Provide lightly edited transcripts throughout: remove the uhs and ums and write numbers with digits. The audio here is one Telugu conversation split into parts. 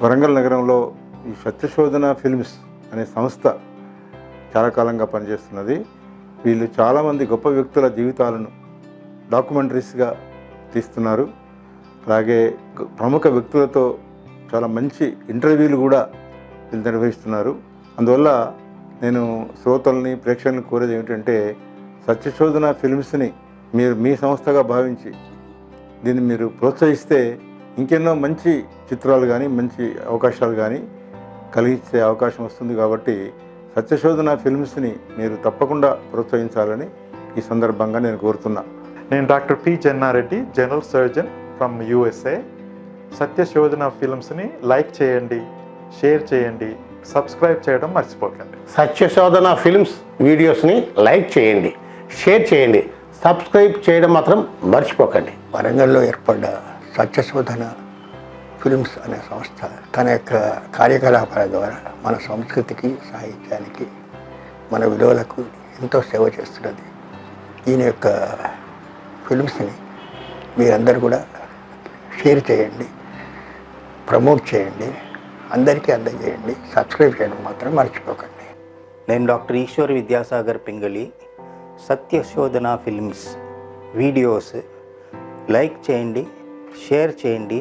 వరంగల్ నగరంలో ఈ సత్యశోధన ఫిల్మ్స్ అనే సంస్థ చాలా కాలంగా పనిచేస్తున్నది. వీళ్ళు చాలామంది గొప్ప వ్యక్తుల జీవితాలను డాక్యుమెంటరీస్గా తీస్తున్నారు. అలాగే ప్రముఖ వ్యక్తులతో చాలా మంచి ఇంటర్వ్యూలు కూడా వీళ్ళు నిర్వహిస్తున్నారు. అందువల్ల నేను శ్రోతల్ని ప్రేక్షకులను కోరేది ఏమిటంటే, సత్యశోధన ఫిల్మ్స్ని మీరు మీ సంస్థగా భావించి దీన్ని మీరు ప్రోత్సహిస్తే ఇంకెన్నో మంచి చిత్రాలు కానీ మంచి అవకాశాలు కానీ కలిగించే అవకాశం వస్తుంది. కాబట్టి సత్యశోధన ఫిల్మ్స్ని మీరు తప్పకుండా ప్రోత్సహించాలని ఈ సందర్భంగా నేను కోరుతున్నా. నేను doctor P Chennareddy, general surgeon from USA. Satyashodhana ఫిల్మ్స్ని లైక్ చేయండి, షేర్ చేయండి, సబ్స్క్రైబ్ చేయడం మర్చిపోకండి. సత్యశోధన ఫిల్మ్స్ వీడియోస్ని లైక్ చేయండి, షేర్ చేయండి, సబ్స్క్రైబ్ చేయడం మాత్రం మర్చిపోకండి. వరంగల్లో ఏర్పడ్డ సత్యశోధన ఫిల్మ్స్ అనే సంస్థ తన యొక్క కార్యకలాపాల ద్వారా మన సంస్కృతికి, సాహిత్యానికి, మన విలువలకు ఎంతో సేవ చేస్తున్నది. ఈయన యొక్క ఫిల్మ్స్ని మీరందరూ కూడా షేర్ చేయండి, ప్రమోట్ చేయండి, అందరికీ అందజేయండి, సబ్స్క్రైబ్ చేయడం మాత్రం మర్చిపోకండి. నేను doctor Eshwar Vidyasagar Pingali. Satyashodhana films videos like చేయండి, షేర్ చేయండి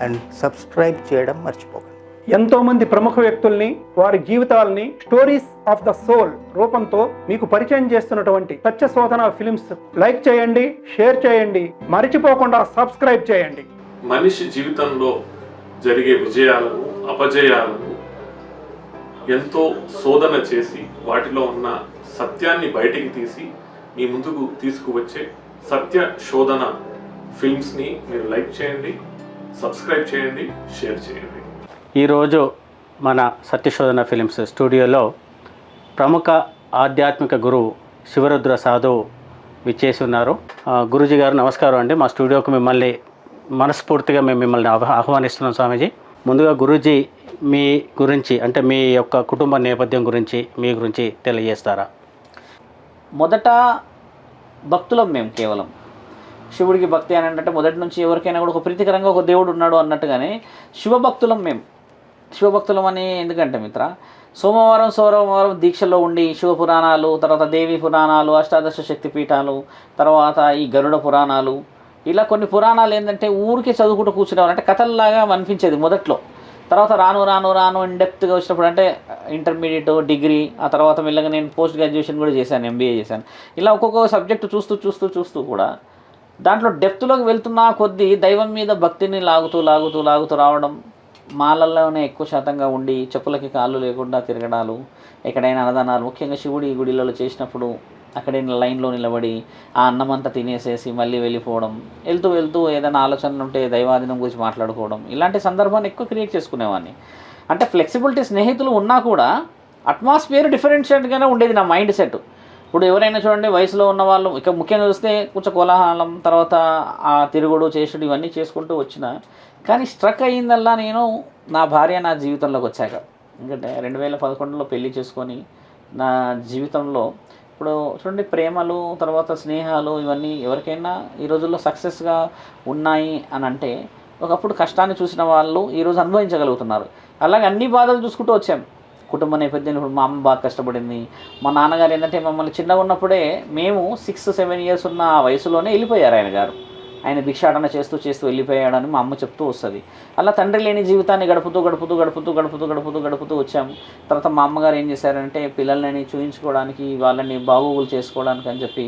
అండ్ సబ్స్క్రైబ్ చేయడం మర్చిపోకండి. ఎంతోమంది ప్రముఖ వ్యక్తుల్ని, వారి జీవితాలని స్టోరీస్ ఆఫ్ ద సోల్ రూపంతో మీకు పరిచయం చేస్తున్నటువంటి సత్యశోధన ఫిల్మ్స్ లైక్ చేయండి, షేర్ చేయండి, మర్చిపోకుండా సబ్స్క్రైబ్ చేయండి. మనిషి జీవితంలో జరిగే విజయాలను, అపజయాలను ఎంతో శోధన చేసి వాటిలో ఉన్న సత్యాన్ని బయటికి తీసి మీ ముందుకు తీసుకువచ్చే సత్య శోధన ఫిల్మ్స్ని మీరు లైక్ చేయండి, సబ్స్క్రైబ్ చేయండి, షేర్ చేయండి. ఈరోజు మన సత్యశోధన ఫిల్మ్స్ స్టూడియోలో ప్రముఖ ఆధ్యాత్మిక గురువు శివరుద్ర సాధు విచ్చేసి ఉన్నారు. గురూజీ గారు నమస్కారం అండి. మా స్టూడియోకి మిమ్మల్ని మనస్ఫూర్తిగా మేము మిమ్మల్ని ఆహ్వానిస్తున్నాం స్వామీజీ. ముందుగా గురూజీ మీ గురించి, అంటే మీ యొక్క కుటుంబ నేపథ్యం గురించి, మీ గురించి తెలియజేస్తారా? మొదట భక్తులం మేము. కేవలం శివుడికి భక్తి అని అంటే మొదటి నుంచి ఎవరికైనా కూడా ఒక ప్రీతికరంగా ఒక దేవుడు ఉన్నాడు అన్నట్టుగానే శివభక్తులం మేము. శివభక్తులం అని ఎందుకంటే మిత్ర, సోమవారం దీక్షలో ఉండి శివపురాణాలు, తర్వాత దేవి పురాణాలు, అష్టాదశ శక్తి పీఠాలు, తర్వాత ఈ గరుడ పురాణాలు, ఇలా కొన్ని పురాణాలు ఏంటంటే ఊరికే చదువుకుంటూ కూర్చునేవారు, అంటే కథల్లాగా అనిపించేది మొదట్లో. తర్వాత రాను ఇన్ డెప్త్గా వచ్చినప్పుడు, అంటే ఇంటర్మీడియట్, డిగ్రీ, ఆ తర్వాత మెల్లగా నేను పోస్ట్ గ్రాడ్యుయేషన్ కూడా చేశాను, MBA చేశాను. ఇలా ఒక్కొక్క సబ్జెక్టు చూస్తూ కూడా దాంట్లో డెప్త్లోకి వెళ్తున్న కొద్దీ దైవం మీద భక్తిని లాగుతూ రావడం, మాలల్లోనే ఎక్కువ శాతంగా ఉండి చెప్పులకి కాళ్ళు లేకుండా తిరగడాలు, ఎక్కడైనా అన్నదానాలు, ముఖ్యంగా శివుడి గుడిలలో చేసినప్పుడు అక్కడైనా లైన్లో నిలబడి ఆ అన్నమంతా తినేసేసి మళ్ళీ వెళ్ళిపోవడం, వెళ్తూ ఏదైనా ఆలోచనలు ఉంటే దైవాధీనం గురించి మాట్లాడుకోవడం, ఇలాంటి సందర్భాన్ని ఎక్కువ క్రియేట్ చేసుకునేవాడిని. అంటే ఫ్లెక్సిబిలిటీ స్నేహితులు ఉన్నా కూడా అట్మాస్ఫియర్ డిఫరెన్షియేట్గానే ఉండేది నా మైండ్ సెట్. ఇప్పుడు ఎవరైనా చూడండి, వయసులో ఉన్న వాళ్ళు ఇక ముఖ్యంగా చూస్తే కొంచెం కోలాహలం, తర్వాత ఆ తిరుగుడు చేసుడు ఇవన్నీ చేసుకుంటూ వచ్చిన, కానీ స్ట్రక్ అయ్యిందల్లా నేను నా భార్య నా జీవితంలోకి వచ్చాక. ఎందుకంటే 2011లో పెళ్లి చేసుకొని నా జీవితంలో ఇప్పుడు చూడండి, ప్రేమలు, తర్వాత స్నేహాలు, ఇవన్నీ ఎవరికైనా ఈ రోజుల్లో సక్సెస్గా ఉన్నాయి అని అంటే ఒకప్పుడు కష్టాన్ని చూసిన వాళ్ళు ఈరోజు అనుభవించగలుగుతున్నారు. అలాగే అన్ని బాధలు చూసుకుంటూ వచ్చాం. కుటుంబ నేపథ్యం, ఇప్పుడు మా అమ్మ బాగా కష్టపడింది. మా నాన్నగారు ఏంటంటే మమ్మల్ని చిన్నగా ఉన్నప్పుడే, మేము 6-7 ఇయర్స్ ఉన్న వయసులోనే వెళ్ళిపోయారు ఆయన గారు. ఆయన భిక్షాటన చేస్తూ వెళ్ళిపోయాడని మా అమ్మ చెప్తూ వస్తుంది. అలా తండ్రి లేని జీవితాన్ని గడుపుతూ వచ్చాము. తర్వాత మా అమ్మగారు ఏం చేశారంటే పిల్లల్ని చూయించుకోవడానికి, వాళ్ళని బాగోగులు చేసుకోవడానికి అని చెప్పి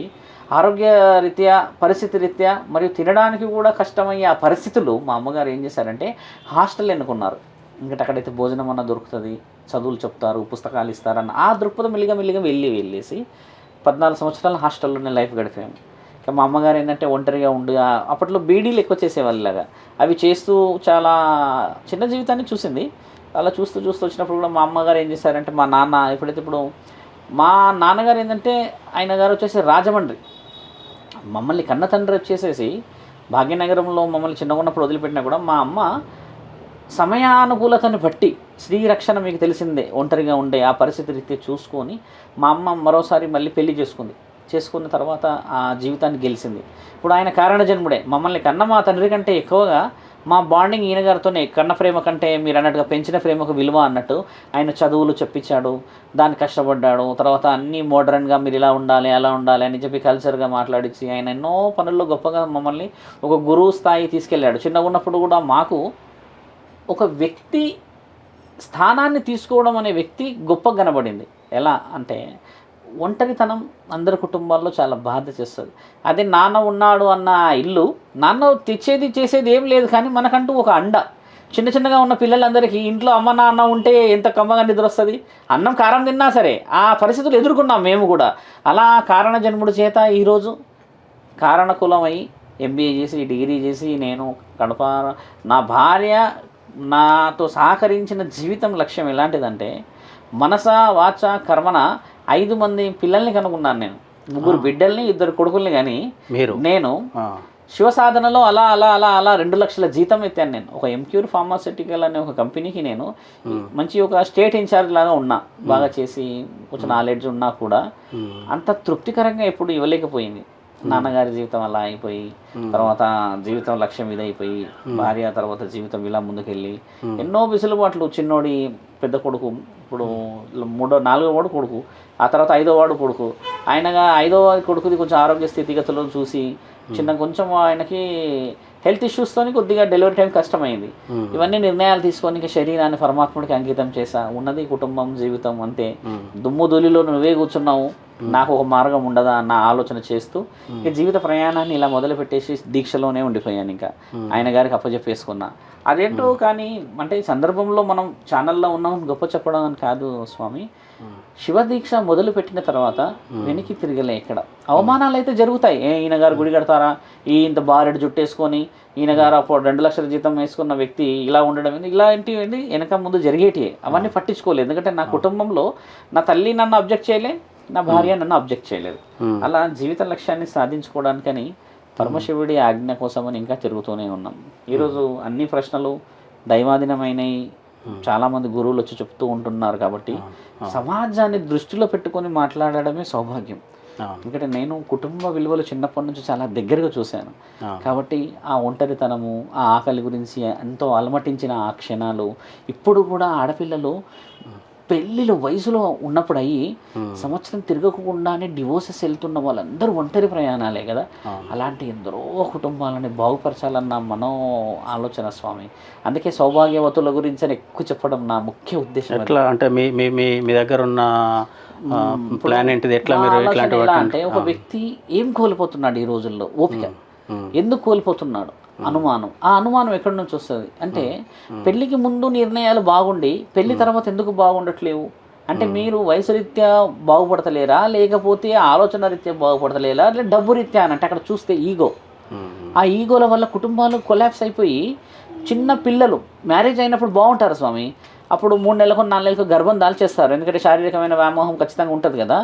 ఆరోగ్య రీత్యా, పరిస్థితి రీత్యా మరియు తినడానికి కూడా కష్టమయ్యే ఆ పరిస్థితులు మా అమ్మగారు ఏం చేశారంటే హాస్టల్ ఎన్నుకున్నారు. ఇంకటి అక్కడైతే భోజనం అన్న దొరుకుతుంది, చదువులు చెప్తారు, పుస్తకాలు ఇస్తారన్న ఆ దృక్పథం మెల్లిగా వెళ్ళేసి 14 సంవత్సరాలు హాస్టల్లోనే లైఫ్ గడిపాము. ఇక మా అమ్మగారు ఏంటంటే ఒంటరిగా ఉండి అప్పట్లో బీడీలు ఎక్కువ చేసేవాళ్ళలాగా అవి చేస్తూ చాలా చిన్న జీవితాన్ని చూసింది. అలా చూస్తూ వచ్చినప్పుడు కూడా మా అమ్మగారు ఏం చేశారంటే, మా నాన్న ఇప్పుడు మా నాన్నగారు ఏంటంటే ఆయన గారు వచ్చేసి రాజమండ్రి, మమ్మల్ని కన్న తండ్రి వచ్చేసేసి భాగ్యనగరంలో మమ్మల్ని చిన్నగా ఉన్నప్పుడు వదిలిపెట్టినా కూడా మా అమ్మ సమయానుకూలతను బట్టి శ్రీరక్షణ మీకు తెలిసిందే, ఒంటరిగా ఉండే ఆ పరిస్థితి రీత్యా చూసుకొని మా అమ్మ మరోసారి మళ్ళీ పెళ్లి చేసుకున్న తర్వాత ఆ జీవితాన్ని గెలిచింది. ఇప్పుడు ఆయన కారణ జన్ముడే, మమ్మల్ని కన్న మా తండ్రి కంటే ఎక్కువగా మా బాండింగ్ ఈయన గారితోనే కన్న ప్రేమ కంటే మీరు అన్నట్టుగా పెంచిన ప్రేమకు విలువ అన్నట్టు ఆయన చదువులు చెప్పించాడు, దాన్ని కష్టపడ్డాడు. తర్వాత అన్నీ మోడర్న్గా మీరు ఇలా ఉండాలి అలా ఉండాలి అని చెప్పి కల్చర్గా మాట్లాడించి ఆయన ఎన్నో పనుల్లో గొప్పగా మమ్మల్ని ఒక గురువు స్థాయి తీసుకెళ్ళాడు. చిన్నగా ఉన్నప్పుడు కూడా మాకు ఒక వ్యక్తి స్థానాన్ని తీసుకోవడం అనే వ్యక్తి గొప్పగా కనబడింది. ఎలా అంటే ఒంటరితనం అందరి కుటుంబాల్లో చాలా బాధ చేస్తుంది. అదే నాన్న ఉన్నాడు అన్న ఇల్లు, నాన్న తెచ్చేది చేసేది ఏం లేదు, కానీ మనకంటూ ఒక అండ. చిన్న చిన్నగా ఉన్న పిల్లలందరికీ ఇంట్లో అమ్మ నాన్న ఉంటే ఎంత కమ్మగా నిద్ర వస్తుంది, అన్నం కారం తిన్నా సరే. ఆ పరిస్థితులు ఎదుర్కొన్నాం మేము కూడా. అలా కారణ జన్ముడి చేత ఈరోజు కారణకులమై ఎంబీఏ చేసి డిగ్రీ చేసి నేను కడప నా భార్య నాతో సహకరించిన జీవితం లక్ష్యం ఎలాంటిదంటే మనస వాచ కర్మన 5 మంది పిల్లల్ని కనుక్కున్నాను నేను. 3 బిడ్డల్ని 2 కొడుకుల్ని. కానీ నేను శివ సాధనలో అలా అలా అలా అలా 2 లక్షల జీతం ఎత్తాను నేను. ఒక ఎంక్యూర్ ఫార్మాస్యూటికల్ అనే ఒక కంపెనీకి నేను మంచి ఒక స్టేట్ ఇన్ఛార్జ్ లాగా ఉన్నా. బాగా చేసి కొంచెం నాలెడ్జ్ ఉన్నా కూడా అంత తృప్తికరంగా ఎప్పుడు ఇవ్వలేకపోయింది. నాన్నగారి జీవితం అలా అయిపోయి, తర్వాత జీవితం లక్ష్యం ఇది అయిపోయి, భార్య తర్వాత జీవితం ఇలా ముందుకెళ్ళి ఎన్నో విసులుబాట్లు. చిన్నోడి పెద్ద కొడుకు, ఇప్పుడు 4వ వాడు కొడుకు, ఆ తర్వాత 5వ వాడు కొడుకు. ఆయనగా 5వ కొడుకుది కొంచెం ఆరోగ్య స్థితిగతులను చూసి కొంచెం ఆయనకి హెల్త్ ఇష్యూస్తో కొద్దిగా డెలివరీ టైం కష్టమైంది. ఇవన్నీ నిర్ణయాలు తీసుకొని ఇంకా శరీరాన్ని పరమాత్ముడికి అంకితం చేశా. ఉన్నది కుటుంబం జీవితం అంతే. దుమ్ము ధూళిలో నువ్వే కూర్చున్నావు, నాకు ఒక మార్గం ఉండదా అన్న ఆలోచన చేస్తూ ఇక జీవిత ప్రయాణాన్ని ఇలా మొదలుపెట్టేసి దీక్షలోనే ఉండిపోయాను. ఇంకా ఆయన గారికి అప్పచెప్పేసుకున్నా. అదేంటో కానీ అంటే ఈ సందర్భంలో మనం ఛానల్లో ఉన్నాం గొప్ప చెప్పడం అని కాదు స్వామి. శివదీక్ష మొదలు పెట్టిన తర్వాత వెనక్కి తిరగలే. ఎక్కడ అవమానాలు అయితే జరుగుతాయి. ఈయన గారు గుడి కడతారా, ఇంత బారెడు జుట్టేసుకొని ఈయన గారు అప్పుడు 2 లక్షల జీతం వేసుకున్న వ్యక్తి ఇలా ఉండడం ఇలాంటివి వెనక ముందు జరిగేటివి. అవన్నీ పట్టించుకోలేదు. ఎందుకంటే నా కుటుంబంలో నా తల్లి నన్ను అబ్జెక్ట్ చేయలే, నా భార్య నన్ను అబ్జెక్ట్ చేయలేదు. అలా జీవిత లక్ష్యాన్ని సాధించుకోవడానికని పరమశివుడి ఆజ్ఞ కోసమని ఇంకా తిరుగుతూనే ఉన్నాం. ఈరోజు అన్ని ప్రశ్నలు దైవాధీనమైనవి. చాలామంది గురువులు వచ్చి చెప్తూ ఉంటున్నారు. కాబట్టి సమాజాన్ని దృష్టిలో పెట్టుకొని మాట్లాడడమే సౌభాగ్యం. ఎందుకంటే నేను కుటుంబ విలువలు చిన్నప్పటి నుంచి చాలా దగ్గరగా చూశాను. కాబట్టి ఆ ఒంటరితనము, ఆ ఆకలి గురించి ఎంతో అలమటించిన ఆ క్షణాలు ఇప్పుడు కూడా ఆడపిల్లలు పెళ్ళిళ్ళు వయసులో ఉన్నప్పుడు అయ్యి సంవత్సరం తిరగకుండానే డివోర్సెస్ వెళ్తున్న వాళ్ళందరూ ఒంటరి ప్రయాణాలే కదా. అలాంటి ఎందరో కుటుంబాలని బాగుపరచాలన్న మనో ఆలోచన స్వామి. అందుకే సౌభాగ్యవతుల గురించి అని ఎక్కువ చెప్పడం నా ముఖ్య ఉద్దేశం. ఎట్లా అంటే మీ దగ్గర ఉన్న ప్లాన్ ఏంటిది? ఎట్లా మీరు ఇట్లాంటి అంటే ఒక వ్యక్తి ఏం కోల్పోతున్నాడు ఈ రోజుల్లో? ఓపిక. ఎందుకు కోల్పోతున్నాడు? అనుమానం. ఆ అనుమానం ఎక్కడి నుంచి వస్తుంది అంటే పెళ్లికి ముందు నిర్ణయాలు బాగుండి పెళ్లి తర్వాత ఎందుకు బాగుండట్లేవు అంటే మీరు వయసు రీత్యా బాగుపడతలేరా, లేకపోతే ఆలోచన రీత్యా బాగుపడతలేరా, లేదా డబ్బు రీత్యా అంటే అక్కడ చూస్తే ఈగో. ఆ ఈగోల వల్ల కుటుంబాలు కొలాప్స్ అయిపోయి చిన్న పిల్లలు మ్యారేజ్ అయినప్పుడు బాగుంటారు స్వామి. అప్పుడు 3 నెలలకు 4 నెలలకు గర్భం దాల్చేస్తారు. ఎందుకంటే శారీరకమైన వ్యామోహం ఖచ్చితంగా ఉంటుంది కదా.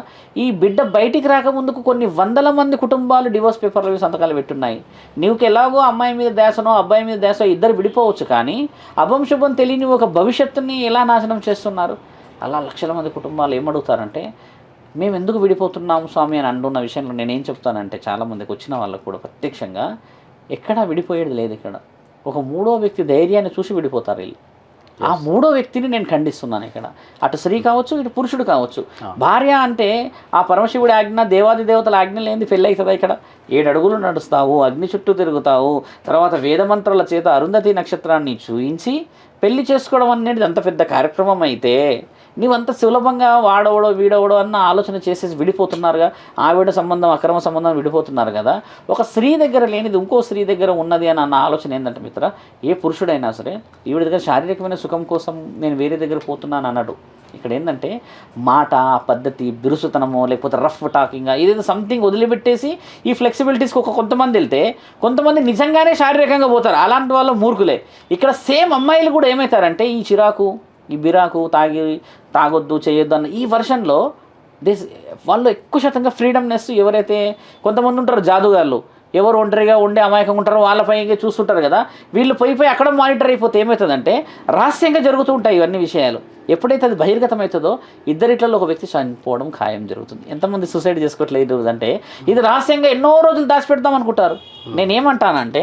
ఈ బిడ్డ బయటికి రాకముందుకు కొన్ని 100 మంది కుటుంబాలు డివోర్స్ పేపర్లు సంతకాలు పెట్టున్నాయి. నీకు ఎలాగో అమ్మాయి మీద ధ్యాసనో అబ్బాయి మీద ధ్యాసో ఇద్దరు విడిపోవచ్చు, కానీ అభం శుభం తెలియని ఒక భవిష్యత్తుని ఎలా నాశనం చేస్తున్నారు? అలా లక్షల మంది కుటుంబాలు ఏమడుగుతారంటే మేము ఎందుకు విడిపోతున్నాము స్వామి అని అంటున్న విషయంలో నేనేం చెప్తానంటే చాలామందికి వచ్చిన వాళ్ళకు కూడా ప్రత్యక్షంగా ఎక్కడా విడిపోయేది లేదు. ఇక్కడ ఒక 3వ వ్యక్తి ధైర్యాన్ని చూసి విడిపోతారు వీళ్ళు. ఆ 3వ వ్యక్తిని నేను ఖండిస్తున్నాను. ఇక్కడ అటు స్త్రీ కావచ్చు, ఇటు పురుషుడు కావచ్చు. భార్య అంటే ఆ పరమశివుడి ఆజ్ఞ, దేవాది దేవతల ఆజ్ఞ లేనిది పెళ్ళి అవుతుందా? ఇక్కడ 7 అడుగులు నడుస్తావు, అగ్ని చుట్టూ తిరుగుతావు, తర్వాత వేదమంత్రాల చేత అరుంధతి నక్షత్రాన్ని చూయించి పెళ్లి చేసుకోవడం అనేది అంత పెద్ద కార్యక్రమం అయితే నీవంత సులభంగా వాడవడో వీడవడో అన్న ఆలోచన చేసేసి విడిపోతున్నారుగా. ఆవిడ సంబంధం అక్రమ సంబంధం విడిపోతున్నారు కదా. ఒక స్త్రీ దగ్గర లేనిది ఇంకో స్త్రీ దగ్గర ఉన్నది అని అన్న ఆలోచన ఏంటంటే మిత్ర, ఏ పురుషుడైనా సరే ఈవిడ దగ్గర శారీరకమైన సుఖం కోసం నేను వేరే దగ్గర పోతున్నాను అన్నాడు. ఇక్కడ ఏంటంటే మాట, పద్ధతి, బిరుసుతనమో లేకపోతే రఫ్ టాకింగ్ ఇదేదో సంథింగ్ వదిలిపెట్టేసి ఈ ఫ్లెక్సిబిలిటీస్కి కొంతమంది వెళ్తే కొంతమంది నిజంగానే శారీరకంగా పోతారు. అలాంటి వాళ్ళు మూర్ఖులే. ఇక్కడ సేమ్ అమ్మాయిలు కూడా ఏమవుతారంటే ఈ చిరాకు, ఈ బిరాకు, తాగొద్దు చేయొద్దు అన్న ఈ వర్షన్లో వాళ్ళు ఎక్కువ శాతంగా ఫ్రీడమ్నెస్. ఎవరైతే కొంతమంది ఉంటారు జాదుగాళ్ళు, ఎవరు ఒంటరిగా ఉండే అమాయకంగా ఉంటారో వాళ్ళపై చూస్తుంటారు కదా, వీళ్ళు పోయి అక్కడ మానిటర్ అయిపోతే ఏమవుతుందంటే రహస్యంగా జరుగుతూ ఉంటాయి ఇవన్నీ విషయాలు. ఎప్పుడైతే అది బహిర్గతం అవుతుందో ఇద్దరిట్లలో ఒక వ్యక్తి చనిపోవడం ఖాయం జరుగుతుంది. ఎంతమంది సూసైడ్ చేసుకోవట్లేదు అంటే ఇది రహస్యంగా ఎన్నో రోజులు దాచిపెడతాం అనుకుంటారు. నేనేమంటానంటే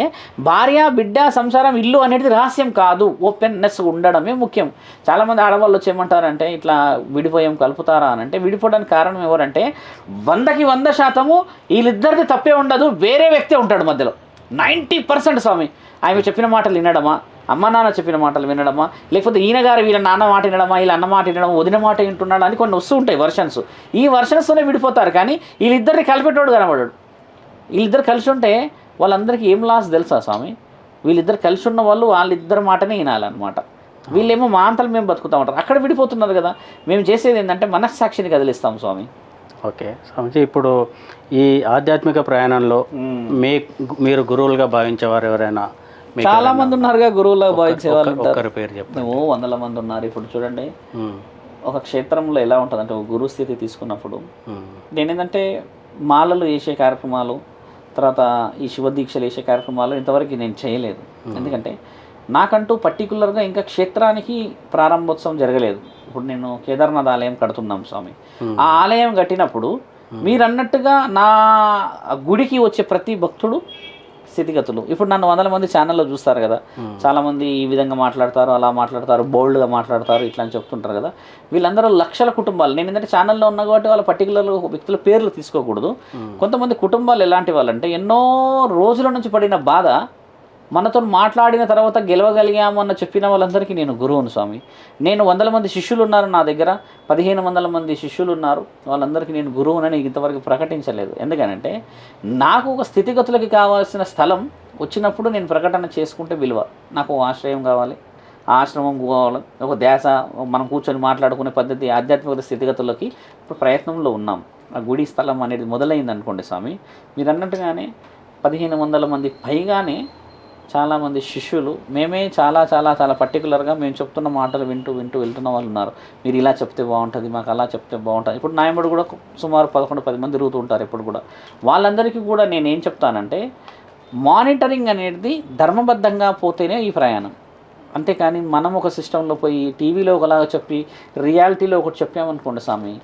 భార్య, బిడ్డ, సంసారం, ఇల్లు అనేది రహస్యం కాదు, ఓపెన్నెస్ ఉండడమే ముఖ్యం. చాలామంది ఆడవాళ్ళు వచ్చి ఏమంటారంటే ఇట్లా విడిపోయాం కలుపుతారా అని అంటే, విడిపోవడానికి కారణం ఎవరంటే 100కి 100% వీళ్ళిద్దరిది తప్పే ఉండదు, వేరే వ్యక్తే ఉంటాడు మధ్యలో. 90% స్వామి ఆమె చెప్పిన మాటలు వినడమా, అమ్మ నాన్న చెప్పిన మాటలు వినడమా, లేకపోతే ఈయన గారు వీళ్ళ నాన్న మాట వినడమా, వీళ్ళ అన్న మాట వినడం, వదిన మాట వింటున్నాడు అని కొన్ని వస్తూ ఉంటాయి వర్షన్స్. ఈ వర్షన్స్తోనే విడిపోతారు. కానీ వీళ్ళిద్దరిని కలిపేటోడు కనబడాడు. వీళ్ళిద్దరు కలిసి ఉంటే వాళ్ళందరికీ ఏం లాస్ తెలుసా స్వామి? వీళ్ళిద్దరు కలిసి ఉన్న వాళ్ళు వాళ్ళిద్దరి మాటనే వినాలన్నమాట. వీళ్ళేమో మా అంతలు మేము బతుకుతా ఉంటారు. అక్కడ విడిపోతున్నారు కదా. మేము చేసేది ఏంటంటే మనస్సాక్షిని కదిలిస్తాం స్వామి. ఓకే స్వామిజీ, ఇప్పుడు ఈ ఆధ్యాత్మిక ప్రయాణంలో మీరు గురువులుగా భావించేవారు ఎవరైనా? చాలా మంది ఉన్నారుగా గురువులుగా భావించే వాళ్ళు. ఒక్కరి పేరు చెప్పండి. 100 మంది ఉన్నారు. ఇప్పుడు చూడండి, ఒక క్షేత్రంలో ఎలా ఉంటుందంటే ఒక గురు స్థితి తీసుకున్నప్పుడు నేనేంటంటే మాలలు వేసే కార్యక్రమాలు, తర్వాత ఈ శివదీక్షలు వేసే కార్యక్రమాలు ఇంతవరకు నేను చేయలేదు. ఎందుకంటే నాకంటూ పర్టికులర్గా ఇంకా క్షేత్రానికి ప్రారంభోత్సవం జరగలేదు. ఇప్పుడు నేను కేదార్నాథ్ ఆలయం కడుతున్నాం స్వామి. ఆ ఆలయం కట్టినప్పుడు మీరు అన్నట్టుగా నా గుడికి వచ్చే ప్రతి భక్తుడు స్థితిగతులు, ఇప్పుడు నన్ను 100 మంది ఛానల్లో చూస్తారు కదా, చాలామంది ఈ విధంగా మాట్లాడతారు, అలా మాట్లాడతారు, బోల్డ్గా మాట్లాడతారు, ఇట్లా అని చెప్తుంటారు కదా. వీళ్ళందరూ లక్షల కుటుంబాలు. నేను ఏంటంటే ఛానల్లో ఉన్నా కాబట్టి వాళ్ళ పర్టికులర్ వ్యక్తుల పేర్లు తీసుకోకూడదు. కొంతమంది కుటుంబాలు ఎలాంటి వాళ్ళంటే ఎన్నో రోజుల నుంచి పడిన బాధ మనతో మాట్లాడిన తర్వాత గెలవగలిగాము అన్న చెప్పిన వాళ్ళందరికీ నేను గురువును స్వామి. నేను 100 మంది శిష్యులు ఉన్నారు నా దగ్గర, 1500 మంది శిష్యులు ఉన్నారు. వాళ్ళందరికీ నేను గురువునని ఇంతవరకు ప్రకటించలేదు. ఎందుకనంటే నాకు ఒక స్థితిగతులకి కావాల్సిన స్థలం వచ్చినప్పుడు నేను ప్రకటన చేసుకుంటే విలువ. నాకు ఆశ్రయం కావాలి, ఆశ్రమం కావాలి, ఒక ధ్యాస, మనం కూర్చొని మాట్లాడుకునే పద్ధతి, ఆధ్యాత్మిక స్థితిగతులకి ఇప్పుడు ప్రయత్నంలో ఉన్నాం. ఆ గుడి స్థలం అనేది మొదలైంది అనుకోండి స్వామి. మీరు అన్నట్టుగానే 1500 మంది పైగానే చాలామంది శిష్యులు, మేమే చాలా చాలా చాలా పర్టికులర్గా మేము చెప్తున్న మాటలు వింటూ వెళ్తున్న వాళ్ళు ఉన్నారు. మీరు ఇలా చెప్తే బాగుంటుంది, మాకు అలా చెప్తే బాగుంటుంది. ఇప్పుడు నాయముడు కూడా సుమారు 11-10 మంది తిరుగుతూ ఉంటారు ఎప్పుడు కూడా. వాళ్ళందరికీ కూడా నేనేం చెప్తానంటే మానిటరింగ్ అనేది ధర్మబద్ధంగా పోతేనే ఈ ప్రయాణం. అంతేకాని మనం ఒక సిస్టంలో పోయి టీవీలో ఒకలాగా చెప్పి రియాలిటీలో ఒకటి చెప్పామనుకోండి స్వామి,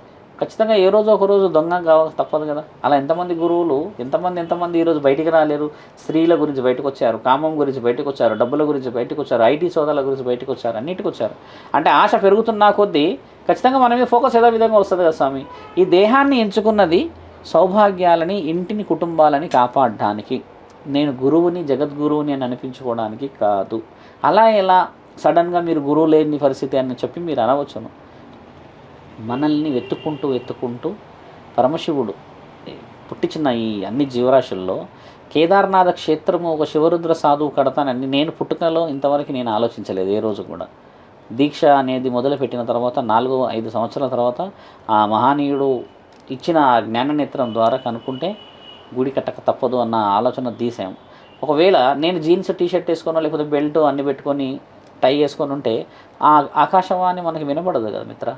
ఖచ్చితంగా ఏ రోజు ఒక రోజు దొంగ తప్పదు కదా. అలా ఎంతమంది గురువులు ఎంతమంది ఈరోజు బయటికి రాలేరు. స్త్రీల గురించి బయటకు వచ్చారు, కామం గురించి బయటకు వచ్చారు, డబ్బుల గురించి బయటకు వచ్చారు, ఐటీ సోదాల గురించి బయటకు వచ్చారు, అన్నిటికి వచ్చారు. అంటే ఆశ పెరుగుతున్న కొద్దీ ఖచ్చితంగా మనమే ఫోకస్ ఏదో విధంగా వస్తుంది కదా స్వామి. ఈ దేహాన్ని ఎంచుకున్నది సౌభాగ్యాలని, ఇంటిని, కుటుంబాలని కాపాడడానికి. నేను గురువుని, జగద్గురువుని అని అనిపించుకోవడానికి కాదు. అలా ఎలా సడన్గా మీరు గురువు లేని పరిస్థితి అని చెప్పి మీరు అనవచ్చును. మనల్ని వెతుక్కుంటూ పరమశివుడు పుట్టించిన ఈ అన్ని జీవరాశుల్లో కేదార్నాథ క్షేత్రము ఒక శివరుద్ర సాధువు కడతానని నేను పుట్టుకలో ఇంతవరకు నేను ఆలోచించలేదు ఏ రోజు కూడా. దీక్ష అనేది మొదలుపెట్టిన తర్వాత 4-5 సంవత్సరాల తర్వాత ఆ మహానీయుడు ఇచ్చిన జ్ఞాననేత్రం ద్వారా కనుక్కుంటే గుడి కట్టక తప్పదు అన్న ఆలోచన తీసాం. ఒకవేళ నేను జీన్స్ టీషర్ట్ వేసుకొని లేకపోతే బెల్ట్ అన్ని పెట్టుకొని టై వేసుకొని ఉంటే ఆ ఆకాశవాణి మనకి వినపడదు కదా మిత్ర.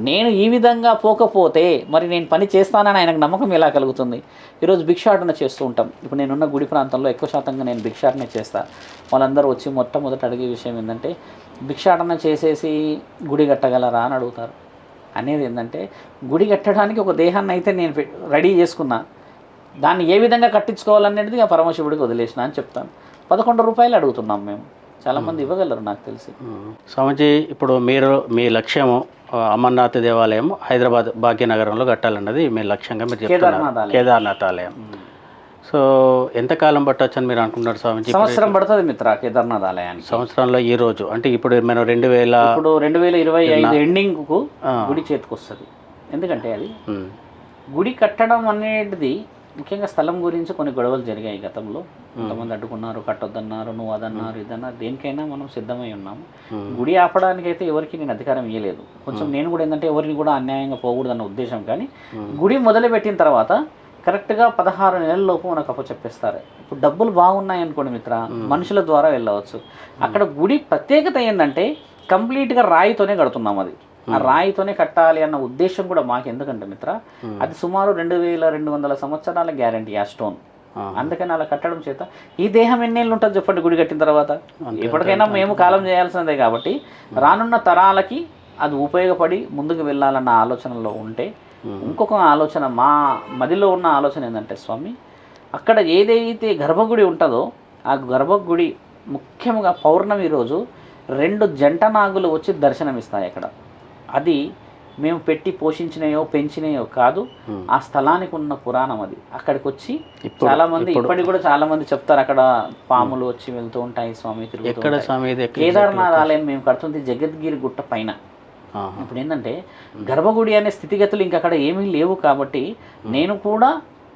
నేను ఈ విధంగా పోకపోతే మరి నేను పని చేస్తానని ఆయనకు నమ్మకం ఎలా కలుగుతుంది? ఈరోజు భిక్షాటన చేస్తూ ఉంటాం. ఇప్పుడు నేనున్న గుడి ప్రాంతంలో ఎక్కువ శాతంగా నేను భిక్షాటన చేస్తాను. వాళ్ళందరూ వచ్చి మొట్టమొదటి అడిగే విషయం ఏంటంటే భిక్షాటన చేసేసి గుడి కట్టగలరా అని అడుగుతారు. అనేది ఏంటంటే గుడి కట్టడానికి ఒక దేహాన్ని అయితే నేను రెడీ చేసుకున్నా, దాన్ని ఏ విధంగా కట్టించుకోవాలనేది ఆ పరమశివుడికి వదిలేసిన అని చెప్తాను. 11 రూపాయలు అడుగుతున్నాం మేము. చాలామంది ఇవ్వగలరు నాకు తెలిసి. స్వామిజీ, ఇప్పుడు మీ లక్ష్యము అమర్నాథ్ దేవాలయం హైదరాబాద్ భాగ్యనగరంలో కట్టాలన్నది మీ లక్ష్యంగా మీరు చెప్తున్నారు. కేదార్నాథ్ ఆలయం. సో ఎంతకాలం పట్టవచ్చు అని మీరు అనుకుంటున్నారు స్వామిజీ? సంవత్సరం పడుతుంది మిత్ర కేదార్నాథ్ ఆలయానికి. సంవత్సరంలో ఈ రోజు అంటే ఇప్పుడు మనం 2025 ఎండింగ్కు గుడి చేతికి వస్తుంది. ఎందుకంటే అది గుడి కట్టడం అనేది ముఖ్యంగా స్థలం గురించి కొన్ని గొడవలు జరిగాయి గతంలో. కొంతమంది అడ్డుకున్నారు, కట్టొద్దన్నారు, నువ్వు అదన్నారు, ఇదన్నారు. దేనికైనా మనం సిద్ధమై ఉన్నాము. గుడి ఆపడానికి అయితే ఎవరికి నేను అధికారం ఇవ్వలేదు. కొంచెం నేను కూడా ఏంటంటే ఎవరిని కూడా అన్యాయంగా పోకూడదన్న ఉద్దేశం. కానీ గుడి మొదలుపెట్టిన తర్వాత కరెక్ట్గా 16 నెలల లోపు మనకు అప్పచెప్పేస్తారు. ఇప్పుడు డబ్బులు బాగున్నాయి అనుకోండి మిత్ర, మనుషుల ద్వారా వెళ్ళవచ్చు. అక్కడ గుడి ప్రత్యేకత ఏంటంటే కంప్లీట్గా రాయితోనే కడుతున్నాం. అది ఆ రాయితోనే కట్టాలి అన్న ఉద్దేశం కూడా మాకు. ఎందుకంటే మిత్ర అది సుమారు 2200 సంవత్సరాల గ్యారంటీ ఆ స్టోన్. అందుకని అలా కట్టడం చేత ఈ దేహం ఎన్నేళ్ళు ఉంటుంది చెప్పండి గుడి కట్టిన తర్వాత? ఎప్పటికైనా మేము కాలం చేయాల్సిందే. కాబట్టి రానున్న తరాలకి అది ఉపయోగపడి ముందుకు వెళ్ళాలన్న ఆలోచనలో ఉంటే, ఇంకొక ఆలోచన మా మదిలో ఉన్న ఆలోచన ఏంటంటే స్వామి, అక్కడ ఏదైతే గర్భగుడి ఉంటుందో ఆ గర్భగుడి ముఖ్యంగా పౌర్ణమి రోజు 2 జంట నాగులు వచ్చి దర్శనమిస్తాయి అక్కడ. అది మేము పెట్టి పోషించినయో పెంచినయో కాదు, ఆ స్థలానికి ఉన్న పురాణం అది. అక్కడికి వచ్చి చాలామంది ఇప్పటికి కూడా చాలామంది చెప్తారు అక్కడ పాములు వచ్చి వెళ్తూ ఉంటాయి స్వామి, తిరుగుతూ. కేదార్నాథ్ ఆలయం మేము కడుతుంది జగద్గిరి గుట్ట పైన. ఇప్పుడు ఏంటంటే గర్భగుడి అనే స్థితిగతులు ఇంక అక్కడ ఏమీ లేవు కాబట్టి నేను కూడా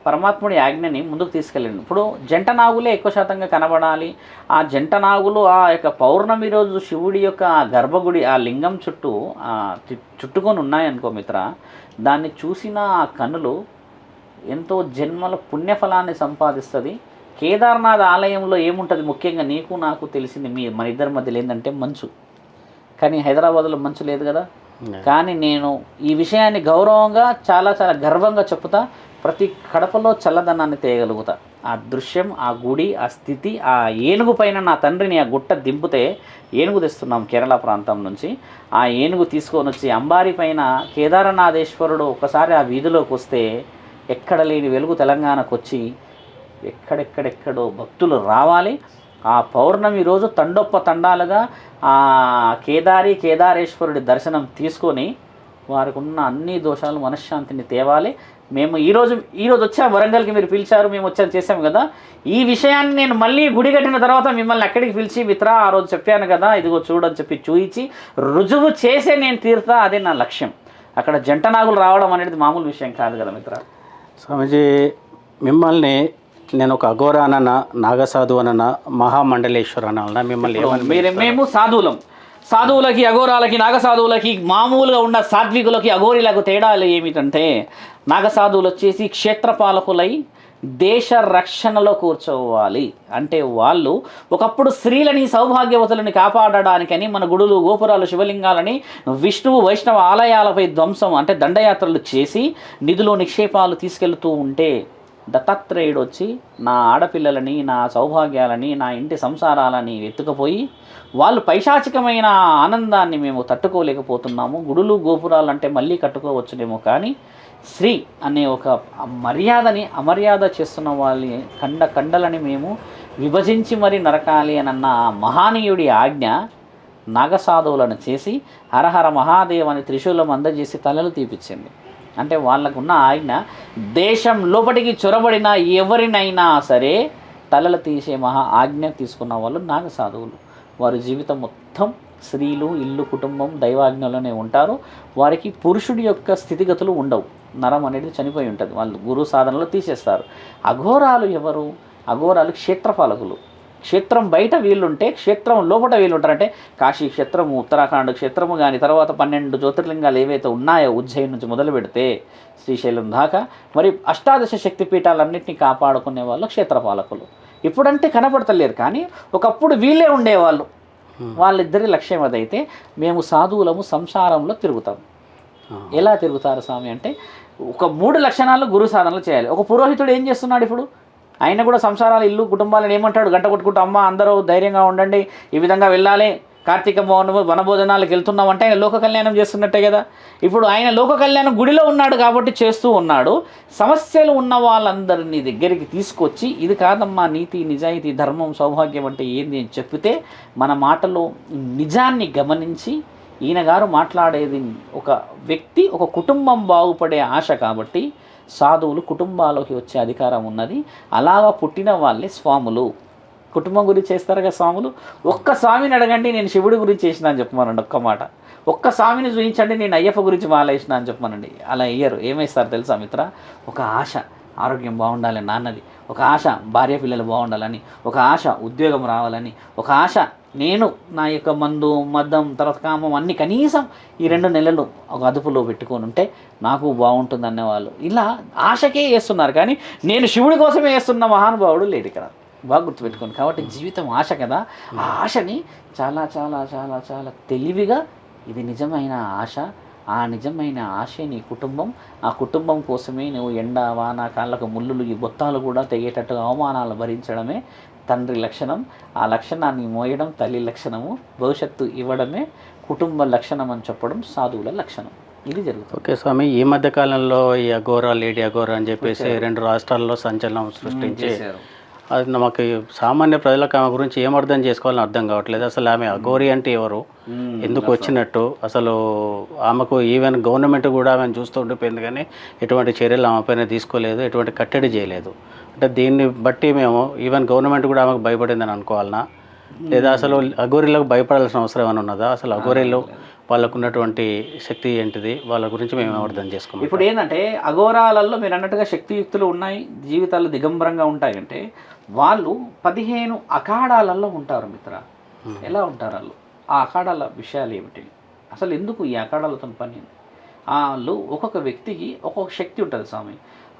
పరమాత్ముడి ఆజ్ఞని ముందుకు తీసుకెళ్ళండి. ఇప్పుడు జంట నాగులే ఎక్కువ శాతంగా కనబడాలి. ఆ జంట నాగులు ఆ యొక్క పౌర్ణమి రోజు శివుడి యొక్క ఆ గర్భగుడి ఆ లింగం చుట్టూ చుట్టుకొని ఉన్నాయనుకో మిత్ర, దాన్ని చూసిన ఆ కన్నులు ఎంతో జన్మల పుణ్యఫలాన్ని సంపాదిస్తుంది. కేదార్నాథ్ ఆలయంలో ఏముంటుంది ముఖ్యంగా నీకు నాకు తెలిసింది, మన ఇద్దరి మధ్యలో ఏంటంటే మంచు. కానీ హైదరాబాద్లో మంచు లేదు కదా. కానీ నేను ఈ విషయాన్ని గౌరవంగా చాలా చాలా గర్వంగా చెప్తా, ప్రతి కడపలో చల్లదనాన్ని తేయగలుగుతా. ఆ దృశ్యం, ఆ గుడి, ఆ స్థితి, ఆ ఏనుగు పైన నా తండ్రిని ఆ గుట్ట దింపితే, ఏనుగు తెస్తున్నాం కేరళ ప్రాంతం నుంచి, ఆ ఏనుగు తీసుకొని వచ్చి అంబారి పైన కేదారనాథేశ్వరుడు ఒకసారి ఆ వీధిలోకి వస్తే ఎక్కడ లేని వెలుగు తెలంగాణకు వచ్చి ఎక్కడెక్కడెక్కడో భక్తులు రావాలి. ఆ పౌర్ణమి రోజు తండొప్ప తండాలుగా ఆ కేదారేశ్వరుడి దర్శనం తీసుకొని వారికి ఉన్న అన్ని దోషాలు మనశ్శాంతిని తేవాలి. మేము ఈరోజు వచ్చాము వరంగల్కి, మీరు పిలిచారు, మేము వచ్చాము చేసాము కదా. ఈ విషయాన్ని నేను మళ్ళీ గుడి కట్టిన తర్వాత మిమ్మల్ని అక్కడికి పిలిచి, మిత్ర ఆ రోజు చెప్పాను కదా ఇదిగో చూడని చెప్పి చూయించి రుజువు చేసే నేను తీరుతా. అదే నా లక్ష్యం. అక్కడ జంట నాగులు రావడం అనేది మామూలు విషయం కాదు కదా మిత్ర. స్వామీజీ, మిమ్మల్ని నేను ఒక అఘోర అనన, నాగసాధు అనన, మహామండలేశ్వర అనన, మిమ్మల్ని మేము సాధువులకి, అఘోరాలకి, నాగసాధువులకి, మామూలుగా ఉన్న సాత్వికులకి, అఘోరీలకు తేడాలు ఏమిటంటే, నాగసాధువులు వచ్చేసి క్షేత్రపాలకులై దేశ రక్షణలో కూర్చోవాలి. అంటే వాళ్ళు ఒకప్పుడు స్త్రీలని, సౌభాగ్యవతులని కాపాడడానికని మన గుడులు, గోపురాలు, శివలింగాలని, విష్ణువు వైష్ణవ ఆలయాలపై ధ్వంసం అంటే దండయాత్రలు చేసి నిధులు నిక్షేపాలు తీసుకెళ్తూ ఉంటే దత్తాత్రేయుడు వచ్చి నా ఆడపిల్లలని, నా సౌభాగ్యాలని, నా ఇంటి సంసారాలని ఎత్తుకుపోయి వాళ్ళు పైశాచికమైన ఆనందాన్ని మేము తట్టుకోలేకపోతున్నాము. గుడులు గోపురాలు అంటే మళ్ళీ కట్టుకోవచ్చునేమో, కానీ స్త్రీ అనే ఒక మర్యాదని అమర్యాద చేస్తున్న వాళ్ళని కండలని మేము విభజించి మరీ నరకాలి అన్న మహానీయుడి ఆజ్ఞ నాగసాధువులను చేసి హరహర మహాదేవ్ అని త్రిశూలం అందజేసి తలలు తీపిచ్చింది. అంటే వాళ్ళకున్న ఆజ్ఞ దేశం లోపలికి చొరబడిన ఎవరినైనా సరే తలలు తీసే మహా ఆజ్ఞ తీసుకున్న వాళ్ళు నాగసాధువులు. వారి జీవితం మొత్తం స్త్రీలు, ఇల్లు, కుటుంబం, దైవాజ్ఞలోనే ఉంటారు. వారికి పురుషుడి యొక్క స్థితిగతులు ఉండవు. నరం అనేది చనిపోయి ఉంటుంది, వాళ్ళు గురు సాధనలో తీసేస్తారు. అఘోరాలు ఎవరు? అఘోరాలు క్షేత్రపాలకులు. క్షేత్రం బయట వీళ్ళుంటే క్షేత్రం లోపల వీళ్ళు ఉంటారంటే కాశీ క్షేత్రము, ఉత్తరాఖండ్ క్షేత్రము కానీ తర్వాత 12 జ్యోతిర్లింగాలు ఏవైతే ఉన్నాయో ఉజ్జయిని నుంచి మొదలు పెడితే శ్రీశైలం దాకా మరి అష్టాదశ శక్తిపీఠాలన్నింటినీ కాపాడుకునే వాళ్ళు క్షేత్రపాలకులు. ఇప్పుడంటే కనపడతలేరు, కానీ ఒకప్పుడు వీళ్ళే ఉండేవాళ్ళు. వాళ్ళిద్దరి లక్ష్యం అదైతే మేము సాధువులము సంసారంలో తిరుగుతాం. ఎలా తిరుగుతారు స్వామి అంటే ఒక 3 లక్షణాలు గురు సాధనలు చేయాలి. ఒక పురోహితుడు ఏం చేస్తున్నాడు ఇప్పుడు? ఆయన కూడా సంసారాలు, ఇల్లు, కుటుంబాలను ఏమంటాడు? గంట కొట్టుకుంటూ అమ్మ అందరూ ధైర్యంగా ఉండండి, ఈ విధంగా వెళ్ళాలి, కార్తీక వనభోజనాలకు వెళ్తున్నామంటే ఆయన లోక కళ్యాణం చేస్తున్నట్టే కదా. ఇప్పుడు ఆయన లోక కళ్యాణం గుడిలో ఉన్నాడు కాబట్టి చేస్తూ ఉన్నాడు. సమస్యలు ఉన్న వాళ్ళందరినీ దగ్గరికి తీసుకొచ్చి ఇది కాదమ్మా నీతి, నిజాయితీ, ధర్మం, సౌభాగ్యం అంటే ఏంది అని చెప్పితే మన మాటలో నిజాన్ని గమనించి ఈయన గారు మాట్లాడేది ఒక వ్యక్తి, ఒక కుటుంబం బాగుపడే ఆశ కాబట్టి సాధువులు కుటుంబాల్లోకి వచ్చే అధికారం ఉన్నది. అలాగా పుట్టిన వాళ్ళే స్వాములు. కుటుంబం గురించి చేస్తారు కదా స్వాములు. ఒక్క స్వామిని అడగండి నేను శివుడి గురించి చేసిన అని చెప్పమనండి, ఒక్క మాట. ఒక్క స్వామిని చూపించండి నేను అయ్యప్ప గురించి మాలేసిన అని చెప్పమనండి. అలా అయ్యారు. ఏమైస్తారు తెలుసా మిత్ర? ఒక ఆశ ఆరోగ్యం బాగుండాలని నాన్నది, ఒక ఆశ భార్య పిల్లలు బాగుండాలని, ఒక ఆశ ఉద్యోగం రావాలని, ఒక ఆశ నేను నా యొక్క మందు, మద్దం, తర్వాత కామం అన్నీ కనీసం ఈ 2 నెలలు ఒక అదుపులో పెట్టుకొని ఉంటే నాకు బాగుంటుంది అనేవాళ్ళు. ఇలా ఆశకే వేస్తున్నారు, కానీ నేను శివుడి కోసమే వేస్తున్న మహానుభావుడు లేడు ఇక్కడ. బాగా గుర్తుపెట్టుకోండి. కాబట్టి జీవితం ఆశ కదా. ఆ ఆశని చాలా చాలా చాలా చాలా తెలివిగా, ఇది నిజమైన ఆశ, ఆ నిజమైన ఆశే నీ కుటుంబం. ఆ కుటుంబం కోసమే నువ్వు ఎండ, వాన, కాళ్ళకు ముళ్ళులు, ఈ బొత్తాలు కూడా తెగేటట్టుగా అవమానాలు భరించడమే తండ్రి లక్షణం. ఆ లక్షణాన్ని మోయడం తల్లి లక్షణము. భవిష్యత్తు ఇవ్వడమే కుటుంబ లక్షణం అని చెప్పడం సాధువుల లక్షణం. ఇది జరుగుతుంది. ఓకే స్వామి, ఈ మధ్య కాలంలో ఈ అఘోరా, లేడీ అఘోరా అని చెప్పేసి 2 రాష్ట్రాల్లో సంచలనం సృష్టించి అది మాకు సామాన్య ప్రజలకు ఆమె గురించి ఏం అర్థం చేసుకోవాలని అర్థం కావట్లేదు. అసలు ఆమె అఘోరి అంటే ఎవరు, ఎందుకు వచ్చినట్టు, అసలు ఆమెకు ఈవెన్ గవర్నమెంట్ కూడా ఆమెను చూస్తూ ఉండిపోయింది కానీ ఎటువంటి చర్యలు ఆమె పైన తీసుకోలేదు, ఎటువంటి కట్టడి చేయలేదు. అంటే దీన్ని బట్టి మేము ఈవెన్ గవర్నమెంట్ కూడా ఆమెకు భయపడిందని అనుకోవాలన్నా, లేదా అసలు అఘోరీలకు భయపడాల్సిన అవసరం ఏమైనా ఉన్నదా? అసలు అఘోరీలు వాళ్ళకు ఉన్నటువంటి శక్తి ఏంటిది, వాళ్ళ గురించి మేము అర్థం చేసుకోవాలి. ఇప్పుడు ఏంటంటే అఘోరాలలో మీరు అన్నట్టుగా శక్తియుక్తులు ఉన్నాయి, జీవితాలు దిగంబరంగా ఉంటాయంటే వాళ్ళు 15 అఖాడాలలో ఉంటారు మిత్ర. ఎలా ఉంటారు వాళ్ళు? ఆ అఖాడాల విషయాలు ఏమిటి, అసలు ఎందుకు ఈ అఖాడాలతో పని? వాళ్ళు ఒక్కొక్క వ్యక్తికి ఒక్కొక్క శక్తి ఉంటుంది స్వామి.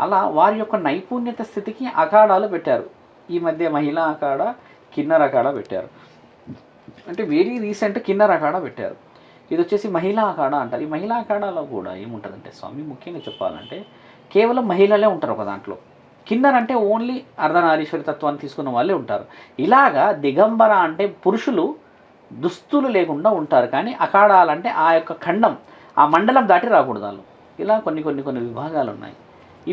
అలా వారి యొక్క నైపుణ్యత స్థితికి అఖాడాలు పెట్టారు. ఈ మధ్య మహిళా అఖాడా, కిన్నర అఖాడా పెట్టారు. అంటే వెరీ రీసెంట్ కిన్నర అఖాడా పెట్టారు. ఇది వచ్చేసి మహిళా అఖాడా అంటారు. ఈ మహిళా అఖాడాలో కూడా ఏముంటుందంటే స్వామి, ముఖ్యంగా చెప్పాలంటే కేవలం మహిళలే ఉంటారు ఒక దాంట్లో. కిన్నర్ అంటే ఓన్లీ అర్ధనారీశ్వరి తత్వాన్ని తీసుకున్న వాళ్ళే ఉంటారు. ఇలాగా దిగంబర అంటే పురుషులు దుస్తులు లేకుండా ఉంటారు. కానీ అఖాడాలంటే ఆ యొక్క ఖండం, ఆ మండలం దాటి రాకూడదు వాళ్ళు. ఇలా కొన్ని విభాగాలు ఉన్నాయి.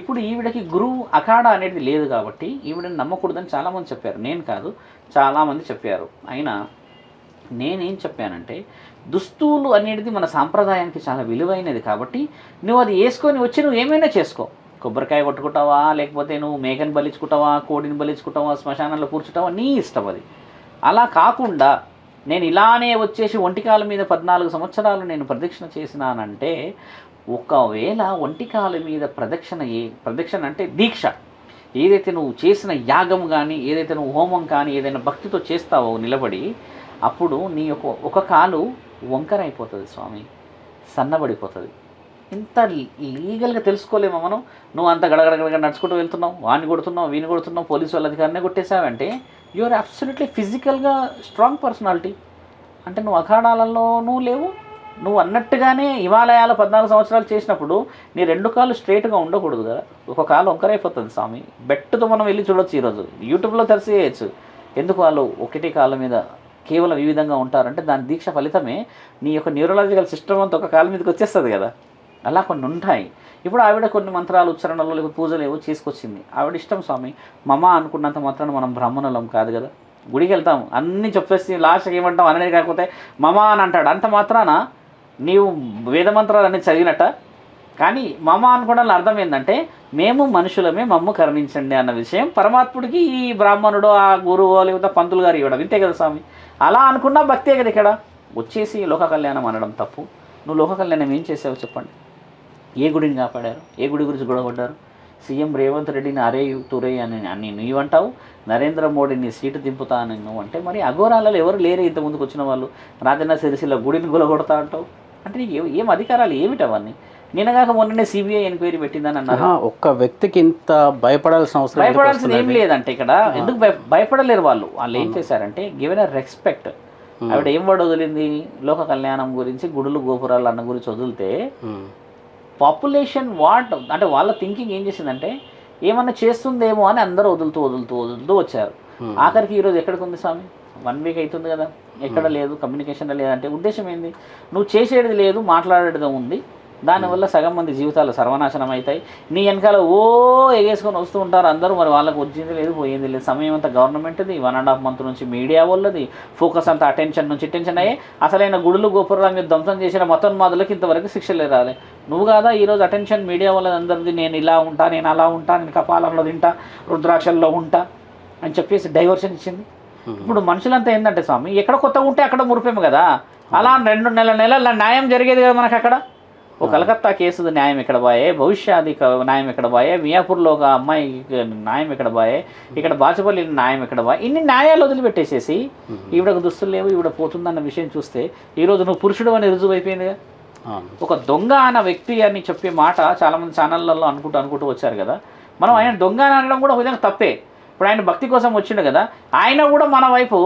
ఇప్పుడు ఈవిడకి గురువు అఖాడా అనేది లేదు కాబట్టి ఈవిడని నమ్మకూడదని చాలామంది చెప్పారు. నేను కాదు, చాలామంది చెప్పారు. అయినా నేనేం చెప్పానంటే దుస్తులు అనేది మన సాంప్రదాయానికి చాలా విలువైనది కాబట్టి నువ్వు అది వేసుకొని వచ్చి నువ్వు ఏమైనా చేసుకో. కొబ్బరికాయ కొట్టుకుంటావా, లేకపోతే నువ్వు మేకని బలించుకుంటావా, కోడిని బలించుకుంటావా, శ్మశానంలో కూర్చుంటావా, నీ ఇష్టం అది. అలా కాకుండా నేను ఇలానే వచ్చేసి ఒంటికాల మీద 14 సంవత్సరాలు నేను ప్రదక్షిణ చేసినానంటే, ఒకవేళ ఒంటికాల మీద ప్రదక్షిణ అంటే దీక్ష, ఏదైతే నువ్వు చేసిన యాగం కానీ, ఏదైతే నువ్వు హోమం కానీ ఏదైనా భక్తితో చేస్తావో నిలబడి, అప్పుడు నీ ఒక కాలు వంకర అయిపోతుంది స్వామి, సన్నబడిపోతుంది. ఇంత లీగల్గా తెలుసుకోలేమా మనం? నువ్వు అంత గడగడగడగా నడుచుకుంటూ వెళ్తున్నావు, వాడిని కొడుతున్నావు, వీని కొడుతున్నావు, పోలీసు వాళ్ళ అధికారినే కొట్టేసావంటే యు ఆర్ అబ్సల్యూట్లీ ఫిజికల్గా స్ట్రాంగ్ పర్సనాలిటీ. అంటే నువ్వు అఖాడాలలో లేవు. నువ్వు అన్నట్టుగానే హిమాలయాలు 14 సంవత్సరాలు చేసినప్పుడు నీ 2 కాళ్ళు స్ట్రైట్గా ఉండకూడదు కదా, ఒక కాలు వంకరైపోతుంది స్వామి. బెట్టుతో మనం వెళ్ళి చూడొచ్చు, ఈరోజు యూట్యూబ్లో తెలిసేయచ్చు ఎందుకు వాళ్ళు ఒకటే కాళ్ళ మీద కేవలం ఈ విధంగా ఉంటారంటే దాని దీక్ష ఫలితమే నీ యొక్క న్యూరలాజికల్ సిస్టమ్ అంతా ఒక కాళ్ళ మీదకి వచ్చేస్తుంది కదా. అలా కొన్ని ఉంటాయి. ఇప్పుడు ఆవిడ కొన్ని మంత్రాలు, ఉచ్చారణలు, లేకపోతే పూజలు ఏవో చేసుకొచ్చింది, ఆవిడ ఇష్టం స్వామి. మమ అనుకున్నంత మాత్రాన మనం బ్రాహ్మణులం కాదు కదా. గుడికి వెళ్తాం, అన్నీ చెప్పేసి లాస్ట్కి ఏమంటాం అనేది కాకపోతే మమ అని అంటాడు. అంత మాత్రాన నీవు వేదమంత్రాలు అన్నీ చదివినట్ట. కానీ మమ అనుకోవడంలో అర్థం ఏంటంటే మేము మనుషులమే, మమ్ము కరుణించండి అన్న విషయం పరమాత్ముడికి ఈ బ్రాహ్మణుడు, ఆ గురువు, లేకపోతే పంతులు గారు ఇవ్వడం ఇంతే కదా స్వామి. అలా అనుకున్నా భక్తే కదా. ఇక్కడ వచ్చేసి లోక కళ్యాణం అనడం తప్పు. నువ్వు లోక కళ్యాణం ఏం చేసావు చెప్పండి? ఏ గుడిని కాపాడారు? ఏ గుడి గురించి గొడవపడ్డారు? సీఎం రేవంత్ రెడ్డిని అరే తురే అని నువ్వు అంటావు, నరేంద్ర మోడీని సీటు దింపుతానని నువ్వు అంటే, మరి అఘోరాలలో ఎవరు లేరే ఇంత ముందుకు వచ్చిన వాళ్ళు? రాజన్న సిరిసిల్ల గుడిని గులగొడతా అంటావు అంటే నీకు ఏం అధికారాలు ఏమిటి అవన్నీ? నిన్నగాక మొన్ననే సిబిఐ ఎంక్వైరీ పెట్టిందని అన్నారు. ఒక్క వ్యక్తికి ఇంత భయపడాల్సిన ఏం లేదంటే ఇక్కడ ఎందుకు భయపడలేరు వాళ్ళు. వాళ్ళు ఏం చేశారంటే గివెన్ అ రెస్పెక్ట్. ఆవిడ ఏం వాడు వదిలింది? లోక కళ్యాణం గురించి, గుడులు గోపురాలు అన్న గురించి వదిలితే పాపులేషన్ అంటే వాళ్ళ థింకింగ్ ఏం చేసిందంటే ఏమన్నా చేస్తుందేమో అని అందరూ వదులుతూ వచ్చారు. ఆఖరికి ఈరోజు ఎక్కడికి ఉంది స్వామి? 1 వీక్ అవుతుంది కదా, ఎక్కడ లేదు, కమ్యూనికేషన్ లేదంటే ఉద్దేశం ఏంది? నువ్వు చేసేది లేదు, మాట్లాడేది ఉంది. దానివల్ల సగం మంది జీవితాలు సర్వనాశనం అవుతాయి. నీ వెనకాల ఎగేసుకొని వస్తూ ఉంటారు అందరూ. మరి వాళ్ళకు వచ్చింది లేదు, పోయింది లేదు. సమయం అంతా గవర్నమెంట్ది, 1.5 month నుంచి మీడియా వాళ్ళది, ఫోకస్ అంతా అటెన్షన్ నుంచి టెన్షన్ అయ్యి అసలైన గుడులు గోపురాల మీద ధ్వంసం చేసిన మొదలకి ఇంతవరకు శిక్షలే రాలే. నువ్వు కాదా ఈరోజు అటెన్షన్ మీడియా వాళ్ళది అందరిది? నేను ఇలా ఉంటా, నేను అలా ఉంటా, నేను కపాలంలో తింటా, రుద్రాక్షల్లో ఉంటా అని చెప్పేసి డైవర్షన్ ఇచ్చింది. ఇప్పుడు మనుషులంతా ఏంటంటే స్వామి, ఎక్కడ కొత్తగా ఉంటే అక్కడ మురిపేము కదా. అలా 2 నెలల న్యాయం జరిగేది కదా మనకు అక్కడ. ఒక కలకత్తా కేసు న్యాయం ఎక్కడ పోయే, భవిష్యాది న్యాయం ఎక్కడ పోయే, మియాపూర్లో ఒక అమ్మాయి న్యాయం ఎక్కడ పోయే, ఇక్కడ బాచపల్లి న్యాయం ఎక్కడ పోయే, ఇన్ని న్యాయాలు వదిలిపెట్టేసేసి ఈవిడకు దుస్తులు లేవు, ఈవిడ పోతుందన్న విషయం చూస్తే ఈరోజు నువ్వు పురుషుడు అని రుజువు అయిపోయిందిగా. ఒక దొంగ అన్న వ్యక్తి అని చెప్పే మాట చాలామంది ఛానళ్ళల్లో అనుకుంటూ వచ్చారు కదా. మనం ఆయన దొంగ అని అనడం కూడా ఒక విధంగా తప్పే. ఇప్పుడు ఆయన భక్తి కోసం వచ్చిండు కదా, ఆయన కూడా మన వైపు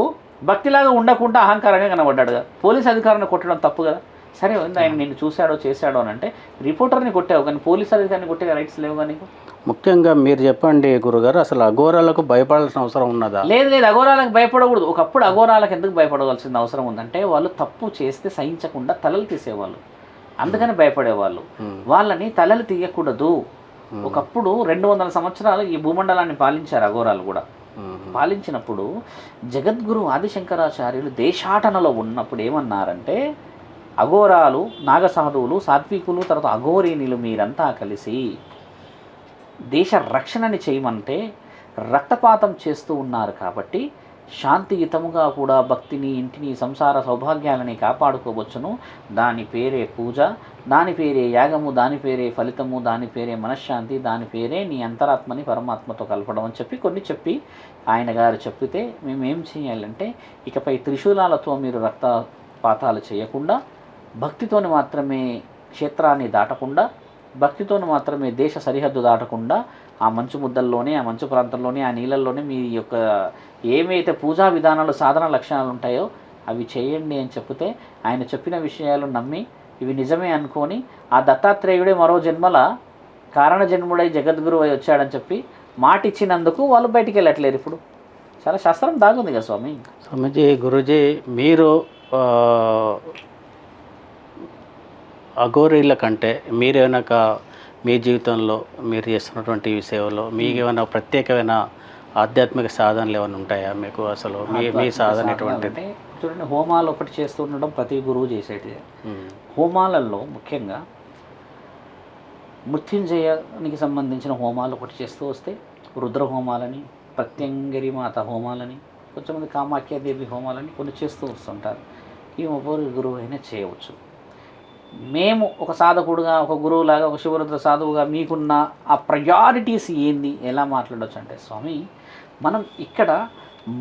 భక్తిలాగా ఉండకుండా అహంకారంగా కనబడ్డాడు కదా. పోలీస్ అధికారులను కొట్టడం తప్పు కదా. సరే ఉంది, ఆయన నిన్ను చూశాడో చేశాడో అని అంటే రిపోర్టర్ని కొట్టావు కానీ పోలీస్ అధికారిని కొట్టే రైట్స్ లేవు కానీ నీకు. ముఖ్యంగా మీరు చెప్పండి గురుగారు, అసలు అఘోరాలకు భయపడాల్సిన అవసరం ఉన్నదా? లేదు లేదు, అఘోరాలకు భయపడకూడదు. ఒకప్పుడు అఘోరాలకు ఎందుకు భయపడవలసిన అవసరం ఉందంటే వాళ్ళు తప్పు చేస్తే సహించకుండా తలలు తీసేవాళ్ళు, అందుకని భయపడేవాళ్ళు. వాళ్ళని తలలు తీయకూడదు. ఒకప్పుడు 200 సంవత్సరాలు ఈ భూమండలాన్ని పాలించారు అఘోరాలు కూడా. పాలించినప్పుడు జగద్గురు ఆదిశంకరాచార్యులు దేశాటనలో ఉన్నప్పుడు ఏమన్నారంటే, అఘోరాలు, నాగసాధువులు, సాత్వికులు, తర్వాత అఘోరిణులు మీరంతా కలిసి దేశ రక్షణని చేయమంటే రక్తపాతం చేస్తూ ఉన్నారు కాబట్టి శాంతియుతముగా కూడా భక్తిని, ఇంటిని, సంసార సౌభాగ్యాలని కాపాడుకోవచ్చును. దాని పేరే పూజ, దాని పేరే యాగము, దాని పేరే ఫలితము, దాని పేరే మనశ్శాంతి, దాని పేరే నీ అంతరాత్మని పరమాత్మతో కలపడం అని చెప్పి ఆయన గారు చెప్పితే మేమేం చేయాలంటే, ఇకపై త్రిశూలాలతో మీరు రక్తపాతాలు చేయకుండా, భక్తితోని మాత్రమే క్షేత్రాన్ని దాటకుండా, భక్తితోని మాత్రమే దేశ సరిహద్దు దాటకుండా ఆ మంచు ముద్దల్లోనే, ఆ మంచు ప్రాంతంలోనే, ఆ నీళ్ళల్లోనే మీ యొక్క ఏమైతే పూజా విధానాలు, సాధన లక్షణాలు ఉంటాయో అవి చేయండి అని చెప్తే ఆయన చెప్పిన విషయాలు నమ్మి ఇవి నిజమే అనుకొని ఆ దత్తాత్రేయుడే మరో జన్మల కారణ జన్ముడై జగద్గురు అయి వచ్చాడని చెప్పి మాట ఇచ్చినందుకు వాళ్ళు బయటికి వెళ్ళట్లేరు. ఇప్పుడు చాలా శాస్త్రం దాగుంది కదా స్వామి. స్వామీజీ, గురూజీ, మీరు అఘోరీల కంటే మీరేమైనా మీ జీవితంలో మీరు చేస్తున్నటువంటి ఈ సేవలో మీకు ఏమైనా ప్రత్యేకమైన ఆధ్యాత్మిక సాధనలు ఏమైనా ఉంటాయా మీకు? అసలు మీ సాధన ఎటువంటిది? చూడండి, హోమాలు ఒకటి చేస్తూ ఉండడం ప్రతి గురువు చేసేటిది. హోమాలలో ముఖ్యంగా మృత్యుంజయానికి సంబంధించిన హోమాలు ఒకటి చేస్తూ వస్తే రుద్ర హోమాలని, ప్రత్యంగిరి మాత హోమాలని, కొంచెంమంది కామాఖ్యాదేవి హోమాలని కొన్ని చేస్తూ వస్తుంటారు. ఈ ఒవ్వరు గురువు అయినా చేయవచ్చు. మేము ఒక సాధకుడుగా, ఒక గురువులాగా, ఒక శివరుద్ర సాధువుగా మీకున్న ఆ ప్రయారిటీస్ ఏంది, ఎలా మాట్లాడవచ్చు అంటే, స్వామి, మనం ఇక్కడ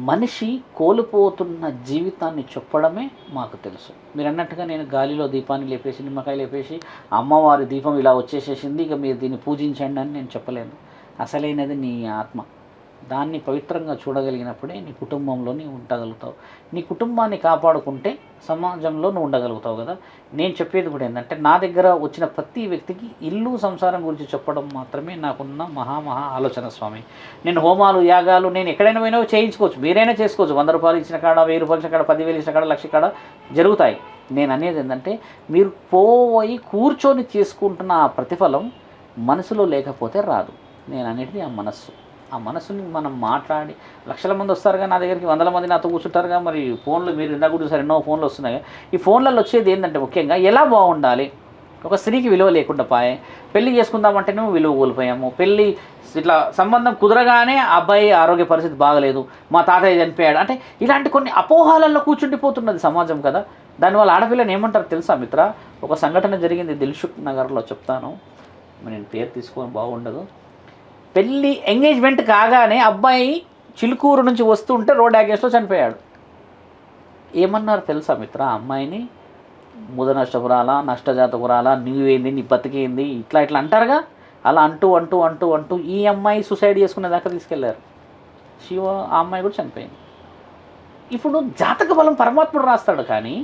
మనిషి కోల్పోతున్న జీవితాన్ని చెప్పడమే మాకు తెలుసు. మీరు అన్నట్టుగా నేను గాలిలో దీపాన్ని లేపేసి, నిమ్మకాయ లేపేసి, అమ్మవారి దీపం ఇలా వచ్చేసేసింది, ఇక మీరు దీన్ని పూజించండి అని నేను చెప్పలేను. అసలైనది నీ ఆత్మ. దాన్ని పవిత్రంగా చూడగలిగినప్పుడే నీ కుటుంబంలో నీవు ఉండగలుగుతావు. నీ కుటుంబాన్ని కాపాడుకుంటే సమాజంలో నువ్వు ఉండగలుగుతావు కదా. నేను చెప్పేది కూడా ఏంటంటే, నా దగ్గర వచ్చిన ప్రతి వ్యక్తికి ఇల్లు, సంసారం గురించి చెప్పడం మాత్రమే నాకున్న మహా ఆలోచన స్వామి. నేను హోమాలు, యాగాలు నేను ఎక్కడైనా పోయినా చేయించుకోవచ్చు, మీరైనా చేసుకోవచ్చు. 100 రూపాయలు ఇచ్చిన కాడ, 1000 రూపాయలు ఇచ్చిన కాడ, 10,000 ఇచ్చిన కాడ, 1,00,000 కాడ జరుగుతాయి. నేను అనేది ఏంటంటే, మీరు పోయి కూర్చొని చేసుకుంటున్న ఆ ప్రతిఫలం మనసులో లేకపోతే రాదు. నేను అనేది ఆ మనస్సు. ఆ మనసుని మనం మాట్లాడి, లక్షల మంది వస్తారుగా నా దగ్గరికి, 100 మంది నాతో కూర్చుంటారుగా. మరి ఫోన్లు మీరు ఇందాక కూడా చూసారు, ఎన్నో ఫోన్లు వస్తున్నాయి. ఈ ఫోన్లలో వచ్చేది ఏంటంటే ముఖ్యంగా ఎలా బాగుండాలి, ఒక స్త్రీకి విలువ లేకుండా పాయే, పెళ్లి చేసుకుందామంటేనేమో విలువ కోల్పోయాము, పెళ్ళి ఇట్లా సంబంధం కుదరగానే అబ్బాయి ఆరోగ్య పరిస్థితి బాగలేదు, మా తాతయ్య చనిపోయాడు అంటే, ఇలాంటి కొన్ని అపోహాలలో కూర్చుండిపోతున్నది సమాజం కదా. దానివల్ల ఆడపిల్లని ఏమంటారు తెలుసా మిత్ర? ఒక సంఘటన జరిగింది దిల్సుఖ్ నగర్లో, చెప్తాను, నేను పేరు తీసుకొని బాగుండదు. పెళ్ళి ఎంగేజ్మెంట్ కాగానే అబ్బాయి చిలుకూరు నుంచి వస్తుంటే రోడ్ యాక్సిడెంట్లో చనిపోయాడు. ఏమన్నారు తెలుసా మిత్ర? అమ్మాయిని ముద నష్టపురాలా, నష్టజాతకురాలా, నీవేంది, నీ బతికేంది, ఇట్లా అంటారుగా. అలా అంటూ ఈ అమ్మాయి సూసైడ్ చేసుకునే దాకా తీసుకెళ్లారు. ఆ అమ్మాయి కూడా చనిపోయింది. ఇప్పుడు జాతక బలం పరమాత్ముడు రాస్తాడు, కానీ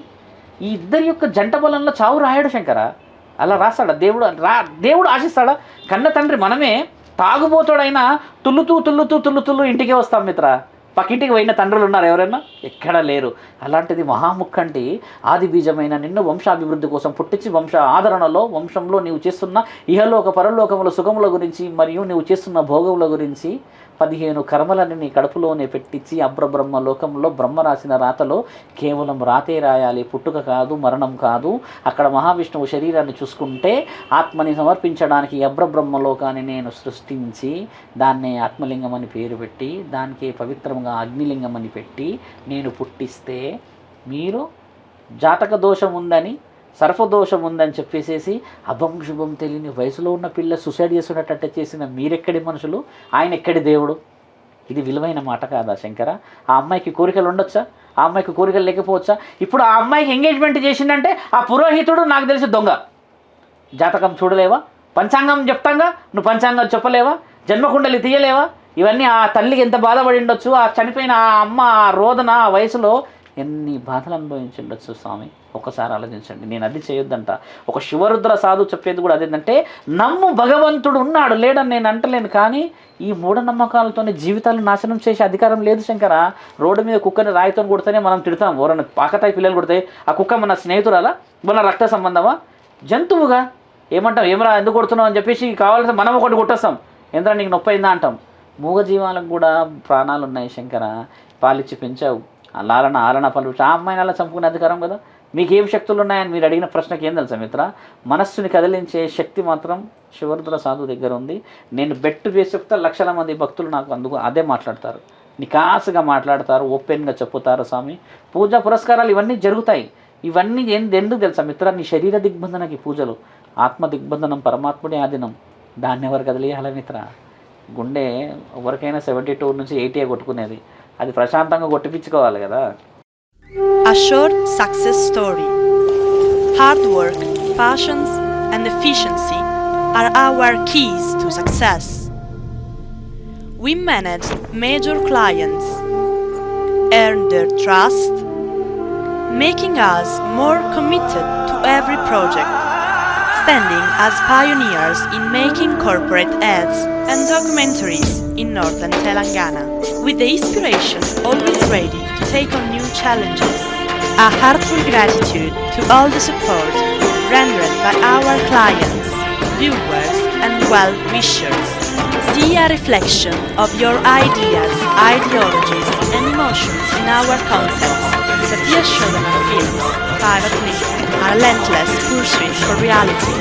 ఈ ఇద్దరి యొక్క జంట బలంలో చావు రాయాడు శంకర. అలా రాస్తాడా దేవుడు ఆశిస్తాడా? కన్న తండ్రి మనమే. తాగుబోతుడైనా తుల్లుతూ ఇంటికే వస్తాం మిత్ర. పక్కింటికి పోయిన తండ్రులు ఉన్నారు ఎవరైనా? ఎక్కడ లేరు. అలాంటిది మహాముఖంటి ఆది బీజమైన నిన్ను వంశాభివృద్ధి కోసం పుట్టించి వంశ ఆదరణలో, వంశంలో నీవు చేస్తున్న ఇహలోక పరలోకముల సుఖముల గురించి మరియు నీవు చేస్తున్న భోగముల గురించి 15 కర్మలను నీ కడుపులోనే పెట్టించి అబ్రబ్రహ్మ లోకంలో బ్రహ్మ రాసిన రాతలో కేవలం రాతే రాయాలి, పుట్టుక కాదు, మరణం కాదు. అక్కడ మహావిష్ణువు శరీరాన్ని చూసుకుంటే ఆత్మని సమర్పించడానికి అబ్రబ్రహ్మ లోకాన్ని నేను సృష్టించి దాన్నే ఆత్మలింగం అని పేరు పెట్టి, దానికి పవిత్రంగా అగ్నిలింగం అని పెట్టి నేను పుట్టిస్తే, మీరు జాతక దోషం ఉందని, సర్పదోషం ఉందని చెప్పేసేసి అభం శుభం తెలియని వయసులో ఉన్న పిల్ల సూసైడ్ చేసుకున్నట్టు చేసిన మీరెక్కడి మనుషులు, ఆయన ఎక్కడి దేవుడు? ఇది విలువైన మాట కాదా శంకర? ఆ అమ్మాయికి కోరికలు ఉండొచ్చా? ఆ అమ్మాయికి కోరికలు లేకపోవచ్చా? ఇప్పుడు ఆ అమ్మాయికి ఎంగేజ్మెంట్ చేసిందంటే ఆ పురోహితుడు నాకు తెలిసి దొంగ. జాతకం చూడలేవా? పంచాంగం చెప్తాంగా, నువ్వు పంచాంగం చెప్పలేవా? జన్మకుండలి తీయలేవా? ఇవన్నీ ఆ తల్లికి ఎంత బాధపడి ఉండొచ్చు. ఆ చనిపోయిన ఆ అమ్మ ఆ రోదన ఆ వయసులో ఎన్ని బాధలు అనుభవించుండొచ్చు స్వామి, ఒక్కసారి ఆలోచించండి. నేను అది చేయొద్దంట. ఒక శివరుద్ర సాధు చెప్పేది కూడా అదేంటంటే, నమ్ము భగవంతుడు ఉన్నాడు లేడని నేను అంటలేను, కానీ ఈ మూఢనమ్మకాలతోనే జీవితాలు నాశనం చేసే అధికారం లేదు శంకర. రోడ్డు మీద కుక్కని రాయితో కొడితేనే మనం తిడతాం, ఎవరన్నా పాకతాయి పిల్లలు కొడితే ఆ కుక్క మన స్నేహితురాలా, మన రక్త సంబంధమా? జంతువుగా ఏమంటాం, ఏమరా ఎందుకు కొడుతున్నావు అని చెప్పేసి కావాల్సిన మనం ఒకటి కొట్టేస్తాం, ఎందుకంటే నీకు నొప్పి అయిందా అంటాం. మూగజీవాలకు కూడా ప్రాణాలు ఉన్నాయి శంకర, పాలిచ్చి పెంచావు, ఆలన పనులు ఆ అమ్మాయిని అలా చంపుకునే అధికారం కదా. మీకు ఏం శక్తులు ఉన్నాయని మీరు అడిగిన ప్రశ్నకి ఏం తెలుసా మిత్ర, మనస్సుని కదిలించే శక్తి మాత్రం శివరుద్ర సాధువు దగ్గర ఉంది. నేను బెట్టు వేసి చెప్తా, లక్షల మంది భక్తులు నాకు అందుకు అదే మాట్లాడతారు, నికాసుగా మాట్లాడతారు, ఓపెన్గా చెప్పుతారు స్వామి. పూజా పురస్కారాలు ఇవన్నీ జరుగుతాయి. ఇవన్నీ ఎందుకు తెలుసా మిత్ర, నీ శరీర దిగ్బంధనకి పూజలు, ఆత్మ దిగ్బంధనం పరమాత్ముడే ఆధీనం, దాన్ని ఎవరు కదిలియాలి మిత్ర. గుండె ఎవరికైనా 72 నుంచి 80 కొట్టుకునేది, అది ప్రశాంతంగా కొట్టిపించుకోవాలి కదా. A short success story. Hard work, passions, and efficiency are our keys to success. We manage major clients, earn their trust, making us more committed to every project, standing as pioneers in making corporate ads and documentaries in northern Telangana, with the inspiration always ready to take on new challenges. A heartfelt gratitude to all the support rendered by our clients, viewers, and well-wishers. See a reflection of your ideas, ideologies, and emotions in our concepts. Satya Shodhana Films, Private Limited, a relentless pursuit for reality.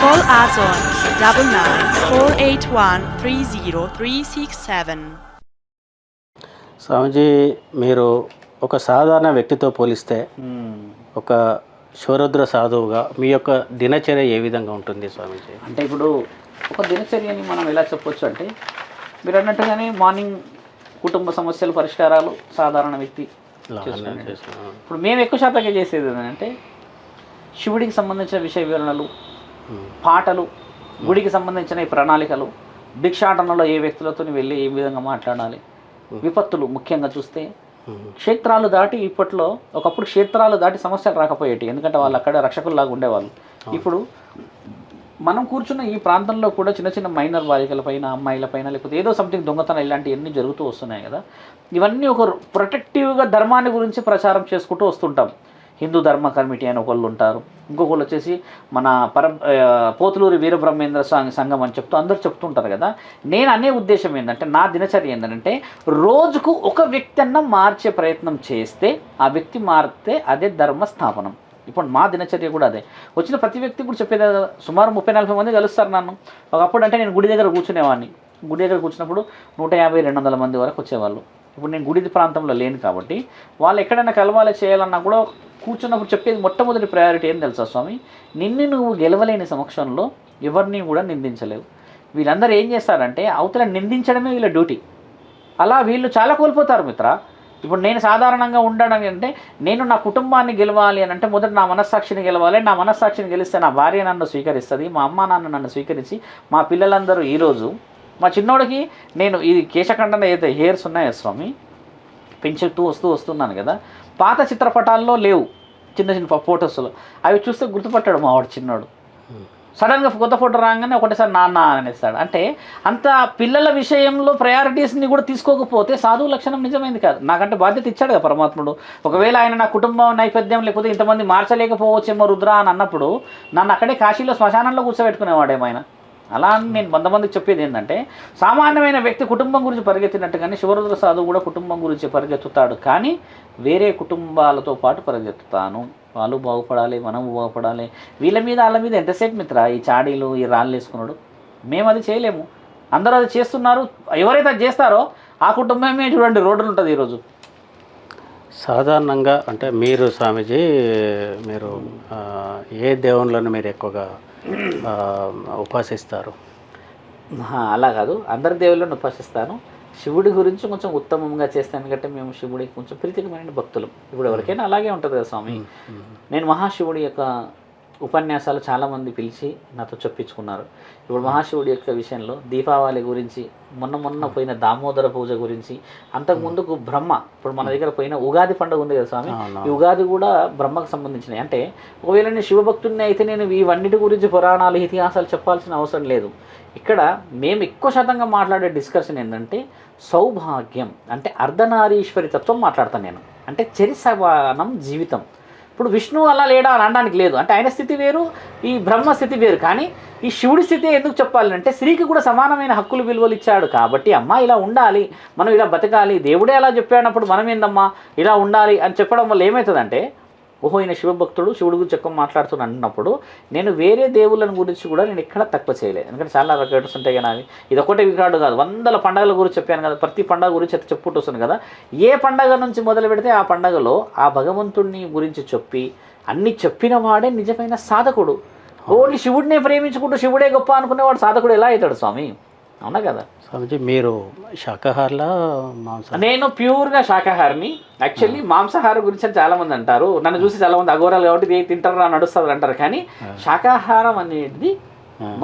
Call us on 9948130367. స్వామిజీ, మీరు ఒక సాధారణ వ్యక్తితో పోలిస్తే ఒక శివరుద్ర సాధువుగా మీ యొక్క దినచర్య ఏ విధంగా ఉంటుంది స్వామిజీ? అంటే ఇప్పుడు ఒక దినచర్యని మనం ఎలా చెప్పొచ్చు అంటే, మీరు అన్నట్టుగానే మార్నింగ్ కుటుంబ సమస్యల పరిష్కారాలు సాధారణ వ్యక్తి చేసుకునేది. ఇప్పుడు మేము ఎక్కువ శాతంగా చేసేది ఏంటంటే, శివుడికి సంబంధించిన విషయ వివరణలు, పాటలు, గుడికి సంబంధించిన ఈ ప్రణాళికలు, భిక్షాటనలో ఏ వ్యక్తులతో వెళ్ళి ఏ విధంగా మాట్లాడాలి, విపత్తులు ముఖ్యంగా చూస్తే క్షేత్రాలు దాటి, ఇప్పట్లో ఒకప్పుడు క్షేత్రాలు దాటి సమస్యలు రాకపోయేటి, ఎందుకంటే వాళ్ళు అక్కడ రక్షకుల్లాగా ఉండేవాళ్ళు. ఇప్పుడు మనం కూర్చున్న ఈ ప్రాంతంలో కూడా చిన్న చిన్న మైనర్ బాలికలపైన, అమ్మాయిలపైన, లేకపోతే ఏదో సంథింగ్ దొంగతనం ఇలాంటివన్నీ జరుగుతూ వస్తున్నాయి కదా. ఇవన్నీ ఒక ప్రొటెక్టివ్గా ధర్మాన్ని గురించి ప్రచారం చేసుకుంటూ వస్తుంటాం. హిందూ ధర్మ కమిటీ అని ఒకళ్ళు ఉంటారు, ఇంకొకళ్ళు వచ్చేసి మన పోతులూరి వీరబ్రహ్మేంద్ర స్వామి సంఘం అని చెప్తూ అందరూ చెప్తుంటారు కదా. నేను అనే ఉద్దేశం ఏంటంటే, నా దినచర్య ఏంటంటే, రోజుకు ఒక వ్యక్తి అన్న మార్చే ప్రయత్నం చేస్తే ఆ వ్యక్తి మారితే అదే ధర్మ స్థాపనం. ఇప్పుడు మా దినచర్య కూడా అదే. వచ్చిన ప్రతి వ్యక్తి కూడా చెప్పేది, సుమారు 30-40 మంది కలుస్తారు నన్ను. ఒకప్పుడు అంటే నేను గుడి దగ్గర కూర్చునేవాడిని, గుడి దగ్గర కూర్చున్నప్పుడు 150-200 మంది వరకు వచ్చేవాళ్ళు. ఇప్పుడు నేను గుడి ప్రాంతంలో లేను కాబట్టి వాళ్ళు ఎక్కడైనా కలవాలి చేయాలన్నా కూడా కూర్చున్నప్పుడు చెప్పేది మొట్టమొదటి ప్రయారిటీ ఏం తెలుసా స్వామి, నిన్ను నువ్వు గెలవలేని సమక్షంలో ఎవరిని కూడా నిందించలేవు. వీళ్ళందరూ ఏం చేస్తారంటే అవతల నిందించడమే వీళ్ళ డ్యూటీ. అలా వీళ్ళు చాలా కోల్పోతారు మిత్ర. ఇప్పుడు నేను సాధారణంగా ఉండడం అంటే, నేను నా కుటుంబాన్ని గెలవాలి అని అంటే మొదట నా మనస్సాక్షిని గెలవాలి. నా మనస్సాక్షిని గెలిస్తే నా భార్య నన్ను స్వీకరిస్తుంది, మా అమ్మ నాన్న నన్ను స్వీకరించి, మా పిల్లలందరూ ఈరోజు మా చిన్నోడికి నేను ఇది కేశఖండన ఏదైతే హెయిర్స్ ఉన్నాయో స్వామి, పెంచుతూ వస్తున్నాను కదా, పాత చిత్రపటాల్లో లేవు చిన్న చిన్న ఫొటోస్లో, అవి చూస్తే గుర్తుపట్టాడు మావాడు చిన్నోడు. సడన్గా కొత్త ఫోటో రాగానే ఒకటేసారి నాన్న అనేస్తాడు. అంటే అంత పిల్లల విషయంలో ప్రయారిటీస్ని కూడా తీసుకోకపోతే సాధువు లక్షణం నిజమైంది కాదు. నాకంటే బాధ్యత ఇచ్చాడు కదా పరమాత్ముడు. ఒకవేళ ఆయన నా కుటుంబం నేపథ్యం లేకపోతే ఇంతమంది మార్చలేకపోవచ్చేమో రుద్ర అని అన్నప్పుడు నన్ను అక్కడే కాశీలో శ్మశానంలో కూర్చోబెట్టుకునేవాడేమో ఆయన. అలా అని నేను 100 మందికి చెప్పేది ఏంటంటే, సామాన్యమైన వ్యక్తి కుటుంబం గురించి పరిగెత్తినట్టుగానే శివరుద్ర సాధువు కూడా కుటుంబం గురించి పరిగెత్తుతాడు, కానీ వేరే కుటుంబాలతో పాటు పరిగెత్తుతాను. వాళ్ళు బాగుపడాలి, మనము బాగుపడాలి. వీళ్ళ మీద వాళ్ళ మీద ఎంతసేపు మిత్ర ఈ చాడీలు, ఈ రాళ్ళు వేసుకున్నాడు. మేము అది చేయలేము, అందరూ అది చేస్తున్నారు. ఎవరైతే అది చేస్తారో ఆ కుటుంబమే చూడండి రోడ్డులు ఉంటుంది ఈరోజు. సాధారణంగా అంటే మీరు స్వామీజీ, మీరు ఏ దేవుళ్ళను మీరు ఎక్కువగా ఉపాసిస్తారు? అలా కాదు, అందరి దేవుళ్ళను ఉపాసిస్తాను. శివుడి గురించి కొంచెం ఉత్తమంగా చేస్తాను, ఎందుకంటే మేము శివుడికి కొంచెం ప్రీతికమైన భక్తులు. ఇప్పుడు ఎవరికైనా అలాగే ఉంటుంది కదా స్వామి. నేను మహాశివుడి యొక్క ఉపన్యాసాలు చాలామంది పిలిచి నాతో చెప్పించుకున్నారు. ఇప్పుడు మహాశివుడి యొక్క విషయంలో దీపావళి గురించి, మొన్న పోయిన దామోదర పూజ గురించి, అంతకుముందుకు బ్రహ్మ, ఇప్పుడు మన దగ్గర పోయిన ఉగాది పండుగ ఉంది కదా స్వామి, ఈ ఉగాది కూడా బ్రహ్మకు సంబంధించినవి. అంటే ఒకవేళ నేను శివభక్తుడిని అయితే నేను ఇవన్నిటి గురించి పురాణాలు ఇతిహాసాలు చెప్పాల్సిన అవసరం లేదు. ఇక్కడ మేము ఎక్కువ శాతంగా మాట్లాడే డిస్కషన్ ఏంటంటే సౌభాగ్యం, అంటే అర్ధనారీశ్వరి తత్వం మాట్లాడతాను నేను. అంటే చెరిసమానం జీవితం. ఇప్పుడు విష్ణువు అలా లేడా అని అనడానికి లేదు. అంటే ఆయన స్థితి వేరు, ఈ బ్రహ్మ స్థితి వేరు. కానీ ఈ శివుడి స్థితి ఎందుకు చెప్పాలి అంటే స్త్రీకి కూడా సమానమైన హక్కులు విలువలు ఇచ్చాడు కాబట్టి అమ్మ ఇలా ఉండాలి, మనం ఇలా బతకాలి, దేవుడే అలా చెప్పాడన్నప్పుడు మనం ఏందమ్మా ఇలా ఉండాలి అని చెప్పడం వల్ల ఏమవుతుందంటే, ఓహో ఈయన శివభక్తుడు, శివుడి గురించి ఎక్కువ మాట్లాడుతున్నాను అన్నప్పుడు నేను వేరే దేవుళ్ళని గురించి కూడా నేను ఎక్కడ తక్కువ చేయలేదు. ఎందుకంటే చాలా రికార్డ్స్ ఉంటాయి కదా, ఇది ఒకటే రికార్డు కాదు, వందల పండుగల గురించి చెప్పాను కదా, ప్రతి పండుగ గురించి అయితే చెప్పుకుంటూ వస్తాను కదా. ఏ పండుగ నుంచి మొదలు పెడితే ఆ పండుగలో ఆ భగవంతుడిని గురించి చెప్పి అన్ని చెప్పిన వాడే నిజమైన సాధకుడు. ఓన్లీ శివుడినే ప్రేమించుకుంటూ శివుడే గొప్ప అనుకునేవాడు సాధకుడు ఎలా అవుతాడు స్వామి? అవునా కదా స్వామిజీ? మీరు శాకాహారులా మాంసాహార? నేను ప్యూర్గా శాకాహారిని. యాక్చువల్లీ మాంసాహారం గురించి అని చాలామంది అంటారు, నన్ను చూసి చాలామంది అఘోరాలు కాబట్టి ఇది తింటారా నడుస్తుంది అంటారు. కానీ శాకాహారం అనేది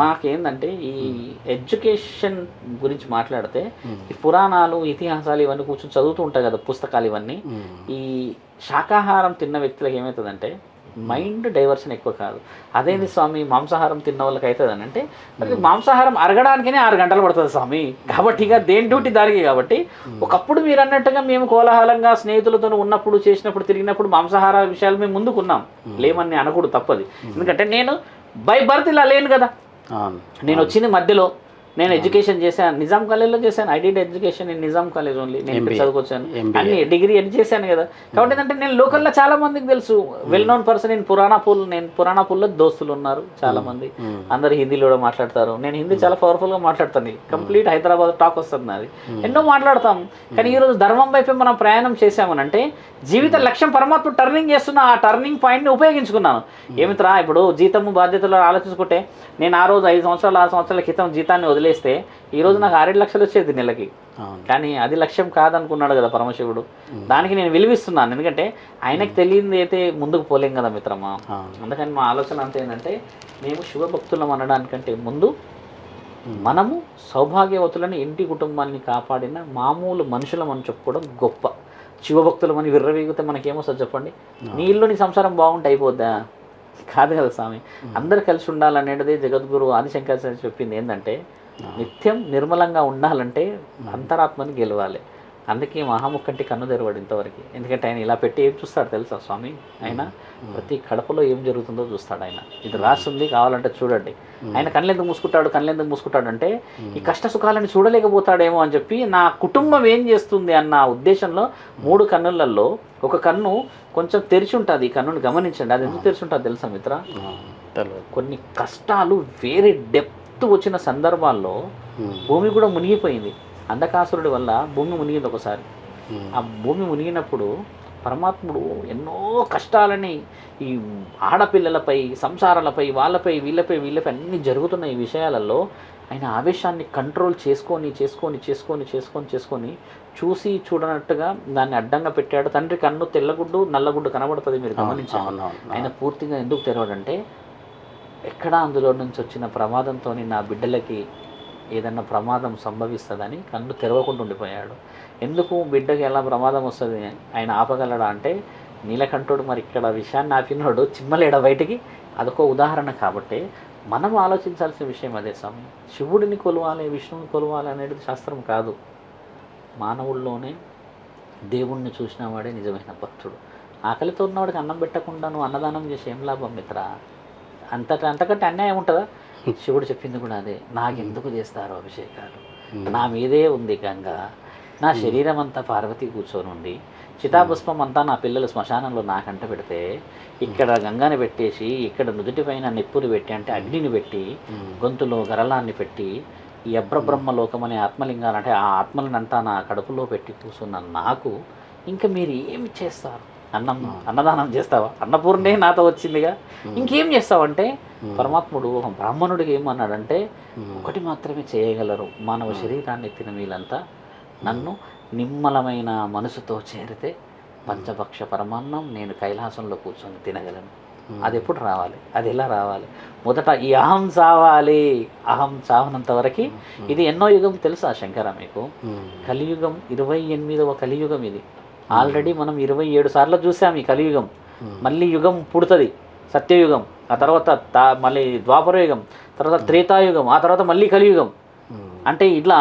మాకేందంటే ఈ ఎడ్యుకేషన్ గురించి మాట్లాడితే ఈ పురాణాలు ఇతిహాసాలు ఇవన్నీ కూర్చొని చదువుతూ ఉంటాయి కదా పుస్తకాలు, ఇవన్నీ ఈ శాకాహారం తిన్న వ్యక్తులకు ఏమవుతుందంటే మైండ్ డైవర్షన్ ఎక్కువ కాదు. అదేంటి స్వామి మాంసాహారం తిన్న వాళ్ళకి అవుతుంది అని అంటే, మరి మాంసాహారం అరగడానికనే 6 గంటలు పడుతుంది స్వామి. కాబట్టి ఇక దేని డ్యూటీ దానికి. కాబట్టి ఒకప్పుడు మీరు అన్నట్టుగా మేము కోలాహలంగా స్నేహితులతో ఉన్నప్పుడు చేసినప్పుడు తిరిగినప్పుడు మాంసాహార విషయాలు మేము ముందుకున్నాం, లేమని అనకూడదు, తప్పది. ఎందుకంటే నేను బై బర్త్ ఇలా లేను కదా, నేను వచ్చింది మధ్యలో. నేను ఎడ్యుకేషన్ చేశాను, నిజాం కాలేజ్లో చేశాను. I did education in Nizam college only. నేను ఇక్కడ చదువుకొచ్చాను, అన్ని డిగ్రీ ఎన్ని చేశాను కదా. కాబట్టి ఏంటంటే నేను లోకల్లో చాలా మందికి తెలుసు, well known person in Puranapul. నేను పురాణాపూల్లో దోస్తులు ఉన్నారు చాలా మంది, అందరు హిందీలో కూడా మాట్లాడతారు. నేను హిందీ చాలా పవర్ఫుల్గా మాట్లాడతాను, కంప్లీట్ హైదరాబాద్ టాక్ వస్తుంది నాది, ఎన్నో మాట్లాడతాం. కానీ ఈరోజు ధర్మం వైపు మనం ప్రయాణం చేసామనంటే జీవిత లక్ష్యం పరమాత్మ టర్నింగ్ చేస్తున్న ఆ టర్నింగ్ పాయింట్ని ఉపయోగించుకున్నాను. ఏమిత్రా ఇప్పుడు జీతము బాధ్యతలు ఆలోచించుకుంటే, నేను ఆ రోజు 5 సంవత్సరాలు 6 సంవత్సరాల క్రితం జీతాన్ని వదిలేస్తే ఈరోజు నాకు 6-7 లక్షలు వచ్చేది నెలకి. కానీ అది లక్ష్యం కాదనుకున్నాడు కదా పరమశివుడు. దానికి నేను విలువిస్తున్నాను, ఎందుకంటే ఆయనకు తెలియంది అయితే ముందుకు పోలేం కదా మిత్రమా. అందుకని మా ఆలోచన అంతా ఏంటంటే, మేము శివభక్తులం అనడానికంటే ముందు మనము సౌభాగ్యవతులని ఇంటి కుటుంబాన్ని కాపాడిన మామూలు మనుషులం అని చెప్పుకోవడం గొప్ప. శివభక్తులం అని విర్రవీగితే మనకేమొస్తుంది చెప్పండి? నీ ఇల్లు నీ సంసారం బాగుంటే అయిపోద్దా? కాదు కదా స్వామి. అందరు కలిసి ఉండాలనేది జగద్గురు ఆదిశంకరాచార్య చెప్పింది ఏంటంటే, నిత్యం నిర్మలంగా ఉండాలంటే అంతరాత్మని గెలవాలి. అందుకే మహాముఖంటి కన్ను తెరవాడు ఇంతవరకు. ఎందుకంటే ఆయన ఇలా పెట్టి ఏం చూస్తాడు తెలుసా స్వామి? ఆయన ప్రతి కడపలో ఏం జరుగుతుందో చూస్తాడు. ఆయన ఇది రాస్తుంది కావాలంటే చూడండి. ఆయన కళ్ళెందుకు మూసుకుంటాడు అంటే ఈ కష్ట సుఖాలను చూడలేకపోతాడేమో అని చెప్పి, నా కుటుంబం ఏం చేస్తుంది అన్న ఉద్దేశంలో 3 కన్నులలో ఒక కన్ను కొంచెం తెరిచి ఉంటుంది. ఈ కన్నును గమనించండి. అది ఎందుకు తెరిచి ఉంటుంది తెలుసా మిత్ర? కొన్ని కష్టాలు వేరే డెప్త్ వచ్చిన సందర్భాల్లో భూమి కూడా మునిగిపోయింది. అంధకాసురుడి వల్ల భూమి మునిగింది ఒకసారి. ఆ భూమి మునిగినప్పుడు పరమాత్ముడు ఎన్నో కష్టాలని ఈ ఆడపిల్లలపై, సంసారాలపై, వాళ్ళపై వీళ్ళపై అన్నీ జరుగుతున్న ఈ విషయాలలో ఆయన ఆవేశాన్ని కంట్రోల్ చేసుకొని చూసి చూడనట్టుగా దాన్ని అడ్డంగా పెట్టాడు. తండ్రి కన్ను తెల్లగుడ్డు నల్లగుడ్డు కనబడుతుంది, మీరు గమనించాలి. ఆయన పూర్తిగా ఎందుకు తెరవడంటే, ఎక్కడ అందులో నుంచి వచ్చిన ప్రమాదంతో నా బిడ్డలకి ఏదన్నా ప్రమాదం సంభవిస్తుందని కన్ను తెరవకుండా ఉండిపోయాడు. ఎందుకు బిడ్డకి ఎలా ప్రమాదం వస్తుంది ఆయన ఆపగలడా అంటే, నీలకంఠుడు మరి ఇక్కడ విషయాన్ని ఆపినాడు, చిమ్మలేడ బయటికి. అదొక ఉదాహరణ. కాబట్టి మనం ఆలోచించాల్సిన విషయం అదే స్వామి. శివుడిని కొలవాలి, విష్ణువుని కొలవాలి అనేది శాస్త్రం కాదు. మానవుల్లోనే దేవుణ్ణి చూసిన వాడే నిజమైన భక్తుడు. ఆకలితో ఉన్నవాడికి అన్నం పెట్టకుండా నువ్వు అన్నదానం చేసి ఏం లాభం మిత్ర? అంతకంటే అన్యాయం ఉంటుందా? శివుడు చెప్పింది కూడా అదే. నాకెందుకు చేస్తారు అభిషేకాలు? నా మీదే ఉంది గంగ, నా శరీరం అంతా పార్వతి కూర్చొని చితాపుష్పం అంతా నా పిల్లలు శ్మశానంలో నాకంట పెడితే, ఇక్కడ గంగాని పెట్టేసి ఇక్కడ నుదుటిపైన నిప్పులు పెట్టి, అంటే అగ్నిని పెట్టి, గొంతులో గరళాన్ని పెట్టి, ఈ అబ్రబ్రహ్మలోకం అనే ఆత్మలింగాలు, అంటే ఆ ఆత్మలనంతా నా కడుపులో పెట్టి కూర్చున్న నాకు ఇంకా మీరు ఏమి చేస్తారు? అన్నదానం చేస్తావా? అన్నపూర్ణే నాతో వచ్చిందిగా, ఇంకేం చేస్తావంటే, పరమాత్ముడు ఒక బ్రాహ్మణుడికి ఏమన్నాడంటే, ఒకటి మాత్రమే చేయగలరు మానవ శరీరాన్ని ఎత్తిన వీళ్ళంతా, నన్ను నిమ్మలమైన మనసుతో చేరితే పంచభక్ష పరమాన్నం నేను కైలాసంలో కూర్చొని తినగలను. అది ఎప్పుడు రావాలి, అది ఎలా రావాలి? మొదట ఈ అహం చావాలి. అహం చావనంత వరకు ఇది ఎన్నో యుగం తెలుసా శంకర మీకు? కలియుగం 28వ కలియుగం ఇది. ఆల్రెడీ మనం 27 సార్లు చూసాం ఈ కలియుగం. మళ్ళీ యుగం పుడుతుంది, సత్యయుగం, ఆ తర్వాత మళ్ళీ ద్వాపర యుగం, తర్వాత త్రేతాయుగం, ఆ తర్వాత మళ్ళీ కలియుగం. అంటే ఇట్లా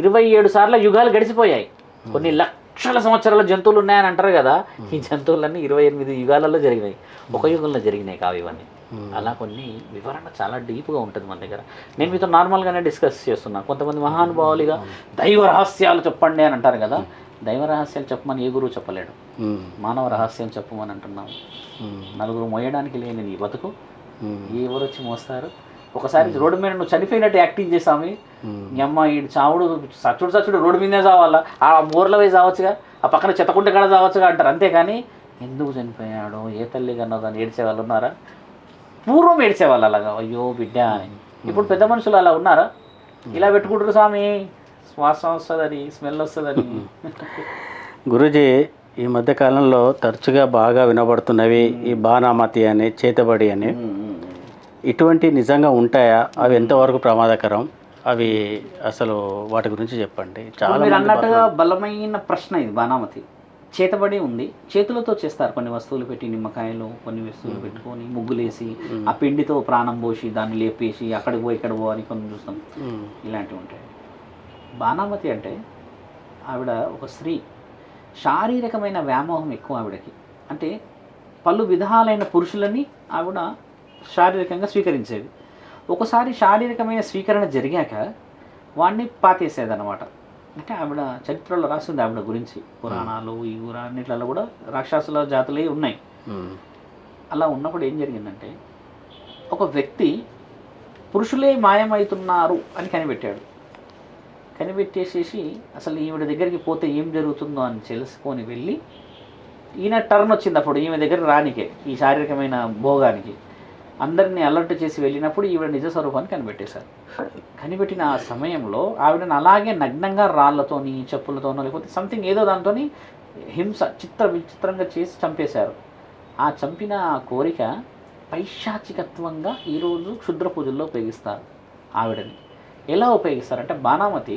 27 సార్ల యుగాలు గడిచిపోయాయి. కొన్ని లక్షల సంవత్సరాల జంతువులు ఉన్నాయని అంటారు కదా, ఈ జంతువులన్నీ 28 యుగాలలో జరిగినాయి, ఒక యుగంలో జరిగినాయి కావు ఇవన్నీ. అలా కొన్ని వివరణ చాలా డీప్గా ఉంటుంది మన దగ్గర. నేను మీతో నార్మల్గానే డిస్కస్ చేస్తున్నా. కొంతమంది మహానుభావులుగా దైవ రహస్యాలు చెప్పండి అని అంటారు కదా. దైవ రహస్యాలు చెప్పమని ఏ గురువు చెప్పలేడు. మానవ రహస్యం చెప్పమని అంటున్నాం. నలుగురు మోయడానికి లేని నీ బతుకు ఎవరు వచ్చి మోస్తారు? ఒకసారి రోడ్డు మీద నువ్వు చనిపోయినట్టు యాక్టింగ్ చేసామి, మీ అమ్మ ఈ చావుడు సచ్చుడు రోడ్డు మీదే చావాలా, ఆ మూరలో వేసి చావచ్చుగా, ఆ పక్కన చెత్తకుంటే కాడ చావచ్చుగా అంటారు. అంతేకాని ఎందుకు చనిపోయాడో, ఏ తల్లి కన్నా దాన్ని ఏడ్చేవాళ్ళు ఉన్నారా? పూర్వం ఏడ్చేవాళ్ళు అలాగా, అయ్యో బిడ్డ అని. ఇప్పుడు పెద్ద మనుషులు అలా ఉన్నారా? ఇలా పెట్టుకుంటారు స్వామి, శ్వాస వస్తుందని, స్మెల్ వస్తుందని. గురూజీ, ఈ మధ్యకాలంలో తరచుగా బాగా వినబడుతున్నవి ఈ బాణామతి అని, చేతబడి అని. ఇటువంటి నిజంగా ఉంటాయా? అవి ఎంతవరకు ప్రమాదకరం? అవి అసలు వాటి గురించి చెప్పండి. చాలా మీరు అన్నట్టుగా బలమైన ప్రశ్న ఇది. బాణామతి చేతబడి ఉంది, చేతులతో చేస్తారు. కొన్ని వస్తువులు పెట్టి, నిమ్మకాయలు కొన్ని వస్తువులు పెట్టుకొని ముగ్గులేసి ఆ పిండితో ప్రాణం పోసి దాన్ని లేపేసి అక్కడికి పోయి ఇక్కడ పో అని కొన్ని చూస్తాం. ఇలాంటివి ఉంటాయి. బాణామతి అంటే ఆవిడ ఒక స్త్రీ, శారీరకమైన వ్యామోహం ఎక్కువ ఆవిడకి. అంటే పలు విధాలైన పురుషులని ఆవిడ శారీరకంగా స్వీకరించేది. ఒకసారి శారీరకమైన స్వీకరణ జరిగాక వాడిని పాతేసేదన్నమాట. అంటే ఆవిడ చరిత్రలో రాసింది ఆవిడ గురించి, పురాణాలు ఈ అన్నిట్లలో కూడా రాక్షసుల జాతులే ఉన్నాయి. అలా ఉన్నప్పుడు ఏం జరిగిందంటే, ఒక వ్యక్తి పురుషులే మాయమవుతున్నారు అని కనిపెట్టాడు. కనిపెట్టేసేసి అసలు ఈవిడ దగ్గరికి పోతే ఏం జరుగుతుందో అని తెలుసుకొని వెళ్ళి, ఈయన టర్న్ వచ్చింది అప్పుడు ఈమె దగ్గర రానికే, ఈ శారీరకమైన భోగానికి. అందరినీ అలర్ట్ చేసి వెళ్ళినప్పుడు ఈవిడ నిజ స్వరూపాన్ని కనిపెట్టేశారు. కనిపెట్టిన ఆ సమయంలో ఆవిడని అలాగే నగ్నంగా రాళ్లతోని, చెప్పులతోనో, లేకపోతే సంథింగ్ ఏదో దాంతో హింస విచిత్రంగా చేసి చంపేశారు. ఆ చంపిన కోరిక పైశాచికత్వంగా ఈరోజు క్షుద్ర పూజల్లో ఉపయోగిస్తారు ఆవిడని. ఎలా ఉపయోగిస్తారంటే, బాణామతి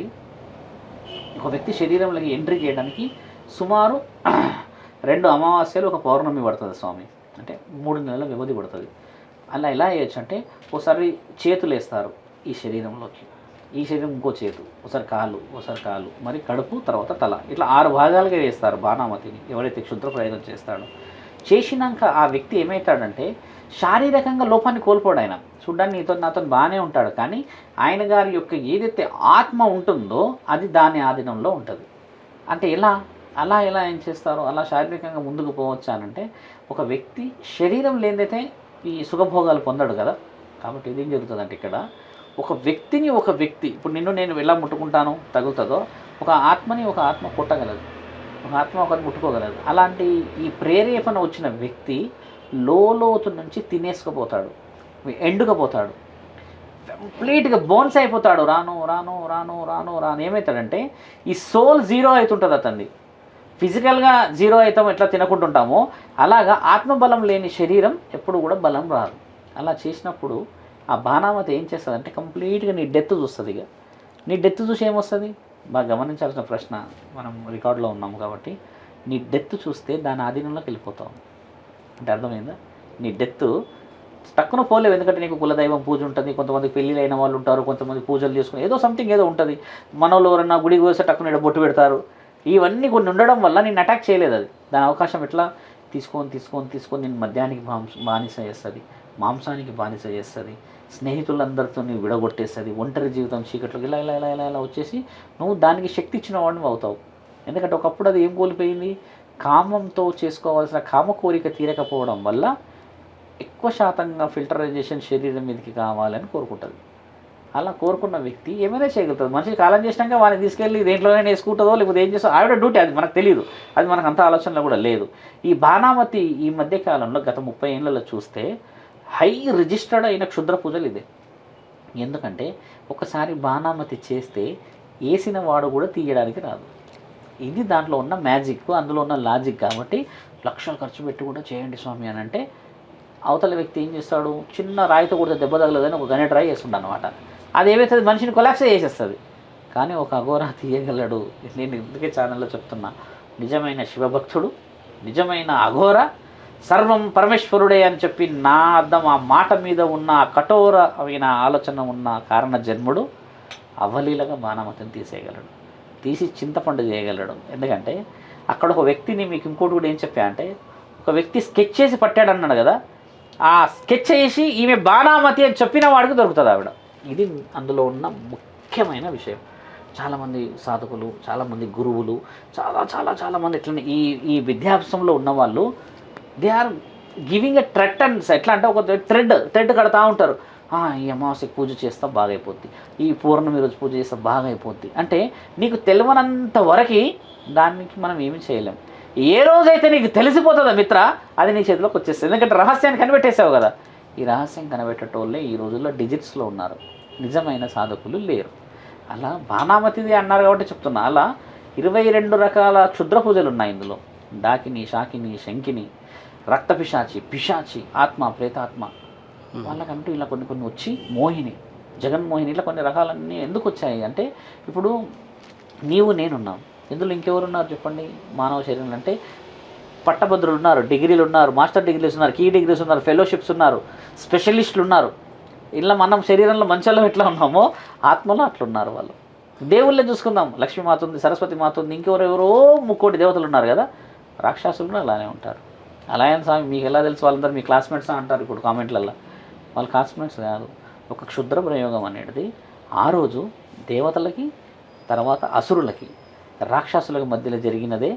ఒక వ్యక్తి శరీరంలోకి ఎంట్రీ చేయడానికి సుమారు 2 అమావాస్యలు, ఒక పౌర్ణమి పడుతుంది స్వామి. అంటే 3 నెలల వ్యవధి పడుతుంది. అలా ఎలా వేయచ్చు అంటే, ఒకసారి చేతులు వేస్తారు ఈ శరీరంలోకి, ఈ శరీరం ఇంకో చేతు, ఒకసారి కాలు, మరి కడుపు, తర్వాత తల, ఇట్లా 6 భాగాలుగా వేస్తారు బాణామతిని ఎవరైతే క్షుద్ర ప్రయోగం చేస్తాడో. చేసినాక ఆ వ్యక్తి ఏమవుతాడంటే, శారీరకంగా లోపాన్ని కోల్పోడు. ఆయన చూడ్డానికి నాతో బాగానే ఉంటాడు, కానీ ఆయన గారి యొక్క ఏదైతే ఆత్మ ఉంటుందో అది దాని ఆధీనంలో ఉంటుంది. అంటే ఎలా ఏం చేస్తారో అలా శారీరకంగా ముందుకు పోవచ్చా అంటే, ఒక వ్యక్తి శరీరం లేనిదైతే ఈ సుఖభోగాలు పొందడు కదా. కాబట్టి ఇదేం జరుగుతుందంటే, ఇక్కడ ఒక వ్యక్తి ఇప్పుడు నేను ఎలా ముట్టుకుంటానో తగులుతుందో, ఒక ఆత్మ కొట్టగలదు, ఒక ఆత్మ ఒకరిని ముట్టుకోగలదు. అలాంటి ఈ ప్రేరేపణ వచ్చిన వ్యక్తి లోతు నుంచి తినేసుకుపోతాడు, ఎండుకపోతాడు, కంప్లీట్గా బోన్స్ అయిపోతాడు. రాను ఏమవుతాడంటే, ఈ సోల్ జీరో అవుతుంటుంది అతన్ని. ఫిజికల్గా జీరో అవుతాం ఎట్లా తినకుంటుంటామో, అలాగా ఆత్మబలం లేని శరీరం ఎప్పుడు కూడా బలం రాదు. అలా చేసినప్పుడు ఆ బాణామతి ఏం చేస్తుందంటే, కంప్లీట్గా నీ డెత్ చూస్తుంది. ఇక నీ డెత్ చూసి ఏమొస్తుంది బాగా గమనించాల్సిన ప్రశ్న. మనం రికార్డులో ఉన్నాము కాబట్టి, నీ డెత్ చూస్తే దాని ఆధీనంలోకి వెళ్ళిపోతావు. అంటే అర్థమైందా? నీ డెత్ టక్కున పోలేవు, ఎందుకంటే నీకు కులదైవం పూజ ఉంటుంది, కొంతమంది పెళ్ళిళ్ళు అయిన వాళ్ళు ఉంటారు, కొంతమంది పూజలు చేసుకుని ఏదో సంథింగ్ ఏదో ఉంటుంది. మనలో ఎవరన్నా గుడికి పోస్తే టక్కున బొట్టు పెడతారు. ఇవన్నీ కొన్ని ఉండడం వల్ల నేను అటాక్ చేయలేదు. అది దాని అవకాశం ఎట్లా తీసుకొని నేను మద్యానికి బానిస చేస్తుంది, మాంసానికి బానిస చేస్తుంది, స్నేహితులందరితో విడగొట్టేస్తుంది, ఒంటరి జీవితం చీకట్లోకి ఇలా వచ్చేసి నువ్వు దానికి శక్తి ఇచ్చిన వాడిని అవుతావు. ఎందుకంటే ఒకప్పుడు అది ఏం కోల్పోయింది, కామంతో చేసుకోవాల్సిన కామ కోరిక తీరకపోవడం వల్ల ఎక్కువ శాతంగా ఫిల్టరైజేషన్ శరీరం మీదకి కావాలని కోరుకుంటుంది. అలా కోరుకున్న వ్యక్తి ఏమైనా చేయగలుగుతుంది. మనిషి కాలం చేసినాక వాడిని తీసుకెళ్ళి దేంట్లోనే వేసుకుంటుందో లేకపోతే ఏం చేస్తుందో ఆవిడ డ్యూటీ, అది మనకు తెలియదు, అది మనకు అంత ఆలోచనలో కూడా లేదు. ఈ బాణామతి ఈ మధ్యకాలంలో గత 30 ఏళ్ళలో చూస్తే హై రిజిస్టర్డ్ అయిన క్షుద్ర పూజలు ఇదే. ఎందుకంటే ఒకసారి బాణామతి చేస్తే వేసిన వాడు కూడా తీయడానికి రాదు. ఇది దాంట్లో ఉన్న మ్యాజిక్, అందులో ఉన్న లాజిక్. కాబట్టి లక్షలు ఖర్చు పెట్టి కూడా చేయండి స్వామి అని అంటే అవతల వ్యక్తి ఏం చేస్తాడు, చిన్న రాయితో కొడితే దెబ్బ తగలదని ఒక గనే ట్రై చేస్తుండ అనమాట. అది ఏమవుతుంది, మనిషిని కొలాప్స్ చేసేస్తుంది. కానీ ఒక అఘోరా తీయగలడు. నేను ఇందుకే ఛానల్లో చెప్తున్నా, నిజమైన శివభక్తుడు, నిజమైన అఘోరా సర్వం పరమేశ్వరుడే అని చెప్పి నా అర్థం ఆ మాట మీద ఉన్న కఠోరమైన ఆలోచన ఉన్న కారణ జన్ముడు అవలీలగా బాణామతిని తీసేయగలడు, తీసి చింతపండు చేయగలడు. ఎందుకంటే అక్కడ ఒక వ్యక్తిని మీకు ఇంకోటి కూడా ఏం చెప్పా అంటే, ఒక వ్యక్తి స్కెచ్ చేసి పట్టాడు అన్నాడు కదా, ఆ స్కెచ్ చేసి ఈమె బాణామతి అని చెప్పిన వాడికి దొరుకుతుంది ఆవిడ. ఇది అందులో ఉన్న ముఖ్యమైన విషయం. చాలామంది సాధకులు, చాలామంది గురువులు, చాలామంది ఇట్లా ఈ విద్యాభ్యాసంలో ఉన్నవాళ్ళు దే ఆర్ గివింగ్ ఎ ట్రెటన్స్. ఎట్లా అంటే ఒక థ్రెడ్ కడతా ఉంటారు. ఈ అమావాస్యకి పూజ చేస్తా బాగా అయిపోద్ది, ఈ పూర్ణమి రోజు పూజ చేస్తా బాగా అయిపోద్ది అంటే నీకు తెలియనంత వరకు దానికి మనం ఏమీ చేయలేం. ఏ రోజైతే నీకు తెలిసిపోతుందో మిత్ర, అది నీ చేతిలోకి వచ్చేస్తుంది. ఎందుకంటే రహస్యాన్ని కనిపెట్టేసావు కదా. ఈ రహస్యం కనిపెట్టేటోళ్ళే ఈ రోజుల్లో డిజిట్స్లో ఉన్నారు, నిజమైన సాధకులు లేరు. అలా బాణామతిది అన్నారు కాబట్టి చెప్తున్నా. అలా 22 రకాల క్షుద్ర పూజలు ఉన్నాయి ఇందులో. డాకిని, శాకిని, శంకిని, రక్తపిశాచి, పిశాచి, ఆత్మ, ప్రేతాత్మ, వాళ్ళకంటూ ఇలా కొన్ని వచ్చి మోహిని, జగన్మోహిని, ఇట్లా కొన్ని రకాలన్నీ ఎందుకు వచ్చాయి అంటే, ఇప్పుడు నీవు నేనున్నాం, ఇందులో ఇంకెవరు ఉన్నారు చెప్పండి? మానవ శరీరం అంటే పట్టభద్రులు ఉన్నారు, డిగ్రీలు ఉన్నారు, మాస్టర్ డిగ్రీస్ ఉన్నారు, కీ డిగ్రీస్ ఉన్నారు, ఫెలోషిప్స్ ఉన్నారు, స్పెషలిస్టులు ఉన్నారు. ఇలా మనం శరీరంలో మంచంలో ఎట్లా ఉన్నామో ఆత్మలో అట్లున్నారు వాళ్ళు. దేవుళ్ళే చూసుకుందాం, లక్ష్మీమాత ఉంది, సరస్వతి మాత ఉంది, ఇంకెవరెవరో 3 కోటి దేవతలు ఉన్నారు కదా. రాక్షసులు కూడా అలానే ఉంటారు. అలాయని స్వామి మీకు ఎలా తెలుసు? వాళ్ళందరూ మీ క్లాస్మేట్స్ అంటారు ఇప్పుడు కామెంట్లలో. వాళ్ళ క్లాస్మేట్స్ కాదు. ఒక క్షుద్ర ప్రయోగం అనేది ఆ రోజు దేవతలకి, తర్వాత అసురులకి, రాక్షసులకి మధ్యలో జరిగినదే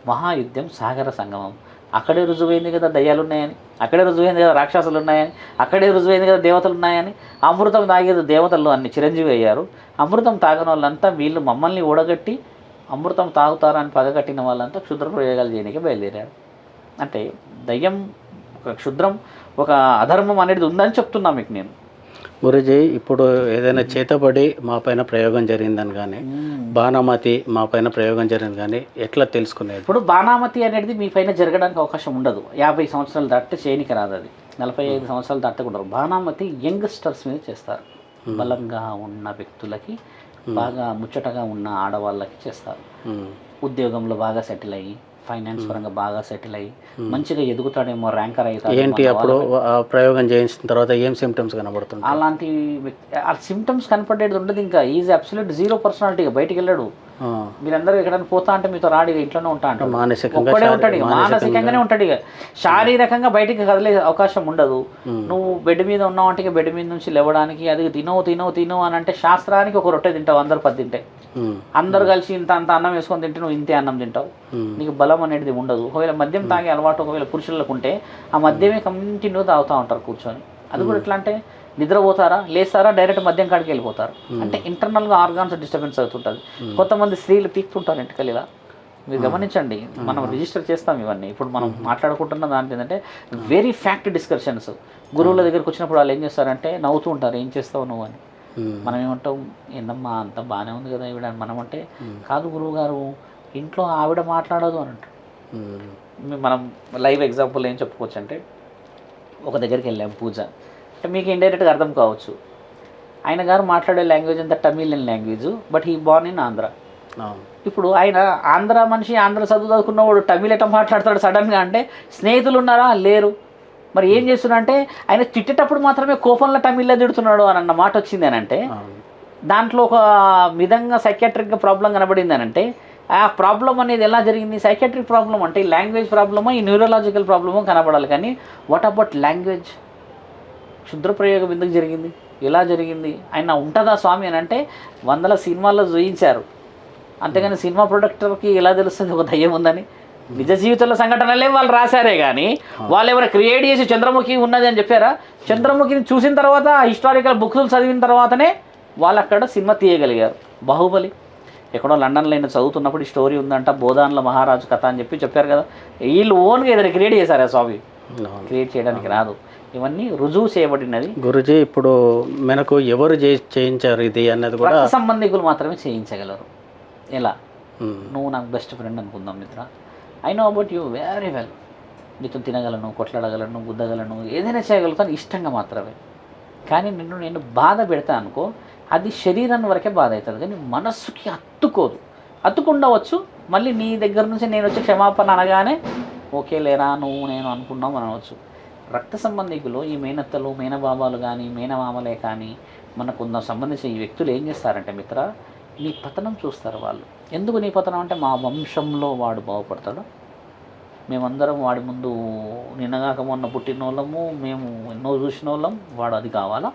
మహాయుద్ధం, సాగర సంగమం. అక్కడే రుజువైంది కదా దయ్యాలు ఉన్నాయని, అక్కడే రుజువైంది కదా రాక్షసులు ఉన్నాయని, అక్కడే రుజువైంది కదా దేవతలు ఉన్నాయని. అమృతం తాగేది దేవతలు అన్ని చిరంజీవి అయ్యారు. అమృతం తాగిన వాళ్ళంతా వీళ్ళు మమ్మల్ని ఓడగట్టి అమృతం తాగుతారని పగగట్టిన వాళ్ళంతా క్షుద్ర ప్రయోగాలు చేయడానికి బయలుదేరారు. అంటే దయ్యం, ఒక క్షుద్రం, ఒక అధర్మం అనేది ఉందని చెప్తున్నా మీకు నేను. గురుజీ, ఇప్పుడు ఏదైనా చేతబడి మా పైన ప్రయోగం జరిగిందని కానీ, బాణామతి మా పైన ప్రయోగం జరిగింది కానీ ఎట్లా తెలుసుకునేది? ఇప్పుడు బాణామతి అనేది మీ పైన జరగడానికి అవకాశం ఉండదు. 50 సంవత్సరాలు దాటితే చేయనికి రాదు. అది 45 సంవత్సరాలు దాటకుండా. బాణామతి యంగ్స్టర్స్ మీద చేస్తారు. బలంగా ఉన్న వ్యక్తులకి, బాగా ముచ్చటగా ఉన్న ఆడవాళ్ళకి చేస్తారు. ఉద్యోగంలో బాగా సెటిల్ అయ్యి, ఫైనాన్స్ పరంగా బాగా సెటిల్ అయ్యి మంచిగా ఎదుగుతాడేమో, ర్యాంకర్ అవుతాడు. ఏంటి అప్పుడు ప్రయోగం చేయించిన తర్వాత ఏం సిమ్టమ్స్ కనబడుతుంది? అలాంటి ఆ సిమ్టమ్స్ కనపడేది ఉండదు. ఇంకా ఈజ్ అబ్సల్యూట్ జీరో పర్సనాలిటీగా బయటికి వెళ్ళాడు. మీరందరూ ఎక్కడైనా పోతా అంటే మీతో రాడు, ఇంట్లోనే ఉంటా అంటే ఒక్కడే ఉంటాడు. ఇక మానసికంగానే ఉంటాడు. ఇక శారీరకంగా బయటికి కదిలే అవకాశం ఉండదు. నువ్వు బెడ్ మీద ఉన్నావు అంటే బెడ్ మీద నుంచి లేవడానికి, అది తినవు అని అంటే శాస్త్రానికి ఒక రొట్టె తింటావు, అందరు 10 తింటే. అందరు కలిసి ఇంత అన్నం వేసుకొని తింటే నువ్వు ఇంతే అన్నం తింటావు. నీకు బలం అనేది ఉండదు. ఒకవేళ మద్యం తాగే అలవాటు ఒకవేళ పురుషులకు ఉంటే ఆ మద్యమే కంటిన్యూ తాగుతూ ఉంటారు కూర్చొని. అది కూడా ఎట్లా అంటే నిద్రపోతారా, లేస్తారా, డైరెక్ట్ మద్యం కాడికి వెళ్ళిపోతారు. అంటే ఇంటర్నల్గా ఆర్గాన్స్ డిస్టర్బెన్స్ అవుతుంటుంది. కొంతమంది స్త్రీలు పీక్తుంటారు ఇంటికల్. ఇలా మీరు గమనించండి. మనం రిజిస్టర్ చేస్తాం ఇవన్నీ. ఇప్పుడు మనం మాట్లాడుకుంటున్న దాంట్లో ఏంటంటే వెరీ ఫ్యాక్ట్ డిస్కషన్స్. గురువుల దగ్గరికి వచ్చినప్పుడు వాళ్ళు ఏం చేస్తారంటే నవ్వుతూ ఉంటారు, ఏం చేస్తావు నువ్వు అని. మనం ఏమంటాం, ఏందమ్మా అంత బాగానే ఉంది కదా ఈవిడ అని. మనం అంటే కాదు గురువు గారు, ఇంట్లో ఆవిడ మాట్లాడదు అని అంటారు. మనం లైవ్ ఎగ్జాంపుల్ ఏం చెప్పుకోవచ్చు అంటే, ఒక దగ్గరికి వెళ్ళాం పూజ అంటే, మీకు ఇండైరెక్ట్గా అర్థం కావచ్చు. ఆయన గారు మాట్లాడే లాంగ్వేజ్ అంతా Tamilan language, but he born in Andhra. ఇప్పుడు ఆయన ఆంధ్ర మనిషి, ఆంధ్ర చదువుకున్నవాడు తమిళ ఎట్లా మాట్లాడతాడు సడన్గా అంటే? స్నేహితులు ఉన్నారా? లేరు. మరి ఏం చేస్తున్నాడంటే ఆయన తిట్టేటప్పుడు మాత్రమే కోపంలో తమిళ్లో తిడుతున్నాడు అని అన్న మాట వచ్చింది అని అంటే, దాంట్లో ఒక విధంగా సైకాట్రిక్గా ప్రాబ్లం కనబడింది అని అంటే, ఆ ప్రాబ్లం అనేది ఎలా జరిగింది? సైకాట్రిక్ ప్రాబ్లం అంటే ఈ లాంగ్వేజ్ ప్రాబ్లమో, ఈ న్యూరలాజికల్ ప్రాబ్లమో కనబడాలి. కానీ వాట్ అబౌట్ లాంగ్వేజ్? క్షుద్ర ప్రయోగం ఎందుకు జరిగింది, ఎలా జరిగింది? ఆయన ఉంటుందా స్వామి అని అంటే 100 సినిమాల్లో చూయించారు. అంతేగాని సినిమా ప్రొడక్టర్కి ఎలా తెలుస్తుంది ఒక దయ్యం ఉందని? నిజ జీవితంలో సంఘటనలే వాళ్ళు రాశారే కానీ వాళ్ళు ఎవరైనా క్రియేట్ చేసి చంద్రముఖి ఉన్నది అని చెప్పారా? చంద్రముఖిని చూసిన తర్వాత, హిస్టారికల్ బుక్స్ చదివిన తర్వాతనే వాళ్ళు అక్కడ సినిమా తీయగలిగారు. బాహుబలి ఎక్కడో లండన్లో అయినా చదువుతున్నప్పుడు ఈ స్టోరీ ఉందంట, బోధాన్ల మహారాజు కథ అని చెప్పారు కదా. వీళ్ళు ఓన్గా ఏదైనా క్రియేట్ చేశారా స్వామి? క్రియేట్ చేయడానికి రాదు. ఇవన్నీ రుజువు చేయబడినది. గురుజీ, ఇప్పుడు మనకు ఎవరు చేయించారు ఇది అన్నది కూడా రక్త సంబంధికులు మాత్రమే చేయించగలరు. ఎలా? నువ్వు నాకు బెస్ట్ ఫ్రెండ్ అనుకుందాం మిత్ర, I know about you very well. నీతో తినగలను, కొట్లాడగలను, గుద్దగలను, ఏదైనా చేయగలుగుతాను ఇష్టంగా మాత్రమే. కానీ నేను బాధ పెడతా అనుకో, అది శరీరాన్ని వరకే బాధ అవుతుంది, కానీ మనస్సుకి అత్తుకుండవచ్చు. మళ్ళీ నీ దగ్గర నుంచి నేను వచ్చి క్షమాపణ అనగానే ఓకే లేరా నువ్వు నేను అనుకున్నాం అనవచ్చు. రక్త సంబంధికులు ఈ మేనత్తలు, మేనబాబాలు కానీ, మేనమామలే కానీ, మనకు సంబంధించిన ఈ వ్యక్తులు ఏం చేస్తారంటే మిత్ర, నీ పతనం చూస్తారు వాళ్ళు. ఎందుకు నీ పతనం అంటే, మా వంశంలో వాడు బాగుపడతాడు, మేమందరం వాడి ముందు నిన్నగాక మొన్న పుట్టిన వాళ్ళము, మేము ఎన్నో చూసిన వాళ్ళం, వాడు అది కావాలా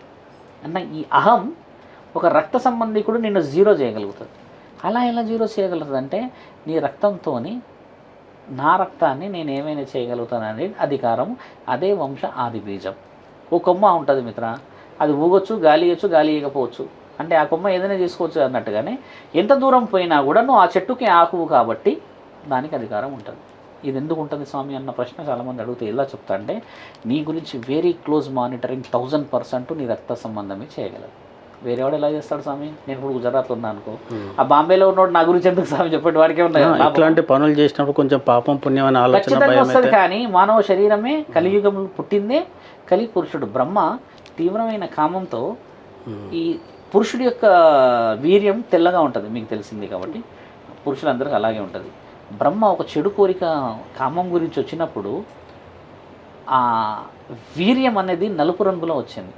అన్న ఈ అహం ఒక రక్త సంబంధికుడు నిన్ను జీరో చేయగలుగుతుంది. అలా ఎలా జీరో చేయగలుగుతుంది అంటే, నీ రక్తంతో నా రక్తాన్ని నేను ఏమైనా చేయగలుగుతానని అధికారం, అదే వంశ ఆది బీజం. ఓ కొమ్మ ఉంటుంది మిత్ర, అది ఊగొచ్చు, గాలి ఇవ్వచ్చు, గాలి ఇవ్వకపోవచ్చు, అంటే ఆ కొమ్మ ఏదైనా చేసుకోవచ్చు అన్నట్టుగానే ఎంత దూరం పోయినా కూడా నువ్వు ఆ చెట్టుకి ఆకువు కాబట్టి దానికి అధికారం ఉంటుంది. ఇది ఎందుకు ఉంటుంది స్వామి అన్న ప్రశ్న చాలామంది అడిగితే ఎలా చెప్తా అంటే, నీ గురించి వెరీ క్లోజ్ మానిటరింగ్ 1000% నీ రక్త సంబంధమే చేయగలదు. వేరేవాడు ఎలా చేస్తాడు స్వామి? నేను ఇప్పుడు గుజరాత్లో ఉన్నా అనుకో, ఆ బాంబేలో ఉన్నవాడు నా గురించి ఎందుకు స్వామి చెప్పేటి వాడికే ఉన్నాయి. ఇట్లాంటి పనులు చేసినప్పుడు కొంచెం పాపం పుణ్యం అనే ఆలోచన వస్తుంది. కానీ మానవ శరీరమే కలియుగం పుట్టిందే కలి పురుషుడు. బ్రహ్మ తీవ్రమైన కామంతో, ఈ పురుషుడి యొక్క వీర్యం తెల్లగా ఉంటుంది, మీకు తెలిసింది కాబట్టి పురుషులందరికీ అలాగే ఉంటుంది. బ్రహ్మ ఒక చెడు కోరిక కామం గురించి వచ్చినప్పుడు ఆ వీర్యం అనేది నలుపు రంగులో వచ్చింది.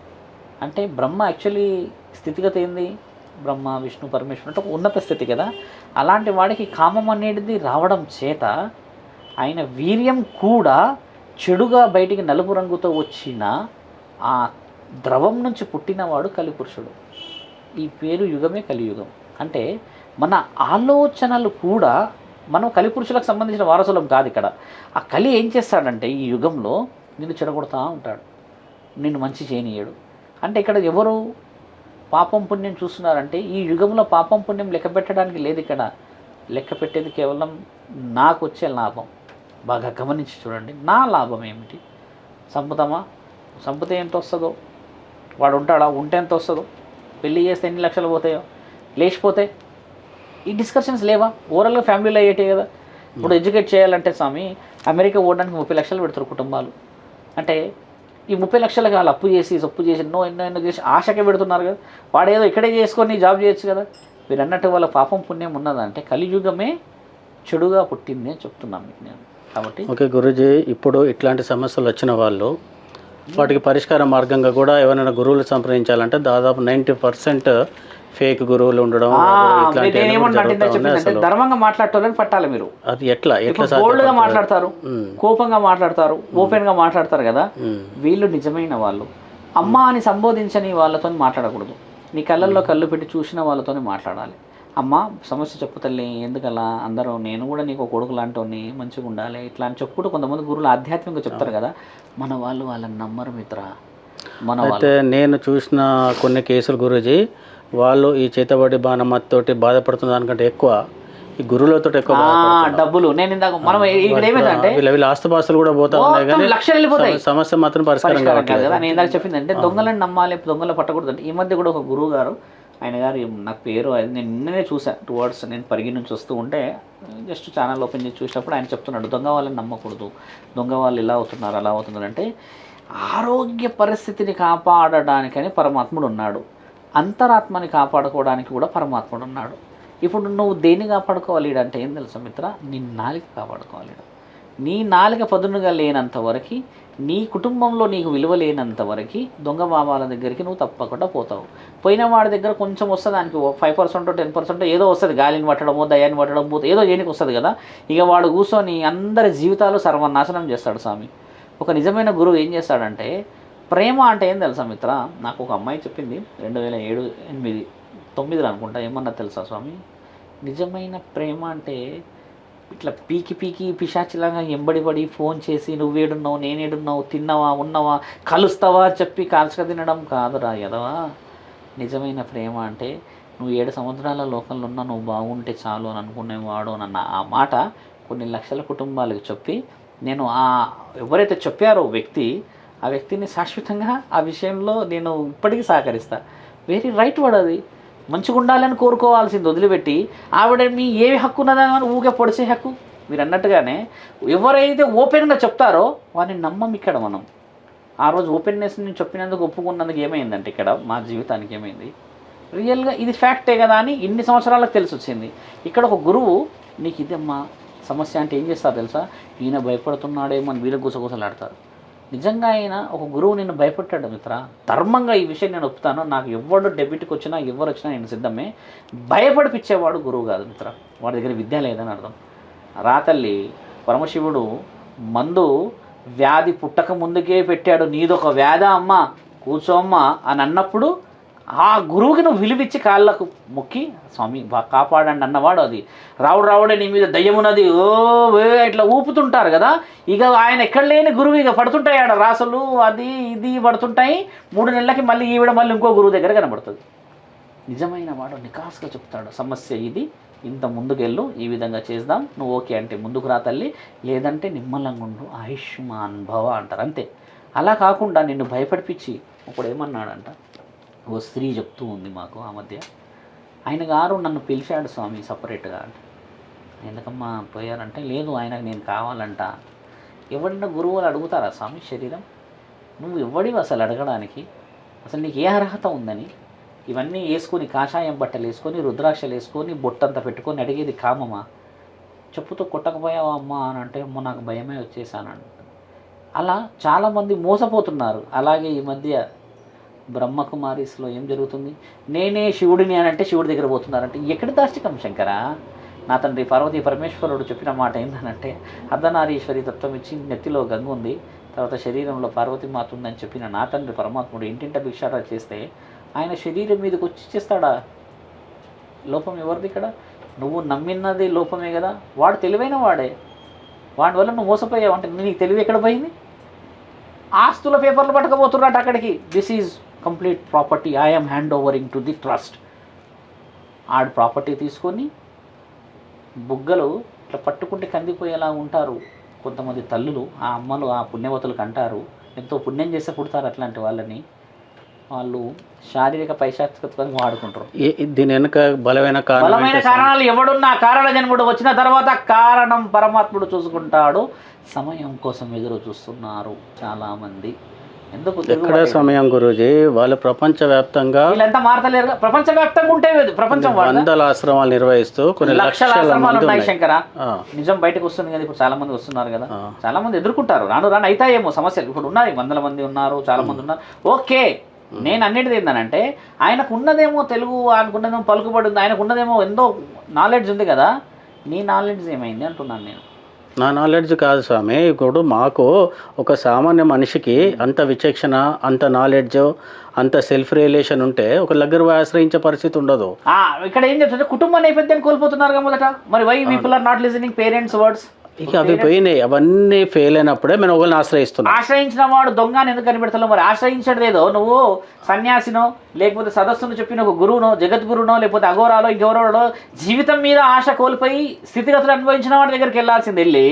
అంటే బ్రహ్మ యాక్చువల్లీ స్థితిగతి ఏంది? బ్రహ్మ విష్ణు పరమేశ్వరు అంటే ఉన్నత స్థితి కదా. అలాంటి వాడికి కామం అనేది రావడం చేత ఆయన వీర్యం కూడా చెడుగా బయటికి నలుపు రంగుతో వచ్చిన ఆ ద్రవం నుంచి పుట్టినవాడు కలిపురుషుడు. ఈ పేరు యుగమే కలియుగం. అంటే మన ఆలోచనలు కూడా, మనం కలిపురుషులకు సంబంధించిన వారసులం కాదు ఇక్కడ. ఆ కలి ఏం చేస్తాడంటే ఈ యుగంలో నిన్ను చెడగొడతా ఉంటాడు, నిన్ను మంచి చేయనీయడు. అంటే ఇక్కడ ఎవరు పాపం పుణ్యం చూస్తున్నారంటే, ఈ యుగంలో పాపం పుణ్యం లెక్క పెట్టడానికి లేదు. ఇక్కడ లెక్క పెట్టేది కేవలం నాకు వచ్చే లాభం. బాగా గమనించి చూడండి, నా లాభం ఏమిటి? సంపుతామా? సంపుతే ఎంత వస్తుందో, వాడు ఉంటాడా, ఉంటే ఎంత వస్తుందో, పెళ్ళి చేస్తే ఎన్ని లక్షలు పోతాయో, లేచిపోతే ఈ డిస్కషన్స్ లేవా? ఓవరాల్గా ఫ్యామిలీలో అయ్యేటే కదా. ఇప్పుడు ఎడ్యుకేట్ చేయాలంటే స్వామి అమెరికా పోవడానికి 30 లక్షలు పెడతారు కుటుంబాలు. అంటే ఈ 30 లక్షలకు వాళ్ళు అప్పు చేసి ఎన్నో చేసి ఆశకే పెడుతున్నారు కదా. వాడేదో ఇక్కడే చేసుకొని జాబ్ చేయొచ్చు కదా. మీరు అన్నట్టు వాళ్ళ పాపం పుణ్యం ఉన్నదంటే కలియుగమే చెడుగా పుట్టింది అని చెప్తున్నాను మీకు నేను. కాబట్టి ఓకే గురూజీ, ఇప్పుడు ఇట్లాంటి సమస్యలు వచ్చిన వాళ్ళు వాటికి పరిష్కార మార్గంగా కూడా ఎవరైనా గురువులు సంప్రదించాలంటే దాదాపు 90% ఫేక్ గురువులు ఉండడం. ధర్మంగా మాట్లాడటోళ్ళని పట్టాలి మీరు. అది ఎట్లా బోల్డ్గా మాట్లాడతారు, కోపంగా మాట్లాడతారు, ఓపెన్ గా మాట్లాడతారు కదా, వీళ్ళు నిజమైన వాళ్ళు. అమ్మ అని సంబోధించని వాళ్ళతో మాట్లాడకూడదు. నీ కళ్ళల్లో కళ్ళు పెట్టి చూసిన వాళ్ళతో మాట్లాడాలి. అమ్మ సమస్య చెప్పు తల్లి, ఎందుకలా, అందరూ నేను కూడా నీకు కొడుకు లాంటి మంచిగా ఉండాలి ఇట్లా అని చెప్పుకుంటూ కొంతమంది గురువులు ఆధ్యాత్మికంగా చెప్తారు కదా. మన వాళ్ళు వాళ్ళని నమ్మరు మిత్ర. అయితే నేను చూసిన కొన్ని కేసులు గురూజీ, వాళ్ళు ఈ చేతబడి బాణమతోటి బాధపడుతున్న దానికంటే ఎక్కువ ఈ గురువులతో ఎక్కువ డబ్బులు. నేను ఇందాక మనం ఇక్కడ ఏమైందంటే వీళ్ళ ఆస్తుపాస్తులు కూడా పోతా ఉన్నాయి కానీ లక్షలు వెళ్ళిపోతాయి, సమస్య మాత్రం పరిష్కారం కాదు కదా. నేను ఇందాక చెప్పిందంటే దొంగలను నమ్మాలి, దొంగలు పట్టకూడదు అంటే. ఈ మధ్య కూడా ఒక గురువు గారు, ఆయన గారు నాకు పేరు నేను నిన్ననే చూసాను, 2 words నేను పరిగి నుంచి వస్తూ ఉంటే జస్ట్ ఛానల్ ఓపెన్ చేసి చూసినప్పుడు ఆయన చెప్తున్నాడు, దొంగ వాళ్ళని నమ్మకూడదు, దొంగ వాళ్ళు ఇలా అవుతున్నారు అలా అవుతున్నారు. అంటే ఆరోగ్య పరిస్థితిని కాపాడడానికని పరమాత్ముడు ఉన్నాడు, అంతరాత్మని కాపాడుకోవడానికి కూడా పరమాత్ముడు ఉన్నాడు. ఇప్పుడు నువ్వు దేన్ని కాపాడుకోవాలి అంటే ఏం తెలుసా మిత్ర? నీ నాలుక కాపాడుకోవాలి. నీ నాలుక పదునుగా లేనంత వరకు, నీ కుటుంబంలో నీకు విలువ లేనంత వరకు దొంగ బాబాల దగ్గరికి నువ్వు తప్పకుండా పోతావు. పోయిన వాడి దగ్గర కొంచెం వస్తుంది, దానికి 5% 10% ఏదో వస్తుంది, గాలిని పట్టడమో దయాన్ని పట్టడం పోతే ఏదో చేయనికి వస్తుంది కదా. ఇక వాడు కూర్చొని అందరి జీవితాలు సర్వనాశనం చేస్తాడు స్వామి. ఒక నిజమైన గురువు ఏం చేస్తాడంటే, ప్రేమ అంటే ఏం తెలుసా మిత్ర? నాకు ఒక అమ్మాయి చెప్పింది 2007, 8, 9 అనుకుంటా. ఏమన్నా తెలుసా స్వామి? నిజమైన ప్రేమ అంటే ఇట్లా పీకి పిశాచిలాగా ఎంబడిపడి ఫోన్ చేసి నువ్వేడున్నావు, నేనేడున్నావు, తిన్నావా, ఉన్నావా, కలుస్తావా చెప్పి కాల్చక తినడం కాదురా ఎదవా. నిజమైన ప్రేమ అంటే నువ్వు 7 సముద్రాల లోకంలో ఉన్నా నువ్వు బాగుంటే చాలు అని అనుకునేవాడు అన్న ఆ మాట కొన్ని లక్షల కుటుంబాలకు చెప్పి, నేను ఎవరైతే చెప్పారో ఆ వ్యక్తిని శాశ్వతంగా ఆ విషయంలో నేను ఇప్పటికీ సహకరిస్తా. వెరీ రైట్ వాడు. అది మంచిగా ఉండాలని కోరుకోవాల్సింది వదిలిపెట్టి ఆవిడ మీ ఏ హక్కు ఉన్నదా ఊకే పొడిచే హక్కు మీరు అన్నట్టుగానే ఎవరైతే ఓపెన్గా చెప్తారో వారిని నమ్మం ఇక్కడ మనం. ఆ రోజు ఓపెన్నెస్ నేను చెప్పినందుకు ఒప్పుకున్నందుకు ఏమైందంటే ఇక్కడ మా జీవితానికి ఏమైంది, రియల్గా ఇది ఫ్యాక్టే కదా అని ఇన్ని సంవత్సరాలకు తెలిసి వచ్చింది. ఇక్కడ ఒక గురువు నీకు ఇదమ్మా సమస్య అంటే ఏం చేస్తారు తెలుసా, ఈయన భయపడుతున్నాడేమో అని వీళ్ళ గుసగుసలాడతారు. నిజంగా ఆయన ఒక గురువు నిన్ను భయపెట్టాడు మిత్ర. ధర్మంగా ఈ విషయం నేను ఒప్పుతాను. నాకు ఎవరు డెబిట్కి వచ్చినా ఎవరు వచ్చినా నేను సిద్ధమే. భయపడిపించేవాడు గురువు కాదు మిత్ర. వాడి దగ్గర విద్య లేదని అర్థం. రాతల్లి పరమశివుడు మందు వ్యాధి పుట్టక ముందుకే పెట్టాడు. నీదొక వ్యాధ అమ్మ కూర్చోమ్మ అని అన్నప్పుడు ఆ గురువుకి నువ్వు విలువిచ్చి కాళ్ళకు మొక్కి స్వామి కాపాడండి అన్నవాడు. అది రావుడే నీ మీద దయ్యమున్నది ఓ ఇట్లా ఊపుతుంటారు కదా. ఇక ఆయన ఎక్కడ లేని గురువు ఇక పడుతుంటాయి ఆడ రాసులు అది ఇది పడుతుంటాయి. 3 నెలలకి మళ్ళీ ఈవిడ మళ్ళీ ఇంకో గురువు దగ్గర కనబడుతుంది. నిజమైన వాడు నికాస్గా చెప్తాడు, సమస్య ఇది, ఇంత ముందుకెళ్ళు, ఈ విధంగా చేద్దాం, నువ్వు ఓకే అంటే ముందుకు రా తల్లి, లేదంటే నిమ్మలంగా ఉండు, ఆయుష్మాన్ భవ అంటారు అంతే. అలా కాకుండా నిన్ను భయపడిపించి ఒకడు ఏమన్నాడంట, ఓ స్త్రీ చెప్తూ ఉంది మాకు ఆ మధ్య, ఆయన గారు నన్ను పిలిచాడు స్వామి సపరేట్గా అంటే. ఎందుకమ్మా పోయారంటే, లేదు ఆయనకు నేను కావాలంట. ఎవడన్నా గురువులు అడుగుతారా స్వామి శరీరం? నువ్వు ఎవడివి అసలు అడగడానికి? అసలు నీకు ఏ అర్హత ఉందని? ఇవన్నీ వేసుకొని కాషాయం బట్టలు వేసుకొని రుద్రాక్షలు వేసుకొని బొట్టంతా పెట్టుకొని అడిగేది కామమా? చెప్పుతో కొట్టకపోయావా అమ్మా అని అంటే, అమ్మ నాకు భయమే వచ్చేసానంట. అలా చాలామంది మోసపోతున్నారు. అలాగే ఈ మధ్య బ్రహ్మకుమారీస్లో ఏం జరుగుతుంది, నేనే శివుడిని అని అంటే శివుడి దగ్గర పోతున్నారంటే ఎక్కడి దాష్టికం శంకరా? నా తండ్రి పార్వతీ పరమేశ్వరుడు చెప్పిన మాట ఏంటనంటే, అర్ధనారీశ్వరి తత్వం ఇచ్చి నెత్తిలో గంగ ఉంది, తర్వాత శరీరంలో పార్వతీమాత ఉందని చెప్పిన నా తండ్రి పరమాత్ముడు ఇంటింట భిక్షాట చేస్తే ఆయన శరీరం మీదకి వచ్చి చేస్తాడా? లోపం ఎవరిది ఇక్కడ? నువ్వు నమ్మినది లోపమే కదా. వాడు తెలివైన వాడే, వాడి వల్ల నువ్వు మోసపోయావు అంటే నీకు తెలివి ఎక్కడ పోయింది? ఆస్తుల పేపర్లు పట్టుకపోతున్నట్టు అక్కడికి. This is complete property, I'm hand overing to the trust. ఆడు ప్రాపర్టీ తీసుకొని బుగ్గలు ఇట్లా పట్టుకుంటే కందిపోయేలా ఉంటారు కొంతమంది తల్లులు. ఆ అమ్మలు ఆ పుణ్యవతులకు అంటారు, ఎంతో పుణ్యం చేస్తే పుడతారు అట్లాంటి వాళ్ళని. వాళ్ళు శారీరక పైశాచికత్వాన్ని వాడుకుంటారు. దీని వెనుక బలమైన కారణాలు ఎవడున్నా కారణ జన్ముడు వచ్చిన తర్వాత కారణం పరమాత్ముడు చూసుకుంటాడు. సమయం కోసం ఎదురు చూస్తున్నారు చాలామంది. ఎందుకు ఎక్కడ సమయం గురూజీ? వాళ్ళు ప్రపంచవ్యాప్తంగా వీళ్ళంతా మారతలేరు. ప్రపంచవ్యాప్తంగా ఉంటే ప్రపంచం వందల ఆశ్రమాలు నిర్వహిస్తూ కొన్ని లక్షల ఆశ్రమాలు ఉన్నాయి శంకర. నిజం బయటకు వస్తుంది కదా, ఇప్పుడు చాలా మంది వస్తున్నారు కదా, చాలా మంది ఎదుర్కొంటారు. రాను అవుతాయేమో సమస్యలు. ఇప్పుడు ఉన్నాయి, 100 మంది ఉన్నారు, చాలా మంది ఉన్నారు. ఓకే, నేను అన్నిటిది ఏంటంటే ఆయనకు ఉన్నదేమో తెలుగు, ఆయనకు ఉన్నదేమో పలుకుబడి ఉంది, ఆయనకు ఉన్నదేమో ఎంతో నాలెడ్జ్ ఉంది కదా. నీ నాలెడ్జ్ ఏమైంది అంటున్నాను నేను. నా నాలెడ్జ్ కాదు స్వామి. ఇప్పుడు మాకు ఒక సామాన్య మనిషికి అంత విచక్షణ, అంత నాలెడ్జ్, అంత సెల్ఫ్ రియలైజేషన్ ఉంటే ఒక దగ్గర ఆశ్రయించే పరిస్థితి ఉండదు. ఇక్కడ ఏం చెప్తుంటే కుటుంబ నేపథ్యాన్ని కోల్పోతున్నారు కదా మొదట. మరి why people are not listening parents words? ఇక అవి పోయినాయి. అవన్నీ ఫెయిల్ అయినప్పుడే మేము ఒకరిని ఆశ్రయిస్తున్నాం. ఆశ్రయించిన వాడు దొంగ అని ఎందుకు కనిపెడతావు? మరి ఆశ్రయించడేదో నువ్వు సన్యాసినో, లేకపోతే సదస్సును చెప్పిన ఒక గురువునో, జగద్గురునో, లేకపోతే అఘోరాలో, ఇంకెవరో జీవితం మీద ఆశ కోల్పోయి స్థితిగతులు అనుభవించిన వాడి దగ్గరికి వెళ్ళాల్సింది. వెళ్ళి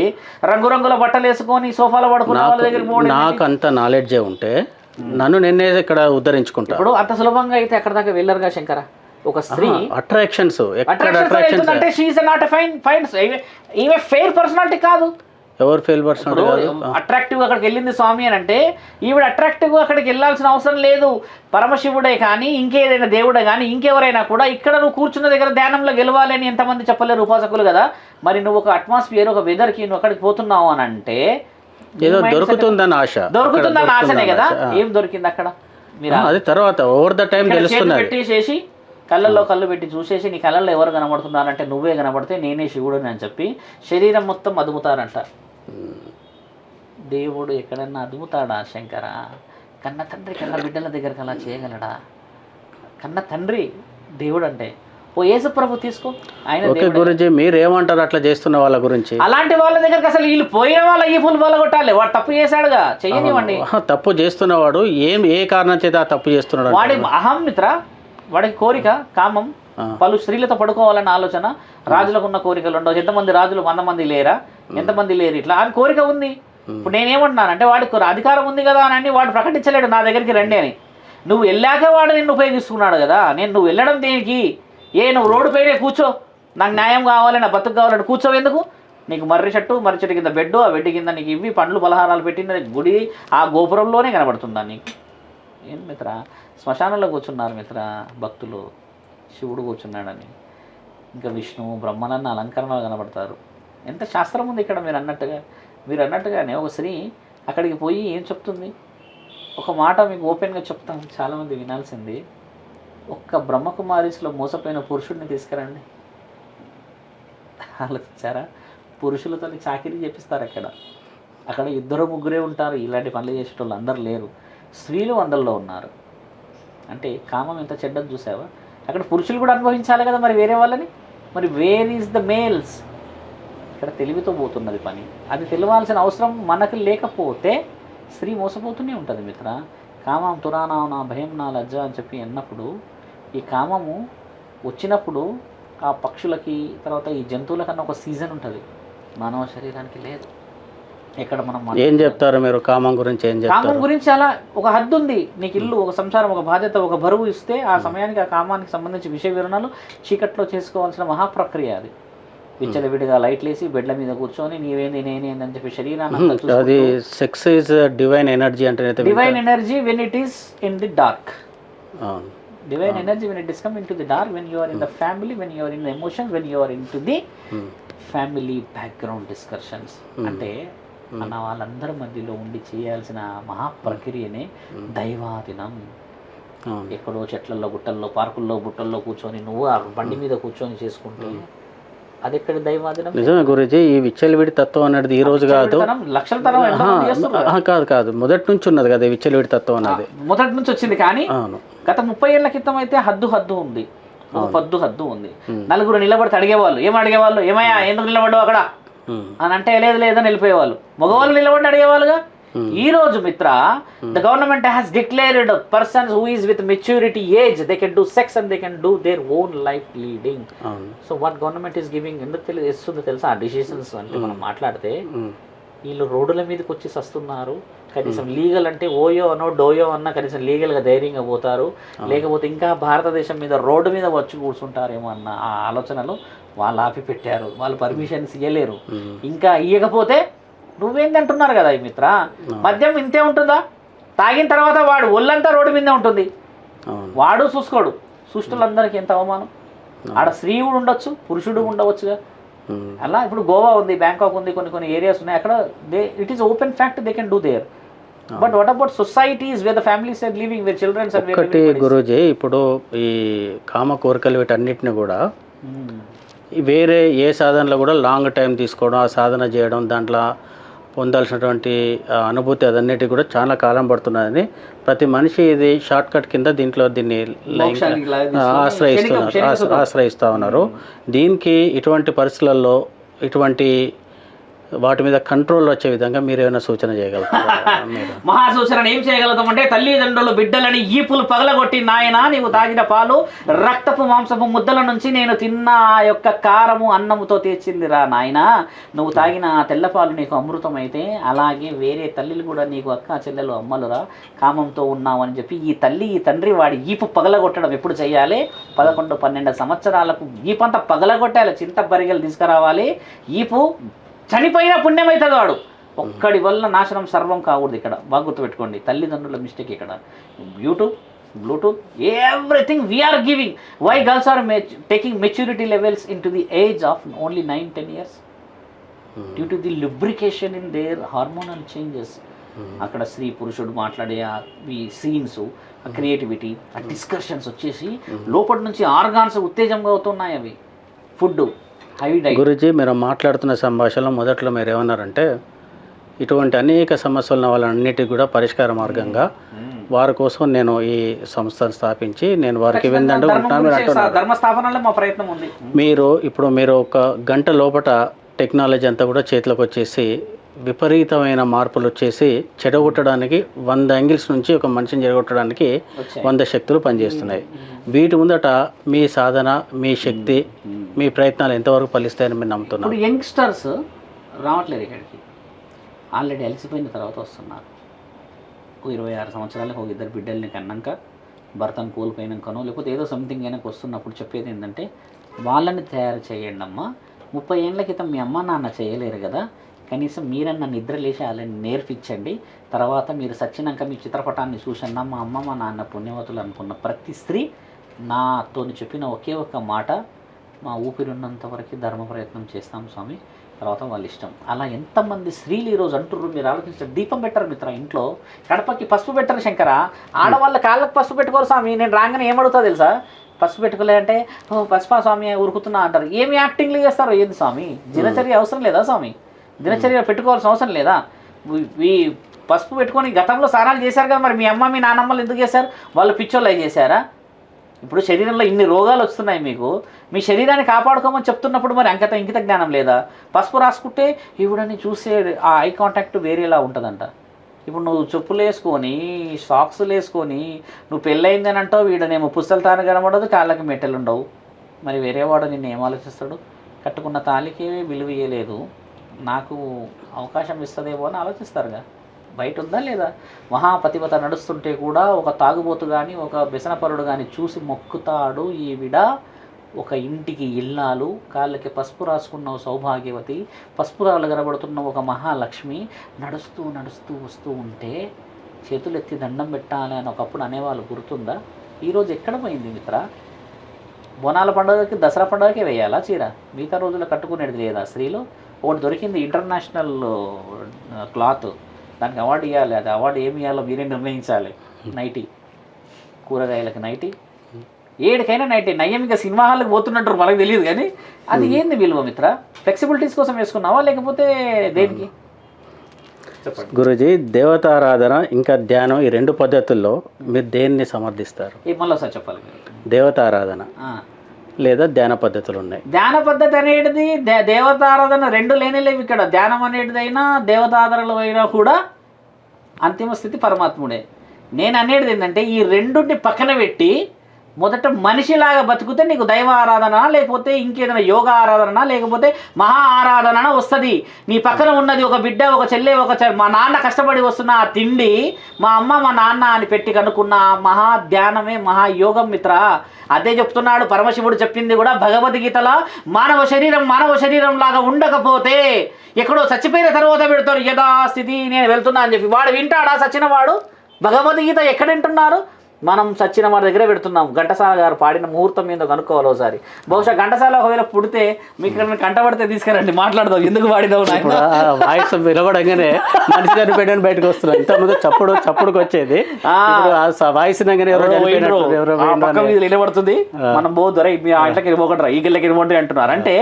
రంగురంగుల బట్టలు వేసుకొని సోఫాలో పడుకున్న వాళ్ళ దగ్గరికి నాకు అంత నాలెడ్జే ఉంటే నన్ను నిన్నే ఇక్కడ ఉద్ధరించుకుంటా. ఇప్పుడు అంత సులభంగా అయితే అక్కడ దాకా వెళ్ళరుగా శంకర. ఒక స్త్రీ అట్రాక్షన్స్ అంటే షీ ఇస్ నాట్ ఫైన్ ఈమె ఫెయిర్ పర్సనాలిటీ కాదు. ఎవరు ఫెయిల్ పర్సనాలిటీ? అట్రాక్టివ్ అక్కడికి వెళ్ళింది స్వామి అని అంటే ఈవిడ అట్రాక్టివ్గా అక్కడికి వెళ్ళాల్సిన అవసరం లేదు. పరమశివుడే కానీ ఇంకేదైనా దేవుడే కానీ ఇంకెవరైనా కూడా ఇక్కడ నువ్వు కూర్చున్న దగ్గర ధ్యానంలో గెలవాలి అని ఎంతమంది చెప్పలేరు ఉపాసకులు కదా. మరి నువ్వు ఒక అట్మాస్ఫియర్, ఒక వెదర్కి నువ్వు అక్కడికి పోతున్నావు అని అంటే ఏదో దొరుకుతుందని ఆశ. దొరుకుతుందని ఆశనే కదా. ఏం దొరికింది అక్కడ? మీరు అది తర్వాత ఓవర్ ద టైం తెలుస్తున్నది. పెట్టేసేసి కళ్ళల్లో కళ్ళు పెట్టి చూసేసి నీ కళ్ళల్లో ఎవరు కనబడుతున్నారంటే నువ్వే కనబడితే నేనే శివుడు అని చెప్పి శరీరం మొత్తం అదుముతారంట. దేవుడు ఎక్కడన్నా అదుముతాడా శంకర? కన్న తండ్రి కన్న బిడ్డల దగ్గరికి అలా చేయగలడా? కన్న తండ్రి దేవుడు అంటే ఓ యేసు ప్రభు తీసుకో, ఆయన గురించి మీరేమంటారు అట్లా చేస్తున్న వాళ్ళ గురించి? అలాంటి వాళ్ళ దగ్గరికి అసలు వీళ్ళు పోయిన వాళ్ళ ఈ ఫుల్ వాళ్ళ కొట్టాలి. వాడు తప్పు చేశాడుగా, చెయ్యనివ్వండి. తప్పు చేస్తున్నవాడు ఏ కారణం చేత తప్పు చేస్తున్నాడు? వాడి అహం మిత్ర, వాడికి కోరిక, కామం, పలు స్త్రీలతో పడుకోవాలన్న ఆలోచన. రాజులకు ఉన్న కోరికలు ఉండవు. ఎంతమంది రాజులు 100 మంది లేరా? ఎంతమంది లేరు? ఇట్లా అని కోరిక ఉంది. ఇప్పుడు నేనేమంటున్నానంటే వాడికి అధికారం ఉంది కదా అని వాడు ప్రకటించలేడు నా దగ్గరికి రండి అని. నువ్వు వెళ్ళాక వాడు నిన్ను ఉపయోగిస్తున్నాడు కదా. నువ్వు వెళ్ళడం దేనికి? నువ్వు రోడ్డు పైనే కూర్చో, నాకు న్యాయం కావాలి, నా బతుకు కావాలని కూర్చోవు ఎందుకు? నీకు మర్రి చెట్టు కింద బెడ్, ఆ బెడ్ కింద నీకు ఇవి పండ్లు పలహారాలు పెట్టిన గుడి ఆ గోపురంలోనే కనబడుతుందా నీకు? ఏం మిత్ర, శ్మశానంలో కూర్చున్నారు మిత్ర భక్తులు, శివుడు కూర్చున్నాడని. ఇంకా విష్ణువు బ్రహ్మలన్న అలంకరణలు కనబడతారు. ఎంత శాస్త్రం ఉంది ఇక్కడ. మీరు అన్నట్టుగానే ఒక స్త్రీ అక్కడికి పోయి ఏం చెప్తుంది? ఒక మాట మీకు ఓపెన్గా చెప్తాను, చాలామంది వినాల్సింది. ఒక్క బ్రహ్మకుమారిస్లో మోసపోయిన పురుషుడిని తీసుకురండి, ఆలోచించారా? పురుషులతో చాకిరీ చేపిస్తారు అక్కడ 2-3 ఉంటారు ఇలాంటి పనులు చేసేటోళ్ళు, అందరు లేరు. స్త్రీలు 100లో ఉన్నారు. అంటే కామం ఎంత చెడ్డది చూసావా? అక్కడ పురుషులు కూడా అనుభవించాలి కదా మరి వేరే వాళ్ళని. మరి వేర్ ఈజ్ ద మేల్స్? ఇక్కడ తెలివితో పోతున్నది పని. అది తెలియాల్సిన అవసరం మనకు లేకపోతే స్త్రీ మోసపోతూనే ఉంటుంది మిత్ర. కామం తురానా నా భయం నా లజ్జ అని చెప్పి అన్నప్పుడు, ఈ కామము వచ్చినప్పుడు ఆ పక్షులకి తర్వాత ఈ జంతువుల కన్నా ఒక సీజన్ ఉంటుంది, మానవ శరీరానికి లేదు. ఎక్కడ మనం ఏం చెప్తారు మీరు కామం గురించి? కామం గురించి అలా ఒక హద్దు ఉంది. నీకు ఇల్లు, ఒక సంసారం, ఒక బాధ్యత, ఒక బరువు ఇస్తే ఆ సమయానికి ఆ కామానికి సంబంధించి విషయ వివరణలు చీకట్లో చేసుకోవాల్సిన మహాప్రక్రియ అది. విచ్చలవిడిగా లైట్లు వేసి బెడ్ల మీద కూర్చొని నీవేంది నేనేంది అని చెప్పి శరీరాన్ని, అది సెక్స్ ఇస్ డివైన్ ఎనర్జీ అంటే divine energy when it is in the dark. Divine energy when it is come into the dark, when you are in the family, when you are in the emotions, when you are into the family background discussions. అంటే మన వాళ్ళందరి మధ్యలో ఉండి చేయాల్సిన మహాప్రక్రియనే దైవాదినం. ఎక్కడో చెట్లలో గుట్టల్లో పార్కుల్లో బుట్టల్లో కూర్చొని నువ్వు ఆ బండి మీద కూర్చొని చేసుకుంటే అది ఎక్కడ దైవాదినం? నిజమే గురూజీ, ఈ విచ్చలవిడి తత్వం అనేది ఈ రోజు కాదు, లక్షల తరం కాదు మొదటి నుంచి ఉన్నది కదా విచ్చలవిడి తత్వం అనేది. మొదటి నుంచి వచ్చింది, కానీ గత 30 ఏళ్ల క్రితం అయితే హద్దు ఉంది, హద్దు ఉంది. నలుగురు నిలబడితే అడిగేవాళ్ళు, ఏమయ్యా ఎందుకు నిలబడ్డావు అక్కడ అని అంటే లేదని వెళ్ళిపోయేవాళ్ళు. మగవాళ్ళు నిలబడి అడిగేవాళ్ళుగా. ఈ రోజు మిత్ర, the government has declared persons who is with maturity age they can do sex and they can do their own life leading. So what government is giving ఎందుకు ఇస్తుందో తెలుసా? ఆ డిసిషన్స్ అంటే మనం మాట్లాడితే వీళ్ళు రోడ్డుల మీదకి వచ్చి వస్తున్నారు. కనీసం లీగల్ అంటే ఓయో అనో డోయో అన్న కనీసం లీగల్గా ధైర్యంగా పోతారు, లేకపోతే ఇంకా భారతదేశం మీద రోడ్డు మీద వచ్చి కూర్చుంటారేమో అన్న ఆ ఆలోచనలు వాళ్ళు ఆపి పెట్టారు. వాళ్ళు పర్మిషన్స్ ఇవ్వలేరు. ఇంకా ఇవ్వకపోతే నువ్వేంది అంటున్నారు కదా ఈ మిత్ర. మద్యం ఇంతే ఉంటుందా? తాగిన తర్వాత వాడు ఒళ్ళంతా రోడ్డు మీదే ఉంటుంది, వాడు చూసుకోడు. సృష్టిలందరికీ ఎంత అవమానం. ఆడ స్త్రీ కూడా ఉండొచ్చు, పురుషుడు ఉండవచ్చుగా. అలా ఇప్పుడు గోవా ఉంది, బ్యాంకాక్ ఉంది, కొన్ని ఏరియాస్ ఉన్నాయి, అక్కడ it is open fact they can do there. But what about societies where the families are living, where childrens are ఒకటి గురూజీ, ఇప్పుడు ఈ కామ కోరికలు వీటన్నిటిని కూడా వేరే ఏ సాధనలో కూడా లాంగ్ టైం తీసుకోవడం, ఆ సాధన చేయడం, దాంట్లో పొందాల్సినటువంటి అనుభూతి అదన్నిటి కూడా చాలా కాలం పడుతున్నదని ప్రతి మనిషి ఇది షార్ట్ కట్ కింద దీన్ని ఆశ్రయిస్తూ ఉన్నారు. దీనికి ఇటువంటి పరిస్థితులలో ఇటువంటి వాటి మీద కంట్రోల్ వచ్చే విధంగా మీరు ఏమైనా సూచన చేయగలుగుతారు? మహాసూచన ఏం చేయగలుగుతామంటే, తల్లిదండ్రులు బిడ్డలని ఈపులు పగలగొట్టి నాయన నీవు తాగిన పాలు రక్తపు మాంసపు ముద్దల నుంచి నేను తిన్న ఆ యొక్క కారము అన్నముతో తీర్చిందిరా నాయన. నువ్వు తాగిన తెల్లపాలు నీకు అమృతం అయితే అలాగే వేరే తల్లిలు కూడా నీకు అక్క చెల్లెలు అమ్మలురా కామంతో ఉన్నావు అని చెప్పి ఈ తల్లి ఈ తండ్రి వాడి ఈపు పగలగొట్టడం ఎప్పుడు చేయాలి? 11-12 సంవత్సరాలకు ఈపంతా పగలగొట్టాలి, చింత బరిగలు తీసుకురావాలి. ఈపు చనిపోయిన పుణ్యమవుతుంది వాడు. ఒక్కడి వల్ల నాశనం సర్వం కాకూడదు. ఇక్కడ బాగా గుర్తుపెట్టుకోండి, తల్లిదండ్రుల మిస్టేక్ ఇక్కడ. YouTube, Bluetooth, everything we are giving. Why girls are taking maturity levels in to the age of only 9-10 years due to the lubrication in their hormonal changes. అక్కడ స్త్రీ పురుషుడు మాట్లాడే ఈ సీన్స్, ఆ క్రియేటివిటీ, ఆ డిస్కషన్స్ వచ్చేసి లోపటి నుంచి ఆర్గాన్స్ ఉత్తేజంగా అవుతున్నాయి. అవి ఫుడ్ గురూజీ, మీరు మాట్లాడుతున్న సంభాషణలో మొదట్లో మీరు ఏమన్నారంటే, ఇటువంటి అనేక సమస్యలను వాళ్ళన్నిటికీ కూడా పరిష్కార మార్గంగా వారి కోసం నేను ఈ సంస్థను స్థాపించి నేను వారికి విందంటూ ఉంటాను మీరు ఇప్పుడు మీరు 1 గంట లోపల టెక్నాలజీ అంతా కూడా చేతిలోకి వచ్చేసి విపరీతమైన మార్పులు వచ్చేసి చెడగొట్టడానికి 100 యాంగిల్స్ నుంచి ఒక మనిషిని చెడగొట్టడానికి 100 శక్తులు పనిచేస్తున్నాయి. వీటి ముందట మీ సాధన, మీ శక్తి, మీ ప్రయత్నాలు ఎంతవరకు ఫలిస్తాయని మీరు నమ్ముతున్నారు? ఇప్పుడు యంగ్స్టర్స్ రావట్లేదు ఇక్కడికి, ఆల్రెడీ అలసిపోయిన తర్వాత వస్తున్నారు. 26 సంవత్సరాలకు 2 బిడ్డల్ని కన్నాక, భర్తను కోల్పోయినాకనో లేకపోతే ఏదో సంథింగ్ అయినా వస్తున్నప్పుడు చెప్పేది ఏంటంటే, వాళ్ళని తయారు చేయండి అమ్మా, 30 ఏళ్ళ క్రితం మీ అమ్మ నాన్న చేయలేరు కదా, కనీసం మీరన్నా నిద్ర లేచి వాళ్ళని నేర్పించండి. తర్వాత మీరు సచ్చినాక మీ చిత్రపటాన్ని చూసన్నా మా అమ్మ మా నాన్న పుణ్యవతులు అనుకున్న ప్రతి స్త్రీ నాతో చెప్పిన ఒకే ఒక్క మాట, మా ఊపిరిన్నంత వరకు ధర్మ ప్రయత్నం చేస్తాం స్వామి, తర్వాత వాళ్ళ ఇష్టం. అలా ఎంతమంది స్త్రీలు ఈరోజు అంటుర్రు, మీరు ఆలోచించారు. దీపం పెట్టరు మిత్ర, ఇంట్లో గడపకి పసుపు పెట్టరు శంకర. ఆడవాళ్ళ కాళ్ళకి పసుపు పెట్టుకోరు స్వామి. నేను రాగానే ఏమడుగుతా తెలుసా, పసుపు పెట్టుకోలే అంటే పసుపా స్వామి ఉరుకుతున్నా అంటారు. ఏమి యాక్టింగ్లు చేస్తారో ఏంది స్వామి? దినచర్య అవసరం లేదా స్వామి? దినచర్య పెట్టుకోవాల్సిన అవసరం లేదా? ఈ పసుపు పెట్టుకొని గతంలో స్నానాలు చేశారు కదా, మరి మీ అమ్మ మీ నాన్నమ్మలు ఎందుకు చేశారు? వాళ్ళు పిచ్చోళ్ళు అయి చేశారా? ఇప్పుడు శరీరంలో ఇన్ని రోగాలు వస్తున్నాయి మీకు, మీ శరీరాన్ని కాపాడుకోమని చెప్తున్నప్పుడు మరి ఇంకిత జ్ఞానం లేదా? పసుపు రాసుకుంటే ఈవిడని చూసే ఆ ఐ కాంటాక్ట్ వేరేలా ఉంటుందంట. ఇప్పుడు నువ్వు చెప్పులు వేసుకొని సాక్స్లు వేసుకొని నువ్వు పెళ్ళయిందని అంటావు, వీడనేమో పుస్తలతాను కనబడదు, కాళ్ళకి మెట్టెలు ఉండవు. మరి వేరేవాడు నిన్ను ఏం ఆలోచిస్తాడు? కట్టుకున్న తాళికే విలువ ఇయ్యలేదు, నాకు అవకాశం ఇస్తుందేమో అని ఆలోచిస్తారుగా. బయట ఉందా లేదా? మహాపతివత నడుస్తుంటే కూడా ఒక తాగుబోతు కానీ ఒక వ్యసనపరుడు కానీ చూసి మొక్కుతాడు, ఈవిడ ఒక ఇంటికి ఇల్లాలు, కాళ్ళకి పసుపు రాసుకున్న సౌభాగ్యవతి, పసుపు రాళ్ళు కనబడుతున్న ఒక మహాలక్ష్మి నడుస్తూ నడుస్తూ వస్తూ ఉంటే చేతులు ఎత్తి దండం పెట్టాలి అని ఒకప్పుడు అనేవాళ్ళు గుర్తుందా? ఈరోజు ఎక్కడ పోయింది మిత్ర? బోనాల పండుగకి దసరా పండుగకే వేయాలా చీర? మిగతా రోజుల్లో కట్టుకునేది లేదా? స్త్రీలు ఒకటి దొరికింది ఇంటర్నేషనల్ క్లాత్, దానికి అవార్డు ఇవ్వాలి. అది అవార్డు ఏమి ఇవ్వాలో మీరే నిర్ణయించాలి. నైటీ, కూరగాయలకు నైటీ, ఏడికైనా నైటీ. నయ్యం ఇంకా సినిమా హాల్కి పోతున్నట్టు మనకు తెలియదు, కానీ అది ఏంది విలువ మిత్ర? ఫ్లెక్సిబిలిటీస్ కోసం వేసుకున్నావా లేకపోతే దేనికి? చెప్పండి గురూజీ. దేవతారాధన ఇంకా ధ్యానం, ఈ రెండు పద్ధతుల్లో మీరు దేన్ని సమర్థిస్తారు? మళ్ళీ ఒకసారి చెప్పాలి మీరు. దేవతారాధన లేదా ధ్యాన పద్ధతులు ఉన్నాయి. ధ్యాన పద్ధతి అనేది దేవతారాధన రెండు లేనిలేవు ఇక్కడ. ధ్యానం అనేటిదైనా దేవతారాధనలు అయినా కూడా అంతిమ స్థితి పరమాత్ముడే. నేను అనేది ఏంటంటే ఈ రెండుని పక్కన పెట్టి మొదట మనిషిలాగా బతుకుతే నీకు దైవ ఆరాధన లేకపోతే ఇంకేదైనా యోగా ఆరాధన లేకపోతే మహా ఆరాధన వస్తుంది. నీ పక్కన ఉన్నది ఒక బిడ్డ, ఒక చెల్లె, మా నాన్న కష్టపడి వస్తున్న ఆ తిండి మా అమ్మ మా నాన్న అని పెట్టి కనుక్కున్న మహా ధ్యానమే మహాయోగం మిత్ర. అదే చెప్తున్నాడు పరమశివుడు చెప్పింది కూడా భగవద్గీతలో, మానవ శరీరం లాగా ఉండకపోతే ఎక్కడో చచ్చిపోయిన తర్వాత పెడతారు యథాస్థితి నేను వెళ్తున్నా అని చెప్పి. వాడు వింటాడా? సచిన వాడు భగవద్గీత ఎక్కడ వింటున్నారు? మనం సచిన వాడి దగ్గర పెడుతున్నాం. ఘంటసాల గారు పాడిన ముహూర్తం మీద కనుక్కోవాలి ఒకసారి. బహుశా ఘంటసాల ఒకవేళ పుడితే మీకు కంటపడితే తీసుకురండి, మాట్లాడదాం. ఎందుకు పాడిదావు? వాయిస్ వినబడగానే మనిషి చనిపోయాడని బయటకు వస్తున్నాం. ఇంతకుముందు చప్పుడుకి వచ్చేది, వాయిస్ నిలబడుతుంది. మనం పోదురా మీ ఇంట్లోకి వెళ్ళిపోకుండా ఈ గిళ్ళకి వెళ్ళిపోండి అంటున్నారు. అంటే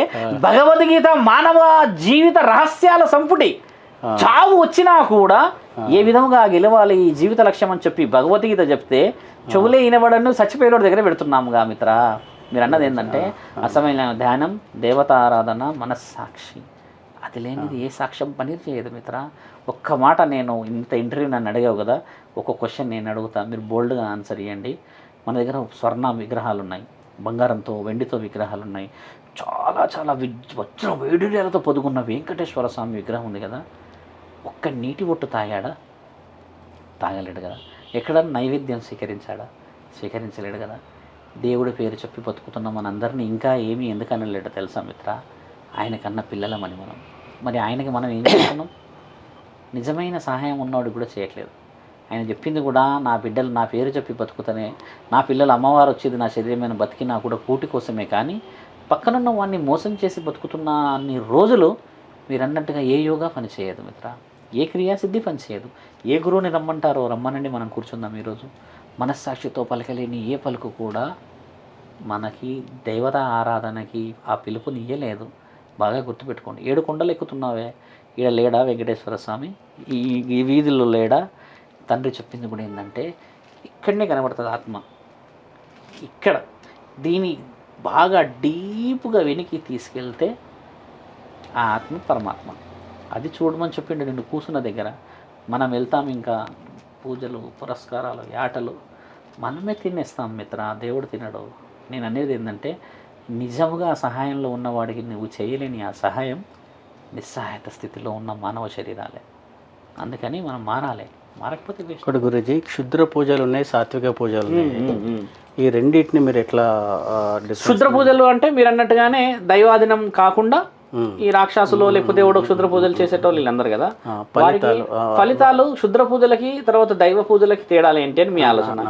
భగవద్గీత మానవ జీవిత రహస్యాల సంపుటి. చావు వచ్చినా కూడా ఏ విధంగా గెలవాలి ఈ జీవిత లక్ష్యం అని చెప్పి భగవద్గీత చెప్తే చెవులే వినబడను చచ్చిపోయేవాడి దగ్గర పెడుతున్నాముగా మిత్ర. మీరు అన్నది ఏంటంటే అసమైన ధ్యానం, దేవతారాధన, మనస్సాక్షి. అది లేనిది ఏ సాక్ష్యం పని చేయదు మిత్ర. ఒక్క మాట, నేను ఇంత ఇంటర్వ్యూ నన్ను అడిగావు కదా, ఒక క్వశ్చన్ నేను అడుగుతా, మీరు బోల్డ్గా ఆన్సర్ ఇవ్వండి. మన దగ్గర స్వర్ణ విగ్రహాలు ఉన్నాయి, బంగారంతో వెండితో విగ్రహాలు ఉన్నాయి, చాలా చాలా వజ్ర వేడిలతో పొదుగున్న వెంకటేశ్వర స్వామి విగ్రహం ఉంది కదా. ఒక్క నీటి ఒట్టు తాగాడా? తాగలేడు కదా. ఎక్కడన్నా నైవేద్యం స్వీకరించలేడు కదా. దేవుడి పేరు చెప్పి బతుకుతున్న మనందరినీ ఇంకా ఏమీ ఎందుకు అనలేడు తెలుసా మిత్ర? ఆయనకన్నా పిల్లలమని మనం. మరి ఆయనకి మనం ఏం చేస్తున్నాం? నిజమైన సహాయం ఉన్నవాడు కూడా చేయట్లేదు. ఆయన చెప్పింది కూడా నా బిడ్డలు నా పేరు చెప్పి బతుకుతానే, నా పిల్లలు అమ్మవారు వచ్చేది నా శరీరమైన బతికినా కూడా కూటి కోసమే, కానీ పక్కనున్న వాడిని మోసం చేసి బతుకుతున్న అన్ని రోజులు మీరు అన్నట్టుగా ఏ యోగా పనిచేయదు మిత్ర, ఏ క్రియాసిద్ధి పనిచేయదు. ఏ గురువుని రమ్మంటారో రమ్మనండి, మనం కూర్చుందాం. ఈరోజు మనస్సాక్షితో పలకలేని ఏ పలుకు కూడా మనకి దేవత ఆరాధనకి ఆ పిలుపుని ఇయ్యలేదు. బాగా గుర్తుపెట్టుకోండి. 7 కొండలు ఎక్కుతున్నావే, ఈడ లేడా వెంకటేశ్వర స్వామి? ఈ వీధుల్లో లేడా? తండ్రి చెప్పింది కూడా ఏంటంటే ఇక్కడనే కనబడుతుంది ఆత్మ. ఇక్కడ దీని బాగా డీప్గా వెనక్కి తీసుకెళ్తే ఆ ఆత్మ పరమాత్మ. అది చూడమని చెప్పిండు నిన్ను కూర్చున్న దగ్గర. మనం వెళ్తాం ఇంకా పూజలు, పురస్కారాలు, యాటలు మనమే తినేస్తాం మిత్ర, దేవుడు తినడు. నేను అనేది ఏంటంటే నిజంగా సహాయంలో ఉన్నవాడికి నువ్వు చేయలేని ఆ సహాయం నిస్సహాయత స్థితిలో ఉన్న మానవ శరీరాలే. అందుకని మనం మారాలి. మారకపోతే ఇక్కడ గురుజీ క్షుద్ర పూజలు ఉన్నాయి, సాత్విక పూజలు ఉన్నాయి. ఈ రెండింటిని మీరు ఎట్లా? క్షుద్ర పూజలు అంటే మీరు అన్నట్టుగానే దైవాధీనం కాకుండా ఈ రాక్షసులు లేకపోతే ఎవడో క్షుద్ర పూజలు చేసేటోళ్ళు వీళ్ళందరూ కదా, వారికి ఫలితాలు, ఫలితాలు క్షుద్ర పూజలకి తర్వాత దైవ పూజలకి తేడాలు ఏంటి అని మీ ఆలోచన.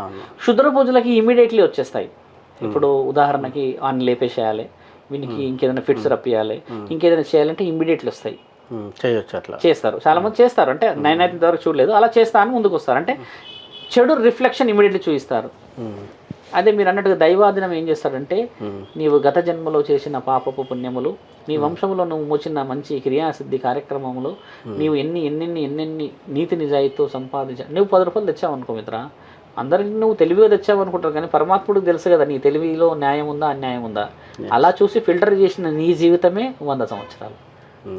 క్షుద్ర పూజలకి ఇమీడియట్లీ వచ్చేస్తాయి. ఇప్పుడు ఉదాహరణకి వాడిని లేపేసేయాలి, వీనికి ఇంకేదైనా ఫిట్స్ రప్పియాలి, ఇంకేదైనా చేయాలంటే ఇమీడియట్లీ వస్తాయి, చేయొచ్చు, అట్లా చేస్తారు. చాలామంది చేస్తారు, అంటే నేనైతే ఇంతవరకు చూడలేదు, అలా చేస్తా అని ముందుకు వస్తారు. అంటే చెడు రిఫ్లెక్షన్ ఇమీడియట్లీ చూపిస్తారు. అదే మీరు అన్నట్టుగా దైవాధీనం ఏం చేస్తాడంటే, నీవు గత జన్మలో చేసిన పాపపు పుణ్యములు, నీ వంశంలో నువ్వు మోచిన మంచి క్రియాసిద్ధి కార్యక్రమములు, నీవు ఎన్నెన్ని నీతి నిజాయితీతో సంపాదించా. నువ్వు 10 రూపాయలు తెచ్చావు అనుకో మిత్ర, అందరికి నువ్వు తెలివిగా తెచ్చావు అనుకుంటారు, కానీ పరమాత్ముడికి తెలుసు కదా నీ తెలివిలో న్యాయం ఉందా అన్యాయం ఉందా. అలా చూసి ఫిల్టర్ చేసిన నీ జీవితమే 100 సంవత్సరాలు.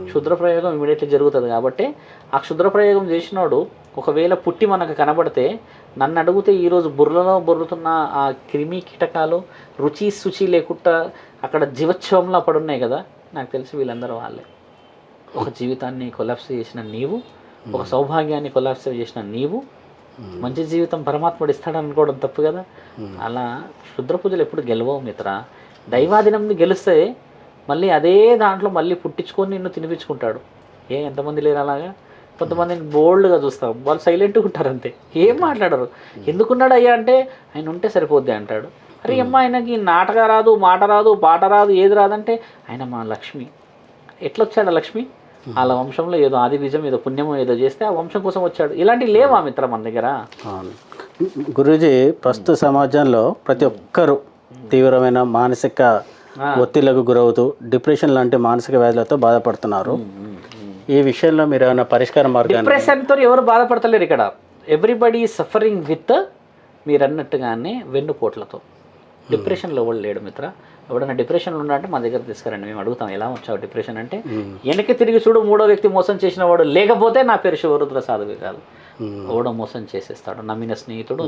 క్షుద్ర ప్రయోగం ఇమీడియట్లీ జరుగుతుంది. కాబట్టి ఆ క్షుద్ర ప్రయోగం చేసినోడు ఒకవేళ పుట్టి మనకు కనబడితే, నన్ను అడిగితే ఈరోజు బుర్రలో బొర్రుతున్న ఆ క్రిమి కీటకాలు రుచి శుచి లేకుండా అక్కడ జీవోత్సవంలో పడున్నాయి కదా, నాకు తెలిసి వీళ్ళందరూ వాళ్ళే. ఒక జీవితాన్ని కొలాప్స్ చేసిన నీవు, ఒక సౌభాగ్యాన్ని కొలాప్స్ చేసిన నీవు, మంచి జీవితం పరమాత్ముడు ఇస్తాడనుకోవడం తప్పు కదా. అలా క్షుద్ర పూజలు ఎప్పుడు గెలవవు మిత్ర. దైవాధీనంని గెలిస్తే మళ్ళీ అదే దాంట్లో మళ్ళీ పుట్టించుకొని నిన్ను తినిపించుకుంటాడు. ఎంతమంది లేరు అలాగా? కొంతమందిని బోల్డ్గా చూస్తాం, వాళ్ళు సైలెంట్గా ఉంటారు అంతే, ఏం మాట్లాడరు. ఎందుకున్నాడు అయ్యా అంటే, ఆయన ఉంటే సరిపోద్ది అంటాడు. అరే అమ్మ ఆయనకి నాటక రాదు, మాట రాదు, పాట రాదు, ఏది రాదంటే, ఆయన మా లక్ష్మి. ఎట్లొచ్చాడు లక్ష్మి? వాళ్ళ వంశంలో ఏదో ఆది బీజం ఏదో పుణ్యమో ఏదో చేస్తే ఆ వంశం కోసం వచ్చాడు. ఇలాంటివి లేవా మిత్ర మన దగ్గర? గురూజీ, ప్రస్తుత సమాజంలో ప్రతి ఒక్కరూ తీవ్రమైన మానసిక ఒత్తిళ్లకు గురవుతూ డిప్రెషన్ లాంటి మానసిక వ్యాధులతో బాధపడుతున్నారు. ఈ విషయంలో మీరు ఏమైనా పరిష్కార మార్గాన్ని? డిప్రెషన్తో ఎవరు బాధపడతలేరు ఇక్కడ. ఎవ్రీబడి సఫరింగ్ విత్ మీరు అన్నట్టుగానే వెన్నుపోట్లతో. డిప్రెషన్లో ఎవరు లేడు మిత్ర. ఎవడన్నా డిప్రెషన్లో ఉన్నాడంటే మా దగ్గర తీసుకురండి, మేము అడుగుతాం ఎలా వచ్చావు డిప్రెషన్ అంటే. వెనక్కి తిరిగి చూడు, 3వ వ్యక్తి మోసం చేసిన వాడు లేకపోతే నా పేరు శివరుద్ర సాధువు కాదు. ఎవడో మోసం చేసేస్తాడు. నమ్మిన స్నేహితుడు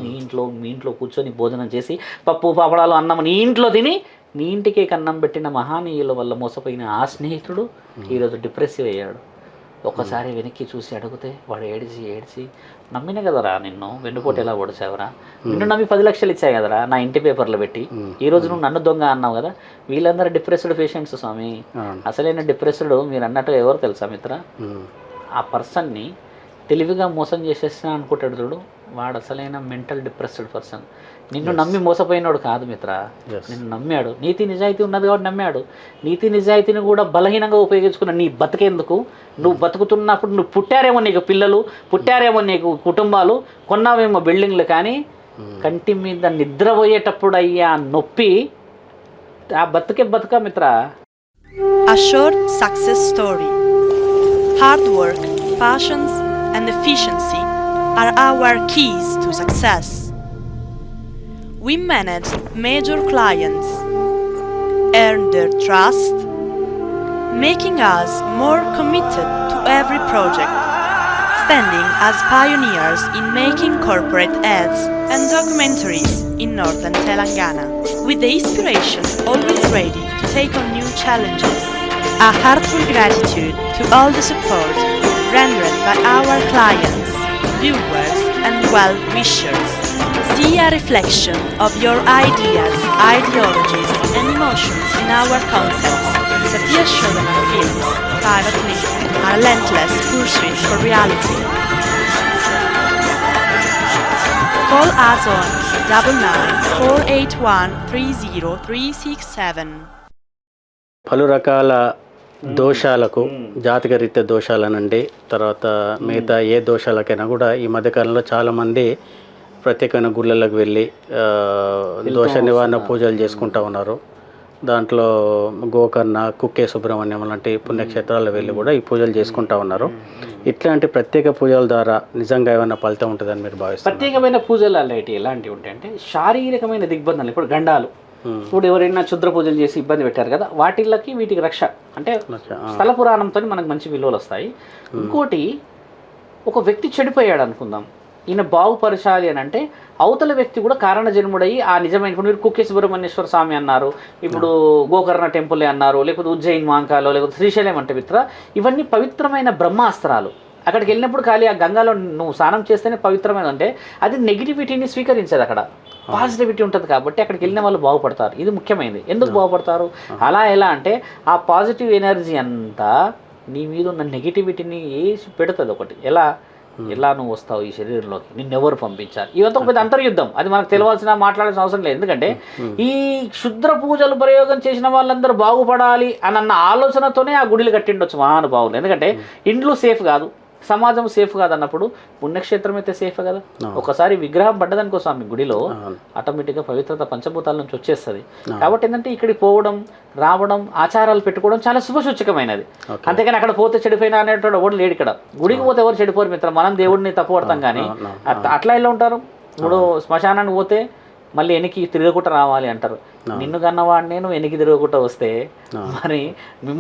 మీ ఇంట్లో కూర్చొని భోజనం చేసి పప్పు పాపడాలు అన్నం నీ ఇంట్లో తిని నీ ఇంటికే కన్నం పెట్టిన మహానీయుల వల్ల మోసపోయిన ఆ స్నేహితుడు ఈరోజు డిప్రెసివ్ అయ్యాడు. ఒక్కసారి వెనక్కి చూసి అడిగితే వాడు ఏడ్చి నమ్మిన కదరా నిన్ను, వెన్నుపోటు ఎలా ఓడిచావరా, నిన్ను నమ్మి 10 లక్షలు ఇచ్చాయి కదరా నా ఇంటి పేపర్లు పెట్టి, ఈరోజు నువ్వు నన్ను దొంగ అన్నావు కదా. వీళ్ళందరూ డిప్రెస్డ్ పేషెంట్స్ స్వామి. అసలైన డిప్రెస్డ్ మీరు అన్నట్టు ఎవరు తెలుసా మిత్ర? ఆ పర్సన్ని తెలివిగా మోసం చేసేస్తా అనుకుంటాడు చూడు, వాడు అసలైన మెంటల్ డిప్రెస్డ్ పర్సన్. నిన్ను నమ్మి మోసపోయినాడు కాదు మిత్ర, నిన్ను నమ్మాడు. నీతి నిజాయితీ ఉన్నది కాబట్టి నమ్మాడు. నీతి నిజాయితీని కూడా బలహీనంగా ఉపయోగించుకున్న నీ బతికేందుకు, నువ్వు బతుకుతున్నప్పుడు నువ్వు పుట్టారేమో నీకు పిల్లలు, పుట్టారేమో నీకు కుటుంబాలు, కొన్నావేమో బిల్డింగ్లు, కానీ కంటి మీద నిద్రపోయేటప్పుడు అయ్యా నొప్పి ఆ బతుక మిత్ర. Assured success story. Hard work, passions, and efficiency are our keys to success. We manage major clients, earn their trust, making us more committed to every project, standing as pioneers in making corporate ads and documentaries in northern Telangana, with the inspiration always ready to take on new challenges. A heartfelt gratitude to all the support rendered by our clients, viewers, and well-wishers. See a reflection of your ideas, ideologies, and emotions in our concepts. Satya Shodhana Films, Private Limited, a relentless pursuit for reality. Call us on 9948130367. పలు రకాల దోషాలకు, జాతక రీత్యా దోషాలనండి, తర్వాత మిగతా ఏ దోషాలకైనా కూడా ఈ మధ్యకాలంలో చాలామంది ప్రత్యేకమైన గుళ్ళలకు వెళ్ళి దోష నివారణ పూజలు చేసుకుంటూ ఉన్నారు. దాంట్లో గోకర్ణ, కుక్కే సుబ్రహ్మణ్యం లాంటి పుణ్యక్షేత్రాల్లో వెళ్ళి కూడా ఈ పూజలు చేసుకుంటూ ఉన్నారు. ఇట్లాంటి ప్రత్యేక పూజల ద్వారా నిజంగా ఏమైనా ఫలితం ఉంటుందని మీరు భావిస్తారు? ప్రత్యేకమైన పూజలు అలాంటివి ఎలాంటివి ఉంటాయంటే శారీరకమైన దిగ్బంధాలు. ఇప్పుడు గండాలు, ఇప్పుడు ఎవరైనా క్షుద్ర పూజలు చేసి ఇబ్బంది పెట్టారు కదా, వాటికి వీటికి రక్ష అంటే స్థల పురాణంతో మనకు మంచి విలువలు వస్తాయి. ఇంకోటి, ఒక వ్యక్తి చెడిపోయాడు అనుకుందాం, ఈయన బాగుపరచాలి అని అంటే అవతల వ్యక్తి కూడా కారణ జన్ముడయ్యి ఆ నిజమైన, ఇప్పుడు మీరు కుక్కే సుబ్రహ్మణ్యేశ్వర స్వామి అన్నారు, ఇప్పుడు గోకర్ణ టెంపుల్ అన్నారు, లేకపోతే ఉజ్జయిన్ మాంకాలో, లేకపోతే శ్రీశైలం అంటే మిత్ర, ఇవన్నీ పవిత్రమైన బ్రహ్మాస్త్రాలు. అక్కడికి వెళ్ళినప్పుడు ఖాళీ ఆ గంగాలో నువ్వు స్నానం చేస్తేనే పవిత్రమైన అంటే అది నెగిటివిటీని స్వీకరించేది. అక్కడ పాజిటివిటీ ఉంటుంది కాబట్టి అక్కడికి వెళ్ళిన వాళ్ళు బాగుపడతారు. ఇది ముఖ్యమైనది. ఎందుకు బాగుపడతారు అలా ఎలా అంటే ఆ పాజిటివ్ ఎనర్జీ అంతా నీ మీద ఉన్న నెగిటివిటీని వేసి పెడుతుంది. ఒకటి ఎలా నువ్వు వస్తావు ఈ శరీరంలోకి, నిన్నెవరు పంపించారు, ఇవంతా ఒక పెద్ద అంతర్యుద్ధం. అది మనకు తెలియాల్సిన మాట్లాడాల్సిన అవసరం లేదు. ఎందుకంటే ఈ క్షుద్ర పూజలు ప్రయోగం చేసిన వాళ్ళందరూ బాగుపడాలి అని అన్న ఆలోచనతోనే ఆ గుడిలు కట్టిండొచ్చు మహానుభావులు. ఎందుకంటే ఇండ్లు సేఫ్ కాదు, సమాజం సేఫ్ కాదు అన్నప్పుడు పుణ్యక్షేత్రం అయితే సేఫ్ కదా. ఒకసారి విగ్రహం పడ్డదనుకో స్వామి గుడిలో ఆటోమేటిక్గా పవిత్రత పంచభూతాల నుంచి వచ్చేస్తుంది. కాబట్టి ఏంటంటే ఇక్కడికి పోవడం రావడం ఆచారాలు పెట్టుకోవడం చాలా శుభసూచకమైనది. అంతేగాని అక్కడ పోతే చెడిపోయినా అనేటువంటి ఎవరు లేడు. ఇక్కడ గుడికి పోతే ఎవరు చెడిపోరు మిత్రం, మనం దేవుడిని తప్పుపడతాం. కానీ అట్లా ఎలా ఉంటారు. ఇప్పుడు శ్మశానానికి పోతే మళ్ళీ వెనక్కి తిరగకుండా రావాలి అంటారు. నిన్ను కన్నవాడు నేను వెనక్కి తిరగకుండా వస్తే మరి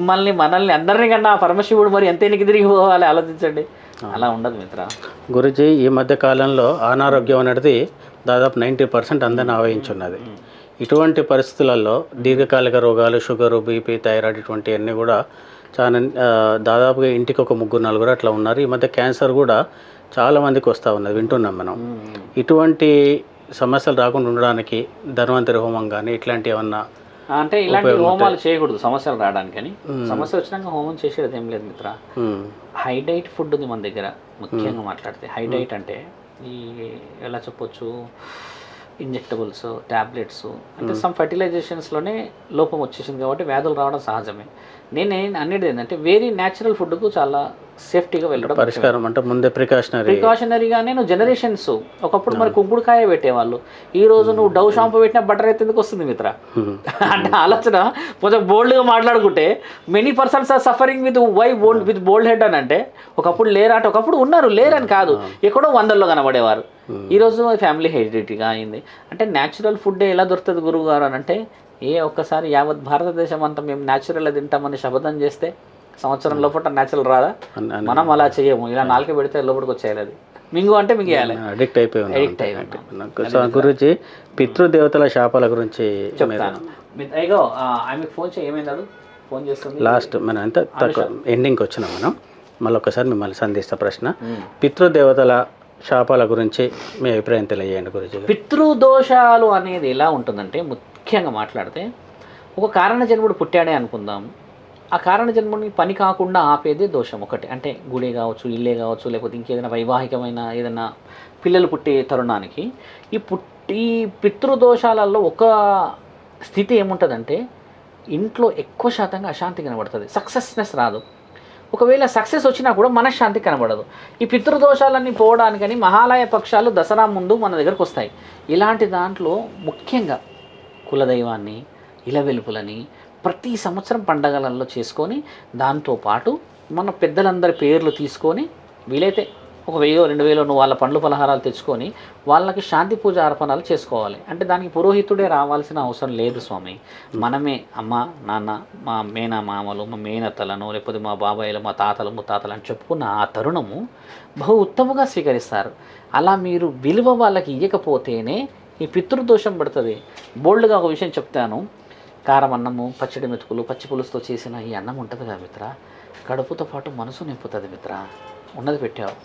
మనల్ని అందరినీ కన్నా పరమశివుడు మరి ఎంత వెనక్కి తిరిగి పోవాలి ఆలోచించండి. అలా ఉండదు మిత్ర. గురుజీ, ఈ మధ్య కాలంలో అనారోగ్యం అనేది దాదాపు 90% అందరిని ఆవహించున్నది. ఇటువంటి పరిస్థితులలో దీర్ఘకాలిక రోగాలు, షుగరు, బీపీ, థైరాయిడ్ ఇటువంటివన్నీ కూడా చాలా దాదాపుగా ఇంటికి ఒక 3-4 అట్లా ఉన్నారు. ఈ మధ్య క్యాన్సర్ కూడా చాలామందికి వస్తూ ఉన్నది, వింటున్నాం మనం. ఇటువంటి సమస్యలు రాకుండా ఉండడానికి ధన్వంతరి హోమం కానీ ఇట్లాంటివి ఏమన్నా అంటే ఇలాంటి హోమాలు చేయకూడదు సమస్యలు రావడానికి. అని సమస్య వచ్చినాక హోమం చేసేది ఏం లేదు మిత్ర. హై డైట్ ఫుడ్ ఉంది మన దగ్గర. ముఖ్యంగా మాట్లాడితే హై డైట్ అంటే ఈ ఎలా చెప్పొచ్చు, ఇంజెక్టబుల్స్, ట్యాబ్లెట్స్ అంటే సమ్ ఫర్టిలైజేషన్స్లోనే లోపం వచ్చేసింది కాబట్టి వ్యాధులు రావడం సహజమే. నేను అనేది ఏంటంటే వేరీ న్యాచురల్ ఫుడ్కు చాలా సేఫ్టీగా వెళ్ళడం పరిష్కారం. అంటే ముందే ప్రికాషనరీగానే నువ్వు జనరేషన్స్ ఒకప్పుడు మరి కుంకుడుకాయ పెట్టేవాళ్ళు, ఈ రోజు నువ్వు డవ్ షాంపూ పెట్టినా బటర్ అయితే ఎందుకు వస్తుంది మిత్ర. అంటే ఆలోచన కొంచెం బోల్డ్గా మాట్లాడుకుంటే many persons are suffering with bald head అని. అంటే ఒకప్పుడు లేరంటే ఒకప్పుడు ఉన్నారు, లేరని కాదు, ఎక్కడో 100లో కనబడేవారు. ఈరోజు ఫ్యామిలీ హెరిడిటీగా అయింది. అంటే న్యాచురల్ ఫుడ్ ఎలా దొరుకుతుంది గురువు గారు అని అంటే ఒక్కసారి యావత్ భారతదేశం అంతా మేము న్యాచురల్ తింటామని శపథం చేస్తే సంవత్సరం లోపల న్యాచురల్ రాదా? మనం అలా చేయము. ఇలా నాలుక పెడితే లోపలికి వచ్చేయాలి. అది మింగు అంటే మింగు వేయాలి. అడిక్ట్ అయిపోయి. గురుజీ, పితృదేవతల శాపాల గురించి చెప్తాను. అయ్యో ఆమెకు ఫోన్ చేయి, ఏమైందాడు ఫోన్ చేస్తుంది. లాస్ట్ మనం ఎంత తక్కువ ఎండింగ్కి వచ్చినాం మనం. మళ్ళీ ఒకసారి మిమ్మల్ని సంధిస్తా ప్రశ్న. పితృదేవతల శాపాల గురించి మీ అభిప్రాయం తెలియజేయండి గురుజీ. పితృదోషాలు అనేది ఎలా ఉంటుందంటే ముఖ్యంగా మాట్లాడితే ఒక కారణ జన్ముడు పుట్టాడే అనుకుందాం. ఆ కారణ జన్ముడిని పని కాకుండా ఆపేదే దోషం ఒకటి. అంటే గుడే కావచ్చు, ఇల్లే కావచ్చు, లేకపోతే ఇంకేదైనా వైవాహికమైన ఏదైనా పిల్లలు పుట్టే తరుణానికి ఈ పితృదోషాలలో ఒక స్థితి ఏముంటుందంటే ఇంట్లో ఎక్కువ శాతంగా అశాంతి కనబడుతుంది, సక్సెస్నెస్ రాదు. ఒకవేళ సక్సెస్ వచ్చినా కూడా మనశ్శాంతి కనబడదు. ఈ పితృదోషాలన్నీ పోవడానికని మహాలయ పక్షాలు దసరా ముందు మన దగ్గరకు వస్తాయి. ఇలాంటి దాంట్లో ముఖ్యంగా కులదైవాన్ని, ఇలవెలుపులని ప్రతి సంవత్సరం పండగలలో చేసుకొని దాంతోపాటు మన పెద్దలందరి పేర్లు తీసుకొని వీలైతే 1000-2000 నువ్వు వాళ్ళ పండ్లు పలహారాలు తెచ్చుకొని వాళ్ళకి శాంతి పూజ అర్పణాలు చేసుకోవాలి. అంటే దానికి పురోహితుడే రావాల్సిన అవసరం లేదు స్వామి. మనమే అమ్మ, నాన్న, మా మేనా మామలు, మా మేనత్తలను, లేకపోతే మా బాబాయిలు, మా తాతలు, ముత్తాతలు అని చెప్పుకున్న ఆ తరుణము బహు ఉత్తమంగా స్వీకరిస్తారు. అలా మీరు విలువ వాళ్ళకి ఇవ్వకపోతేనే ఈ పితృదోషం పడుతుంది. బోల్డ్గా ఒక విషయం చెప్తాను. కారం అన్నము, పచ్చడి మెతుకులు, పచ్చి పులుసుతో చేసిన ఈ అన్నం ఉంటుంది కదా మిత్ర, కడుపుతో పాటు మనసు నింపుతుంది మిత్ర. ఉన్నది పెట్టావు,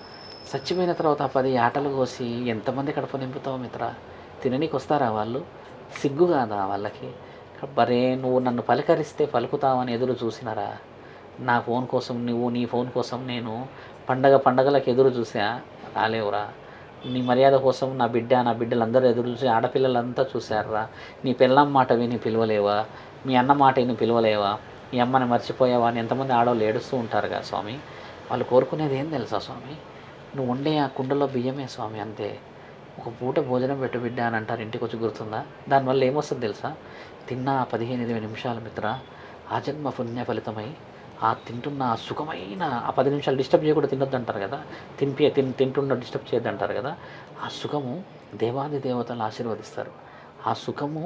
చచ్చిపోయిన తర్వాత 10 ఆటలు కోసి ఎంతమంది కడుపు నింపుతావు మిత్ర? తిననీకి వస్తారా వాళ్ళు? సిగ్గు కాదా వాళ్ళకి? బరే నువ్వు నన్ను పలకరిస్తే పలుకుతావని ఎదురు చూసినారా? నా ఫోన్ కోసం నువ్వు, నీ ఫోన్ కోసం నేను పండగలకు ఎదురు చూసా, రాలేవురా. నీ మర్యాద కోసం నా బిడ్డలందరూ ఎదురు చూసి ఆడపిల్లలంతా చూశారా? నీ పిల్లం మాట విని పిలవలేవా? మీ అన్న మాట విని పిలవలేవా? మీ అమ్మని మర్చిపోయావా అని ఎంతమంది ఆడవాళ్ళు ఏడుస్తూ ఉంటారు కదా స్వామి. వాళ్ళు కోరుకునేది ఏం తెలుసా స్వామి? నువ్వు వండే ఆ కుండలో బియ్యమే స్వామి, అంతే. ఒక పూట భోజనం పెట్టు బిడ్డ అని అంటారు, ఇంటికి వచ్చి గుర్తుందా? దానివల్ల ఏమొస్తుంది తెలుసా? తిన్న 15-20 నిమిషాలు మిత్ర ఆ జన్మ పుణ్య ఫలితమై ఆ తింటున్న ఆ సుఖమైన ఆ 10 నిమిషాలు డిస్టర్బ్ చేయకుండా తినొద్దు అంటారు కదా, తింటున్న డిస్టర్బ్ చేయొద్దు అంటారు కదా. ఆ సుఖము దేవాది దేవతలు ఆశీర్వదిస్తారు. ఆ సుఖము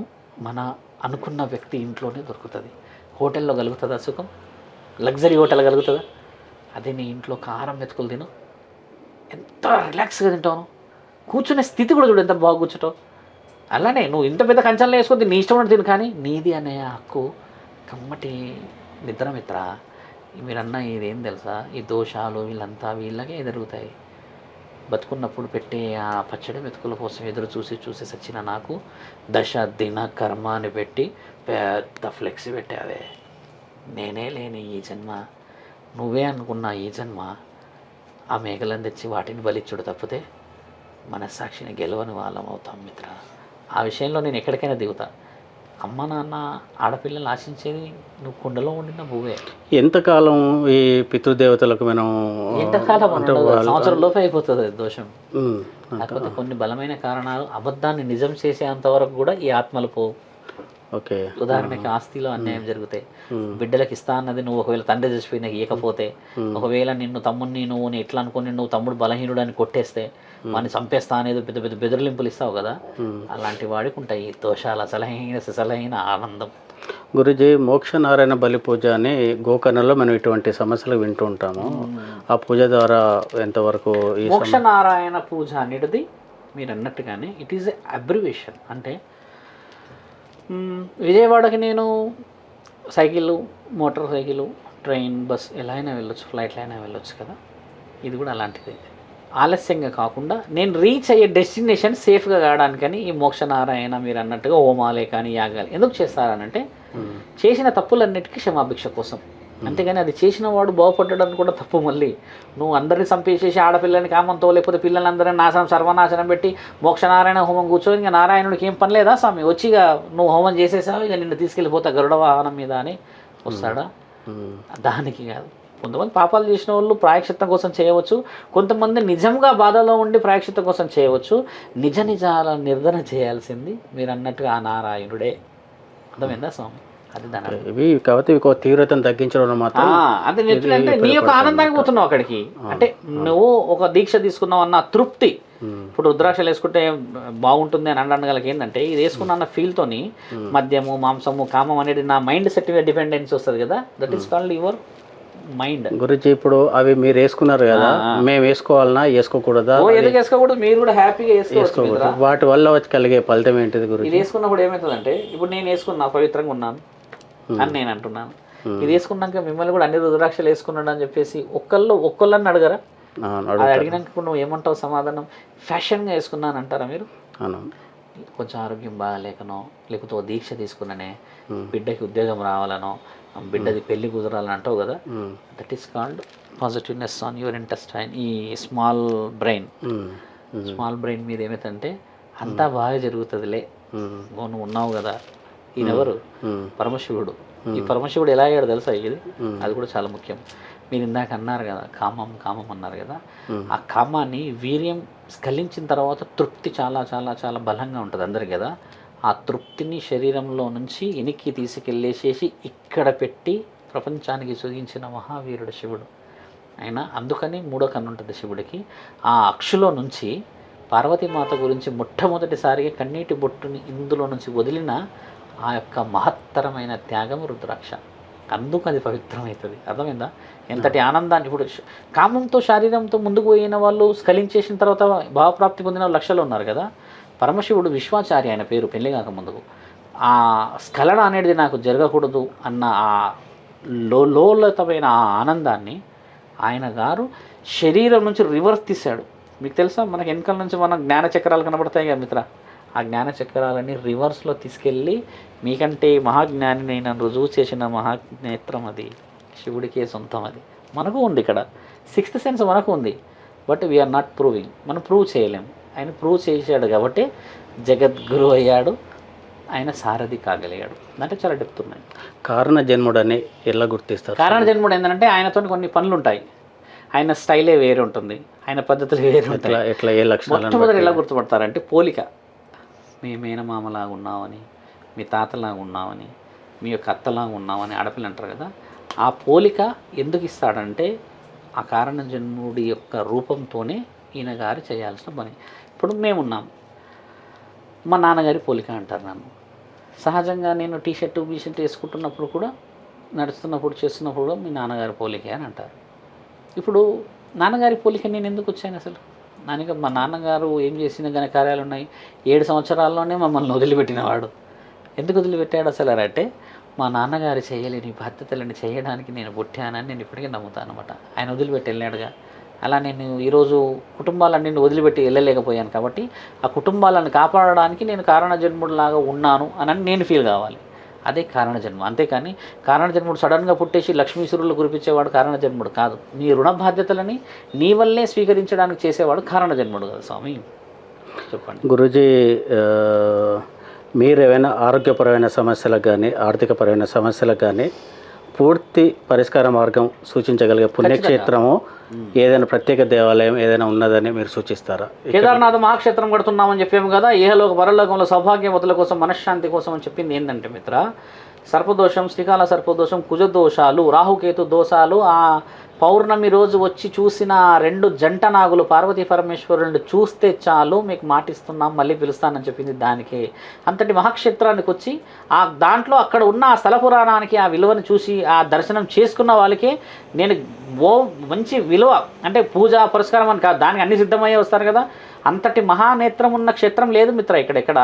మన అనుకున్న వ్యక్తి ఇంట్లోనే దొరుకుతుంది. హోటల్లో కలుగుతుందా సుఖం? లగ్జరీ హోటల్ కలుగుతుందా? అదే నీ ఇంట్లో కారం మెతుకులు తిను, ఎంత రిలాక్స్గా తింటావు. కూర్చునే స్థితి కూడా చూడు, ఎంత బాగా కూర్చుంటావు. అలానే నువ్వు ఇంత పెద్ద కంచాలలో వేసుకొని నీ ఇష్టం తిను, కానీ నీది అనే హక్కు కమ్మటి నిద్ర మిత్ర. మీరన్నా ఇదేం తెలుసా? ఈ దోషాలు వీళ్ళకే ఎదురుగుతాయి. బతుకున్నప్పుడు పెట్టే ఆ పచ్చడి మెతుకుల కోసం ఎదురు చూసి చూసి సచ్చిన నాకు దశ దిన కర్మ అని పెట్టి పెద్ద ఫ్లెక్సీ పెట్టావే. నేనే లేని ఈ జన్మ, నువ్వే అనుకున్న ఈ జన్మ, ఆ మేకలను తెచ్చి వాటిని బలిచ్చుడు తప్పితే మనస్సాక్షిని గెలవని వాళ్ళం అవుతాం మిత్ర. ఆ విషయంలో నేను ఎక్కడికైనా దిగుతా. అమ్మ నాన్న ఆడపిల్లలు ఆశించేది నువ్వు కుండలో ఉండిన భూవే. ఎంతకాలం ఈ పితృదేవతలకు మనం ఎంతకాలం ఉండదు, సంవత్సరం లోపే అయిపోతుంది అది దోషం. కాకపోతే కొన్ని బలమైన కారణాలు అబద్ధాన్ని నిజం చేసేంత వరకు కూడా ఈ ఆత్మలు పోవు. ఓకే, ఉదాహరణకి ఆస్తిలో అన్యాయం జరుగుతాయి, బిడ్డలకు ఇస్తా అన్నది నువ్వు ఒకవేళ తండ్రి చచ్చిపోయినా ఇవ్వకపోతే, ఒకవేళ నిన్ను తమ్ముడిని నువ్వు ఎట్లా అనుకుని నువ్వు తమ్ముడు బలహీనుడు అని కొట్టేస్తే వాడిని చంపేస్తా అనేది పెద్ద పెద్ద బెదిరింపులు ఇస్తావు కదా, అలాంటి వాడికి ఉంటాయి దోషాలు, అసలైన ఆనందం. గురుజీ, మోక్షనారాయణ బలి పూజ అని గోకర్ణలో మనం ఇటువంటి సమస్యలు వింటూ ఉంటాము. ఆ పూజ ద్వారా ఎంతవరకు ఈ మోక్షనారాయణ పూజ అనేది మీరు అన్నట్టుగానే ఇట్ ఈజ్ ఎ అబ్రివేషన్. అంటే విజయవాడకి నేను సైకిళ్ళు, మోటార్ సైకిలు, ట్రైన్, బస్ ఎలా అయినా వెళ్ళొచ్చు, ఫ్లైట్లో అయినా వెళ్ళొచ్చు కదా. ఇది కూడా అలాంటిదే. ఆలస్యంగా కాకుండా నేను రీచ్ అయ్యే డెస్టినేషన్ సేఫ్గా కావడానికని ఈ మోక్షనారాయణ మీరు అన్నట్టుగా హోమాలే కానీ యాగాలు ఎందుకు చేస్తారనంటే చేసిన తప్పులన్నిటికీ క్షమాభిక్ష కోసం. అంతేగాని అది చేసిన వాడు బాగుపడ్డాడని కూడా తప్పు. మళ్ళీ నువ్వు అందరినీ చంపేసేసి ఆడపిల్లని కామంతో లేకపోతే పిల్లలందరినీ సర్వనాశనం పెట్టి మోక్షనారాయణ హోమం కూర్చొని ఇంకా నారాయణుడికి ఏం పని లేదా స్వామి, వచ్చిగా నువ్వు హోమం చేసేసావు ఇక నిన్ను తీసుకెళ్ళిపోతా గరుడ వాహనం మీద అని వస్తాడా? దానికి కాదు. కొంతమంది పాపాలు చేసిన వాళ్ళు ప్రాయశ్చిత్తం కోసం చేయవచ్చు, కొంతమంది నిజంగా బాధలో ఉండి ప్రాయశ్చిత్తం కోసం చేయవచ్చు. నిజాల నిర్ధారణ చేయాల్సింది మీరు అన్నట్టుగా ఆ నారాయణుడే. అర్థమైందా స్వామి? అది దాని ఇవి కాబట్టి తీవ్రతను తగ్గించడం మాత్రం. అంటే అంటే నీ యొక్క ఆనందానికి పోతున్నావు అక్కడికి. అంటే నువ్వు ఒక దీక్ష తీసుకున్నావు అన్న తృప్తి. ఇప్పుడు రుద్రాక్షలు వేసుకుంటే బాగుంటుంది అని అనడానికి ఏంటంటే ఇది వేసుకున్న అన్న ఫీల్తోని మద్యము, మాంసము, కామం అనేది నా మైండ్ సెట్ మీద డిపెండెన్సీ వస్తుంది కదా. That is called your mind. గురించి ఇప్పుడు అవి మీరు వేసుకున్నారు కదా, మేము వేసుకోవాలన్నా వేసుకోకూడదా? ఎందుకు వేసుకోకూడదు? మీరు కూడా హ్యాపీగా వేసుకోవచ్చు. వాటి వల్ల వచ్చి కలిగే ఫలితం ఏంటిది గురించి? ఇది వేసుకున్నప్పుడు ఏమవుతుందంటే ఇప్పుడు నేను వేసుకున్నా పవిత్రంగా ఉన్నాను అని నేను అంటున్నాను. ఇది వేసుకున్నాక మిమ్మల్ని కూడా అన్ని రుద్రాక్షలు వేసుకున్నాడు అని చెప్పేసి ఒక్కళ్ళని అడగరా? అది అడిగినాక నువ్వు ఏమంటావు సమాధానం? ఫ్యాషన్గా వేసుకున్నాను అంటారా మీరు? కొంచెం ఆరోగ్యం బాగాలేకనో లేకపోతే ఓ దీక్ష తీసుకున్నానే, బిడ్డకి ఉద్యోగం రావాలనో, బిడ్డది పెళ్లి కుదరాలని అంటావు కదా. That is called positiveness on your intestine. ఈ స్మాల్ బ్రెయిన్ మీద ఏమైతుందంటే అంతా బాగా జరుగుతుందిలే, నువ్వు ఉన్నావు కదా. ఈయనెవరు? పరమశివుడు. ఈ పరమశివుడు ఎలా అయ్యాడు తెలుసా? ఇది అది కూడా చాలా ముఖ్యం. మీరు ఇందాక అన్నారు కదా కామం అన్నారు కదా. ఆ కామాన్ని వీర్యం స్ఖలించిన తర్వాత తృప్తి చాలా చాలా చాలా బలంగా ఉంటుంది అందరికి కదా. ఆ తృప్తిని శరీరంలో నుంచి వెనక్కి తీసుకెళ్ళేసేసి ఇక్కడ పెట్టి ప్రపంచానికి చూగించిన మహావీరుడు శివుడు. అయినా అందుకని మూడో కన్ను ఉంటుంది శివుడికి. ఆ అక్షులో నుంచి పార్వతీమాత గురించి మొట్టమొదటిసారిగా కన్నీటి బొట్టుని ఇందులో నుంచి వదిలిన ఆ యొక్క మహత్తరమైన త్యాగం రుద్రాక్ష. అందుకు అది పవిత్రమవుతుంది. అర్థమైందా? ఎంతటి ఆనందాన్ని. ఇప్పుడు కామంతో శరీరంతో ముందుకు పోయిన వాళ్ళు స్ఖలించేసిన తర్వాత భావప్రాప్తి పొందిన లక్షలు ఉన్నారు కదా. పరమశివుడు విశ్వాచార్య ఆయన పేరు పెళ్లి కాక ముందుకు. ఆ స్ఖలన అనేది నాకు జరగకూడదు అన్న ఆ లోలతమైన ఆ ఆనందాన్ని ఆయన గారు శరీరం నుంచి రివర్స్ తీశాడు. మీకు తెలుసా, మనకి వెనకాల నుంచి మన జ్ఞానచక్రాలు కనబడతాయి కదా మిత్ర, ఆ జ్ఞానచక్రాలని రివర్స్లో తీసుకెళ్ళి మీకంటే మహాజ్ఞాని నేను రుజువు చేసిన మహానేత్రం అది శివుడికే సొంతం. అది మనకు ఉంది ఇక్కడ, సిక్స్త్ సెన్స్ మనకు ఉంది. బట్ వీఆర్ నాట్ ప్రూవింగ్, మనం ప్రూవ్ చేయలేము. ఆయన ప్రూవ్ చేశాడు కాబట్టి జగద్గురు అయ్యాడు, ఆయన సారథి కాగలిగాడు. అంటే చాలా డెప్త్ ఉన్నాయి. కారణ జన్ముడని ఎలా గుర్తిస్తారు? కారణ జన్ముడు ఏంటంటే ఆయనతో కొన్ని పనులు ఉంటాయి, ఆయన స్టైలే వేరే ఉంటుంది, ఆయన పద్ధతులు వేరే ఉంటాయి. ఎట్లా ఏ లక్షణాలు మొట్టమొదటి ఎలా గుర్తుపడతారంటే పోలిక. మీ మేనమామలాగా ఉన్నామని, మీ తాతలాగా ఉన్నామని, మీ యొక్క అత్తలాగా ఉన్నామని ఆడపిల్ల అంటారు కదా. ఆ పోలిక ఎందుకు ఇస్తాడంటే ఆ కారణ జన్ముడి యొక్క రూపంతోనే ఈయన గారు చేయాల్సిన పని. ఇప్పుడు మేమున్నాం, మా నాన్నగారి పోలిక అంటారు నన్ను. సహజంగా నేను టీషర్టు బీషర్ట్ వేసుకుంటున్నప్పుడు కూడా, నడుస్తున్నప్పుడు చేస్తున్నప్పుడు కూడా మీ నాన్నగారి పోలికే అని అంటారు. ఇప్పుడు నాన్నగారి పోలిక నేను ఎందుకు వచ్చాను అసలు? మా నాన్నగారు ఏం చేసిన ఘనకార్యాలు ఉన్నాయి. 7 సంవత్సరాల్లోనే మమ్మల్ని వదిలిపెట్టినవాడు. ఎందుకు వదిలిపెట్టాడు అసలు అంటే, మా నాన్నగారు చేయలేని బాధ్యతలను చేయడానికి నేను పుట్టానని నేను ఇప్పటికీ నమ్ముతాను అనమాట. ఆయన వదిలిపెట్టి వెళ్ళాడుగా, అలా నేను ఈరోజు కుటుంబాలన్నీ వదిలిపెట్టి వెళ్ళలేకపోయాను కాబట్టి ఆ కుటుంబాలను కాపాడడానికి నేను కారణజన్ముడిలాగా ఉన్నాను అని నేను ఫీల్ కావాలి. అదే కారణజన్మ. అంతేకాని కారణజన్ముడు సడన్గా పుట్టేసి లక్ష్మీసురులు కురిపించేవాడు కారణజన్ముడు కాదు. నీ రుణ బాధ్యతలని నీ వల్లే స్వీకరించడానికి చేసేవాడు కారణజన్ముడు కదా స్వామి. చెప్పండి గురూజీ, మీరు ఏమైనా ఆరోగ్యపరమైన సమస్యలకు కానీ ఆర్థికపరమైన సమస్యలకు కానీ పూర్తి పరిష్కార మార్గం సూచించగలిగే పుణ్యక్షేత్రము ఏదైనా ప్రత్యేక దేవాలయం ఏదైనా ఉన్నదని మీరు సూచిస్తారా? కేదార్నాథ్ మహాక్షేత్రం కడుతున్నామని చెప్పాము కదా, ఏహలోక పరలోకంలో సౌభాగ్యవతుల కోసం మనశ్శాంతి కోసం అని చెప్పింది ఏంటంటే మిత్ర, సర్పదోషం, శ్రీకాళ సర్పదోషం, కుజదోషాలు, రాహుకేతు దోషాలు ఆ పౌర్ణమి రోజు వచ్చి చూసిన 2 జంట నాగులు పార్వతీ పరమేశ్వరులను చూస్తే చాలు మీకు మాటిస్తున్నాం మళ్ళీ పిలుస్తానని చెప్పింది దానికే. అంతటి మహాక్షేత్రానికి వచ్చి ఆ దాంట్లో అక్కడ ఉన్న ఆ స్థల పురాణానికి ఆ విలువను చూసి ఆ దర్శనం చేసుకున్న వాళ్ళకే నేను మంచి విలువ అంటే పూజ పురస్కారం అని కాదు, దానికి అన్ని సిద్ధమయ్యే వస్తారు కదా. అంతటి మహానేత్రం ఉన్న క్షేత్రం లేదు మిత్ర ఇక్కడ.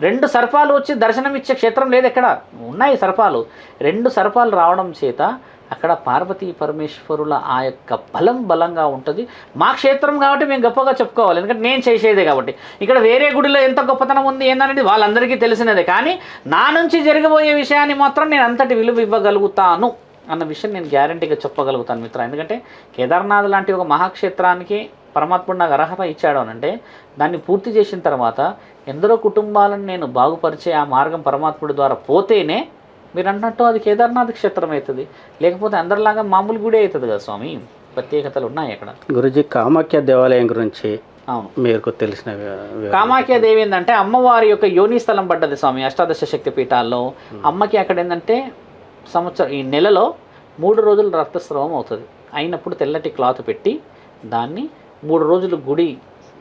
2 సర్పాలు వచ్చి దర్శనం ఇచ్చే క్షేత్రం లేదు ఎక్కడ. ఉన్నాయి సర్పాలు, 2 సర్పాలు రావడం చేత అక్కడ పార్వతీ పరమేశ్వరుల ఆ యొక్క బలంగా ఉంటుంది. మా క్షేత్రం కాబట్టి మేము గొప్పగా చెప్పుకోవాలి, ఎందుకంటే నేను చేసేదే కాబట్టి. ఇక్కడ వేరే గుడిలో ఎంత గొప్పతనం ఉంది ఏందనేది వాళ్ళందరికీ తెలిసినదే, కానీ నా నుంచి జరగబోయే విషయాన్ని మాత్రం నేను అంతటి విలువ ఇవ్వగలుగుతాను అన్న విషయం నేను గ్యారంటీగా చెప్పగలుగుతాను మిత్ర. ఎందుకంటే కేదార్నాథ్ లాంటి ఒక మహాక్షేత్రానికి పరమాత్ముడు నాకు అర్హత ఇచ్చాడు అనంటే దాన్ని పూర్తి చేసిన తర్వాత ఎందరో కుటుంబాలను నేను బాగుపరిచే ఆ మార్గం పరమాత్ముడి ద్వారా పోతేనే మీరు అన్నట్టు అది కేదార్నాథ్ క్షేత్రం అవుతుంది, లేకపోతే అందరిలాగా మామూలు గుడి అవుతుంది కదా స్వామి. ప్రత్యేకతలు ఉన్నాయి అక్కడ. గురూజీ, కామాఖ్య దేవాలయం గురించి అవును మీకు తెలిసిన కామాఖ్య దేవి ఏంటంటే అమ్మవారి యొక్క యోని స్థలం పడ్డది స్వామి. అష్టాదశ శక్తి పీఠాల్లో అమ్మకి అక్కడ ఏంటంటే ఈ నెలలో 3 రోజులు రక్తస్రావం అవుతుంది. అయినప్పుడు తెల్లటి క్లాత్ పెట్టి దాన్ని 3 రోజులు గుడి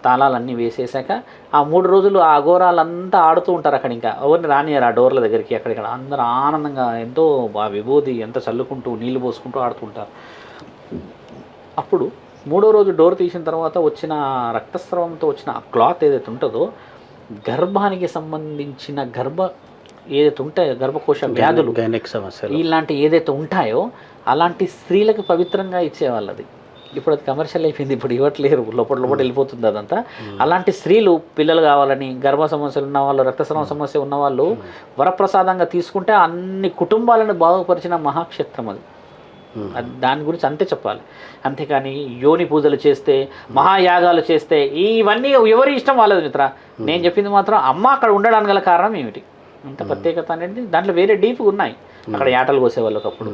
తాళాలన్నీ వేసేసాక ఆ 3 రోజులు ఆ అఘోరాలంతా ఆడుతూ ఉంటారు అక్కడ. ఇంకా ఎవరిని రానియరు ఆ డోర్ల దగ్గరికి. అక్కడిక్కడ అందరూ ఆనందంగా ఎంతో ఆ విభూది ఎంత చల్లుకుంటూ నీళ్లు పోసుకుంటూ ఆడుతుంటారు. అప్పుడు 3వ రోజు డోర్ తీసిన తర్వాత వచ్చిన రక్తస్రావంతో వచ్చిన ఆ క్లాత్ ఏదైతే ఉంటుందో గర్భానికి సంబంధించిన ఏదైతే ఉంటాయో గర్భకోశ వ్యాధులు సమస్యలు ఇలాంటి ఏదైతే ఉంటాయో అలాంటి స్త్రీలకు పవిత్రంగా ఇచ్చేవాళ్ళది. ఇప్పుడు అది కమర్షియల్ అయిపోయింది, ఇప్పుడు ఇవ్వట్లేరు, లోపల వెళ్ళిపోతుంది అదంతా. అలాంటి స్త్రీలు పిల్లలు కావాలని గర్భ సమస్యలు ఉన్న వాళ్ళు, రక్తస్రావం సమస్య ఉన్నవాళ్ళు వరప్రసాదంగా తీసుకుంటే అన్ని కుటుంబాలను బాగుపరిచిన మహాక్షేత్రం అది. దాని గురించి అంతే చెప్పాలి. అంతేకాని యోని పూజలు చేస్తే మహాయాగాలు చేస్తే ఇవన్నీ ఎవరి ఇష్టం వాళ్ళది మిత్ర. నేను చెప్పింది మాత్రం అమ్మ అక్కడ ఉండడానికి గల కారణం ఏమిటి, అంత ప్రత్యేకత అనేది దాంట్లో వేరే డీప్గా ఉన్నాయి. అక్కడ యాటలు కోసేవాళ్ళు ఒకప్పుడు,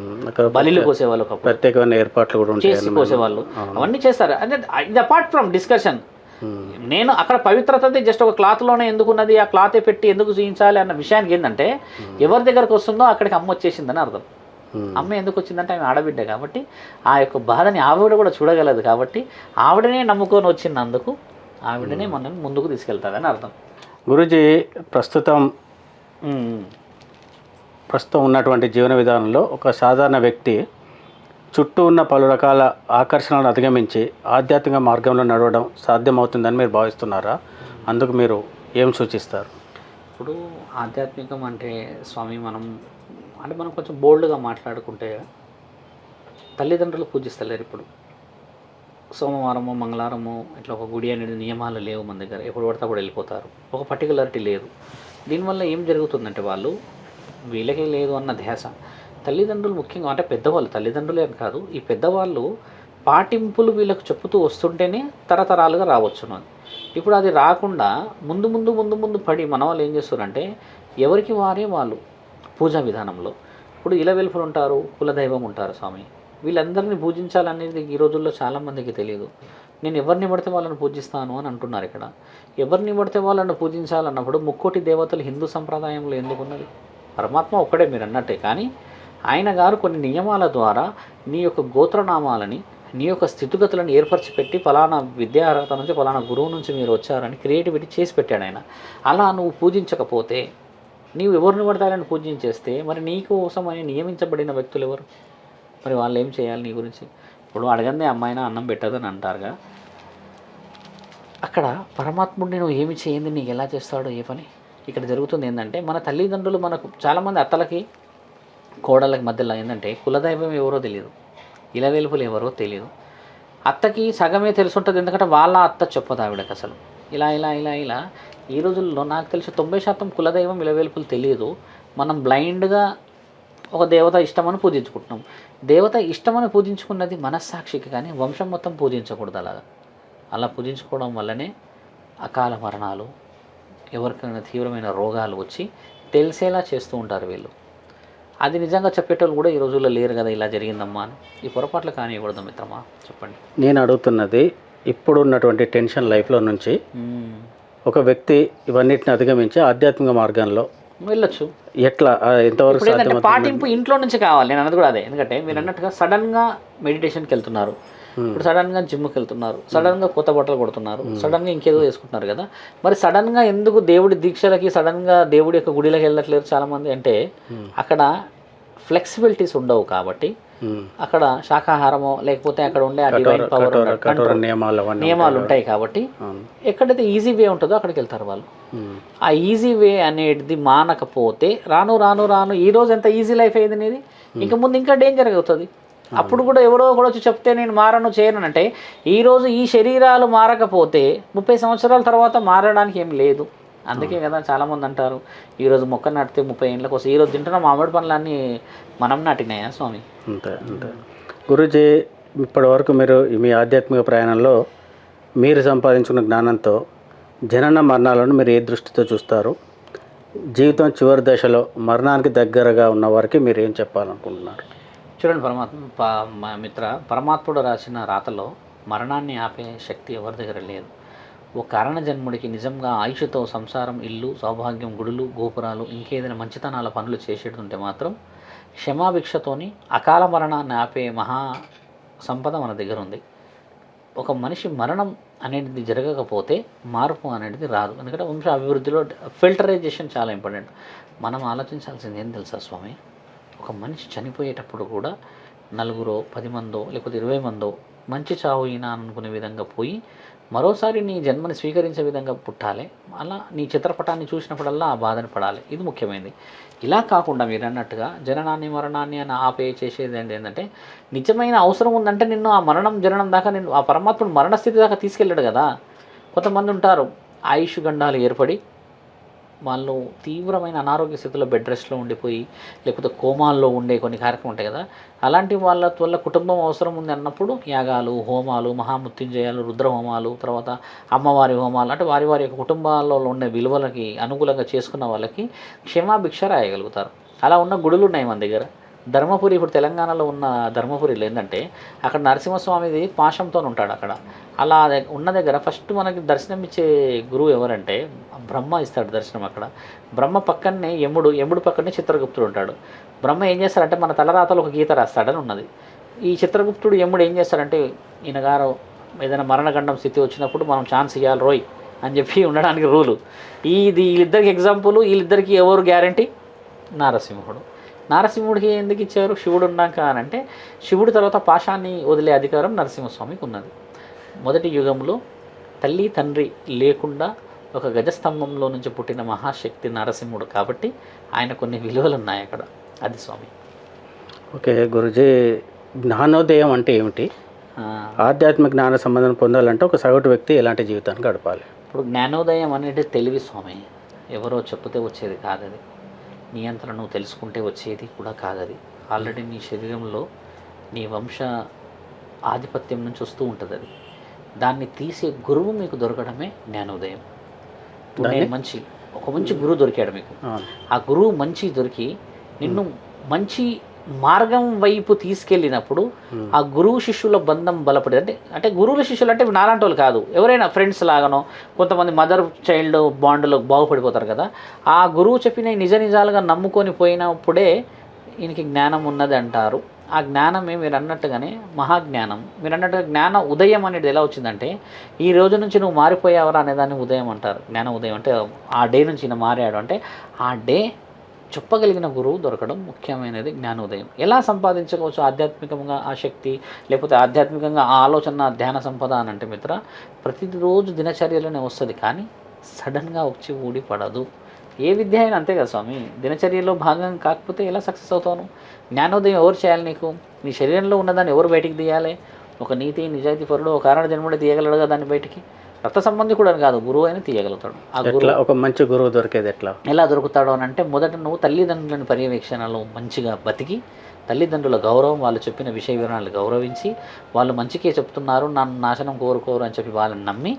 బలిలు కోసేవాళ్ళు ఒకప్పుడు, ప్రత్యేకమైన ఏర్పాట్లు కూడా చేసి కోసేవాళ్ళు, అవన్నీ చేస్తారు. అంటే ఇది అపార్ట్ ఫ్రమ్ డిస్కషన్. నేను అక్కడ పవిత్రతది జస్ట్ ఒక క్లాత్లోనే ఎందుకున్నది, ఆ క్లాతే పెట్టి ఎందుకు చూపించాలి అన్న విషయానికి ఏంటంటే ఎవరి దగ్గరకు వస్తుందో అక్కడికి అమ్మ వచ్చేసిందని అర్థం. అమ్మ ఎందుకు వచ్చిందంటే ఆమె ఆడబిడ్డ కాబట్టి ఆ యొక్క బాధని ఆవిడ కూడా చూడగలదు కాబట్టి ఆవిడనే నమ్ముకొని వచ్చినందుకు ఆవిడనే మనల్ని ముందుకు తీసుకెళ్తాదని అర్థం. గురూజీ, ప్రస్తుతం ఉన్నటువంటి జీవన విధానంలో ఒక సాధారణ వ్యక్తి చుట్టూ ఉన్న పలు రకాల ఆకర్షణలను అధిగమించి ఆధ్యాత్మిక మార్గంలో నడవడం సాధ్యమవుతుందని మీరు భావిస్తున్నారా? అందుకు మీరు ఏం సూచిస్తారు? ఇప్పుడు ఆధ్యాత్మికం అంటే స్వామి మనం కొంచెం బోల్డ్గా మాట్లాడుకుంటే తల్లిదండ్రులు పూజిస్తలేరు. ఇప్పుడు సోమవారము మంగళవారము ఇట్లా ఒక గుడి అనేది నియమాలు లేవు మన దగ్గర. ఎప్పుడు పడితే అప్పుడు వెళ్ళిపోతారు, ఒక పర్టికులారిటీ లేదు. దీనివల్ల ఏం జరుగుతుందంటే వీళ్ళకే లేదు అన్న ధ్యాస. తల్లిదండ్రులు ముఖ్యంగా అంటే పెద్దవాళ్ళు, తల్లిదండ్రులే అని కాదు, ఈ పెద్దవాళ్ళు పాటింపులు వీళ్ళకు చెప్పుతూ వస్తుంటేనే తరతరాలుగా రావచ్చున్నది. ఇప్పుడు అది రాకుండా ముందు ముందు ముందు ముందు పడి మన వాళ్ళు ఏం చేస్తారంటే ఎవరికి వారే వాళ్ళు పూజా విధానంలో ఇప్పుడు ఇలవెల్పులు ఉంటారు, కులదైవం ఉంటారు స్వామి. వీళ్ళందరినీ పూజించాలనేది ఈ రోజుల్లో చాలామందికి తెలియదు. నేను ఎవరిని పడితే వాళ్ళని పూజిస్తాను అని అంటున్నారు. ఇక్కడ ఎవరిని పడితే వాళ్ళని పూజించాలన్నప్పుడు ముక్కోటి దేవతలు హిందూ సంప్రదాయంలో ఎందుకున్నది? పరమాత్మ ఒక్కడే మీరు అన్నట్టే, కానీ ఆయన గారు కొన్ని నియమాల ద్వారా నీ యొక్క గోత్రనామాలని నీ యొక్క స్థితిగతులను ఏర్పరిచి పెట్టి ఫలానా విద్యార్హత నుంచి ఫలానా గురువు నుంచి మీరు వచ్చారని క్రియేటివిటీ చేసి పెట్టాడు ఆయన. అలా నువ్వు పూజించకపోతే, నీవు ఎవరిని పడతారని పూజించేస్తే మరి నీ కోసం అని నియమించబడిన వ్యక్తులు ఎవరు? మరి వాళ్ళు ఏం చేయాలి నీ గురించి? ఇప్పుడు అడగందే అమ్మాయినా అన్నం పెట్టదని అంటారుగా. అక్కడ పరమాత్ముడిని నువ్వు ఏమి చేయండి నీకు ఎలా చేస్తాడో ఏ పని. ఇక్కడ జరుగుతుంది ఏంటంటే మన తల్లిదండ్రులు మనకు చాలామంది అత్తలకి కోడళ్ళకి మధ్యలో ఏంటంటే కులదైవం ఎవరో తెలియదు, ఇలవేలుపులు ఎవరో తెలియదు. అత్తకి సగమే తెలుసుంటుంది, ఎందుకంటే వాళ్ళ అత్త చెప్పదు ఆవిడకి అసలు. ఇలా ఇలా ఇలా ఇలా ఈ రోజుల్లో నాకు తెలిసి 90% కులదైవం విలవేల్పులు తెలియదు. మనం బ్లైండ్గా ఒక దేవత ఇష్టమని పూజించుకుంటున్నాం. దేవత ఇష్టమని పూజించుకున్నది మనస్సాక్షికి, కానీ వంశం మొత్తం పూజించకూడదు. అలా పూజించుకోవడం వల్లనే అకాల మరణాలు, ఎవరికైనా తీవ్రమైన రోగాలు వచ్చి తెలిసేలా చేస్తూ ఉంటారు వీళ్ళు. అది నిజంగా చెప్పేటోళ్ళు కూడా ఈ రోజుల్లో లేరు కదా, ఇలా జరిగిందమ్మా అని. ఈ పొరపాట్లు కానివ్వకూడదు మిత్రమా, చెప్పండి. నేను అడుగుతున్నది, ఇప్పుడు ఉన్నటువంటి టెన్షన్ లైఫ్లో నుంచి ఒక వ్యక్తి ఇవన్నిటిని అధిగమించి ఆధ్యాత్మిక మార్గంలో వెళ్ళొచ్చు. ఎట్లా ఎంతవరకు సాధ్యమవుతుంది? పాటింపు ఇంట్లో నుంచి కావాలి. నేను అన్నది కూడా అదే. ఎందుకంటే మీరు అన్నట్టుగా సడన్గా మెడిటేషన్కి వెళ్తున్నారు, ఇప్పుడు సడన్గా జిమ్కి వెళ్తున్నారు, సడన్గా కొత్త బట్టలు కొడుతున్నారు, సడన్గా ఇంకేదో వేసుకుంటున్నారు కదా. మరి సడన్గా ఎందుకు దేవుడి దీక్షలకి, సడన్గా దేవుడి యొక్క గుడిలోకి వెళ్ళట్లేదు చాలామంది అంటే, అక్కడ ఫ్లెక్సిబిలిటీస్ ఉండవు కాబట్టి, అక్కడ శాకాహారమో లేకపోతే అక్కడ ఉండే డివైన్ పవర్ నియమాలు ఉంటాయి కాబట్టి, ఎక్కడైతే ఈజీ వే ఉంటుందో అక్కడికి వెళ్తారు వాళ్ళు. ఆ ఈజీ వే అనేది మానకపోతే రాను రాను రాను ఈ రోజు ఎంత ఈజీ లైఫ్ అయ్యింది అనేది ఇంకా ముందు ఇంకా డేంజర్ అవుతుంది. అప్పుడు కూడా ఎవరో కూడా వచ్చి చెప్తే నేను మారను చేయను అంటే, ఈరోజు ఈ శరీరాలు మారకపోతే 30 సంవత్సరాల తర్వాత మారడానికి ఏం లేదు. అందుకే కదా చాలామంది అంటారు, ఈరోజు మొక్క నాటితే 30 ఏళ్ళకి వస్తుంది. ఈరోజు తింటున్న మామిడి పండ్లన్నీ మనం నాటినాయా స్వామి? అంతే అంతే. గురూజీ, ఇప్పటివరకు మీరు మీ ఆధ్యాత్మిక ప్రయాణంలో మీరు సంపాదించుకున్న జ్ఞానంతో జనన మరణాలను మీరు ఏ దృష్టితో చూస్తారు? జీవితం చివరి దశలో మరణానికి దగ్గరగా ఉన్న వారికి మీరు ఏం చెప్పాలనుకుంటున్నారు? చూడండి, పరమాత్ముడు రాసిన రాతలో మరణాన్ని ఆపే శక్తి ఎవరి దగ్గర లేదు. ఓ కారణ జన్ముడికి నిజంగా ఆయుషతో సంసారం, ఇల్లు, సౌభాగ్యం, గుడులు, గోపురాలు, ఇంకేదైనా మంచితనాల పనులు చేసేటుంటే మాత్రం క్షమాభిక్షతోని అకాల మరణాన్ని ఆపే మహా సంపద మన దగ్గర ఉంది. ఒక మనిషి మరణం అనేది జరగకపోతే మార్పు అనేది రాదు. ఎందుకంటే వంశ అభివృద్ధిలో ఫిల్టరైజేషన్ చాలా ఇంపార్టెంట్. మనం ఆలోచించాల్సింది ఏం తెలుసా స్వామి, ఒక మనిషి చనిపోయేటప్పుడు కూడా 9, 10 మందో లేకపోతే 20 మందో మంచి చావు ఈయన అనుకునే విధంగా పోయి మరోసారి నీ జన్మని స్వీకరించే విధంగా పుట్టాలి. అలా నీ చిత్రపటాన్ని చూసినప్పుడల్లా ఆ బాధని పడాలి. ఇది ముఖ్యమైనది. ఇలా కాకుండా మీరు అన్నట్టుగా జననాన్ని మరణాన్ని అని ఆపే చేసేది ఏంటంటే, నిజమైన అవసరం ఉందంటే నిన్ను ఆ మరణం జననం దాకా నిన్ను ఆ పరమాత్ముడు మరణస్థితి దాకా తీసుకెళ్ళాడు కదా. కొంతమంది ఉంటారు ఆయుష్ గండాలు ఏర్పడి వాళ్ళు తీవ్రమైన అనారోగ్య స్థితిలో బెడ్ రెస్ట్లో ఉండిపోయి లేకపోతే కోమాల్లో ఉండే కొన్ని కార్యక్రమం ఉంటాయి కదా. అలాంటి వాళ్ళ వల్ల కుటుంబం అవసరం ఉంది అన్నప్పుడు యాగాలు, హోమాలు, మహామృత్యుంజయాలు, రుద్రహోమాలు, తర్వాత అమ్మవారి హోమాలు, అంటే వారి వారి యొక్క కుటుంబాల్లో ఉండే విలువలకి అనుకూలంగా చేసుకున్న వాళ్ళకి క్షమాభిక్ష రాయగలుగుతారు. అలా ఉన్న గుడులు ఉన్నాయి మన దగ్గర. ధర్మపురి, ఇప్పుడు తెలంగాణలో ఉన్న ధర్మపురిలో ఏంటంటే అక్కడ నరసింహస్వామిది పాశంతో ఉంటాడు అక్కడ. అలా ఉన్న దగ్గర ఫస్ట్ మనకి దర్శనం ఇచ్చే గురువు ఎవరంటే బ్రహ్మ ఇస్తాడు దర్శనం అక్కడ. బ్రహ్మ పక్కనే యముడు పక్కనే చిత్రగుప్తుడు ఉంటాడు. బ్రహ్మ ఏం చేస్తాడంటే మన తలరాతలో ఒక గీత రాస్తాడని ఉన్నది. ఈ చిత్రగుప్తుడు యముడు ఏం చేస్తాడంటే, ఈయన గారు ఏదైనా మరణగండం స్థితి వచ్చినప్పుడు మనం ఛాన్స్ ఇవ్వాలి రోయ్ అని చెప్పి ఉండడానికి రూలు. వీళ్ళిద్దరికి ఎగ్జాంపుల్, వీళ్ళిద్దరికి ఎవరు గ్యారంటీ? నరసింహుడికి ఎందుకు ఇచ్చారు? శివుడు ఉన్నాక అని అంటే, శివుడి తర్వాత పాశాన్ని వదిలే అధికారం నరసింహస్వామికి ఉన్నది. మొదటి యుగంలో తల్లి తండ్రి లేకుండా ఒక గజస్తంభంలో నుంచి పుట్టిన మహాశక్తి నరసింహుడు కాబట్టి ఆయన కొన్ని విలువలు ఉన్నాయి అక్కడ. అది స్వామి. ఓకే గురూజీ, జ్ఞానోదయం అంటే ఏమిటి? ఆధ్యాత్మిక జ్ఞాన సంబంధం పొందాలంటే ఒక సగటు వ్యక్తి ఎలాంటి జీవితాన్ని గడపాలి? ఇప్పుడు జ్ఞానోదయం అనేది తెలివి స్వామి. ఎవరో చెప్తే వచ్చేది కాదది. నియంత్రణ నువ్వు తెలుసుకుంటే వచ్చేది కూడా కాదది. ఆల్రెడీ నీ శరీరంలో నీ వంశ ఆధిపత్యం నుంచి వస్తూ ఉంటుంది అది. దాన్ని తీసే గురువు మీకు దొరకడమే జ్ఞానోదయం. ఒక మంచి గురువు దొరికాడు మీకు. ఆ గురువు మంచి దొరికి నిన్ను మంచి మార్గం వైపు తీసుకెళ్ళినప్పుడు ఆ గురువు శిష్యుల బంధం బలపడేది. అంటే గురువుల శిష్యులు అంటే నాలాంటి వాళ్ళు కాదు, ఎవరైనా ఫ్రెండ్స్ లాగానో, కొంతమంది మదర్ చైల్డ్ బాండ్లో బాగుపడిపోతారు కదా. ఆ గురువు చెప్పిన నిజ నిజాలుగా నమ్ముకొని పోయినప్పుడే ఈయనకి జ్ఞానం ఉన్నది అంటారు. ఆ జ్ఞానమే మీరు అన్నట్టుగానే మహాజ్ఞానం. మీరు అన్నట్టుగా జ్ఞాన ఉదయం అనేది ఎలా వచ్చిందంటే, ఈ రోజు నుంచి నువ్వు మారిపోయావరా అనేదాన్ని ఉదయం అంటారు. జ్ఞాన ఉదయం అంటే ఆ డే నుంచి ఈయన మారాడు అంటే ఆ డే చెప్పగలిగిన గురువు దొరకడం ముఖ్యమైనది జ్ఞానోదయం. ఎలా సంపాదించుకోవచ్చు ఆధ్యాత్మికంగా ఆ శక్తి, లేకపోతే ఆధ్యాత్మికంగా ఆ ఆలోచన, ధ్యాన సంపద అని అంటే మిత్ర, ప్రతిరోజు దినచర్యలోనే వస్తుంది, కానీ సడన్గా వచ్చి ఊడి పడదు. ఏ విద్య అయినా అంతే కదా స్వామి. దినచర్యలో భాగం కాకపోతే ఎలా సక్సెస్ అవుతాను? జ్ఞానోదయం ఎవరు చేయాలి నీకు? నీ శరీరంలో ఉన్నదాన్ని ఎవరు బయటికి తీయాలి? ఒక నీతి నిజాయితీ పరుడు ఒక కారణ జన్ముడే తీయగలడుగా దాన్ని బయటికి. రక్త సంబంధికుడు అని కాదు, గురువు అయినా తీయగలుగుతాడు. ఆ గురువు ఒక మంచి గురువు దొరికేది ఎలా దొరుకుతాడు అని అంటే, మొదట నువ్వు తల్లిదండ్రులని పర్యవేక్షణలో మంచిగా బతికి, తల్లిదండ్రుల గౌరవం, వాళ్ళు చెప్పిన విషయ వివరాలు గౌరవించి, వాళ్ళు మంచికే చెప్తున్నారు, నన్ను నాశనం కోరుకోరు అని చెప్పి వాళ్ళని నమ్మి,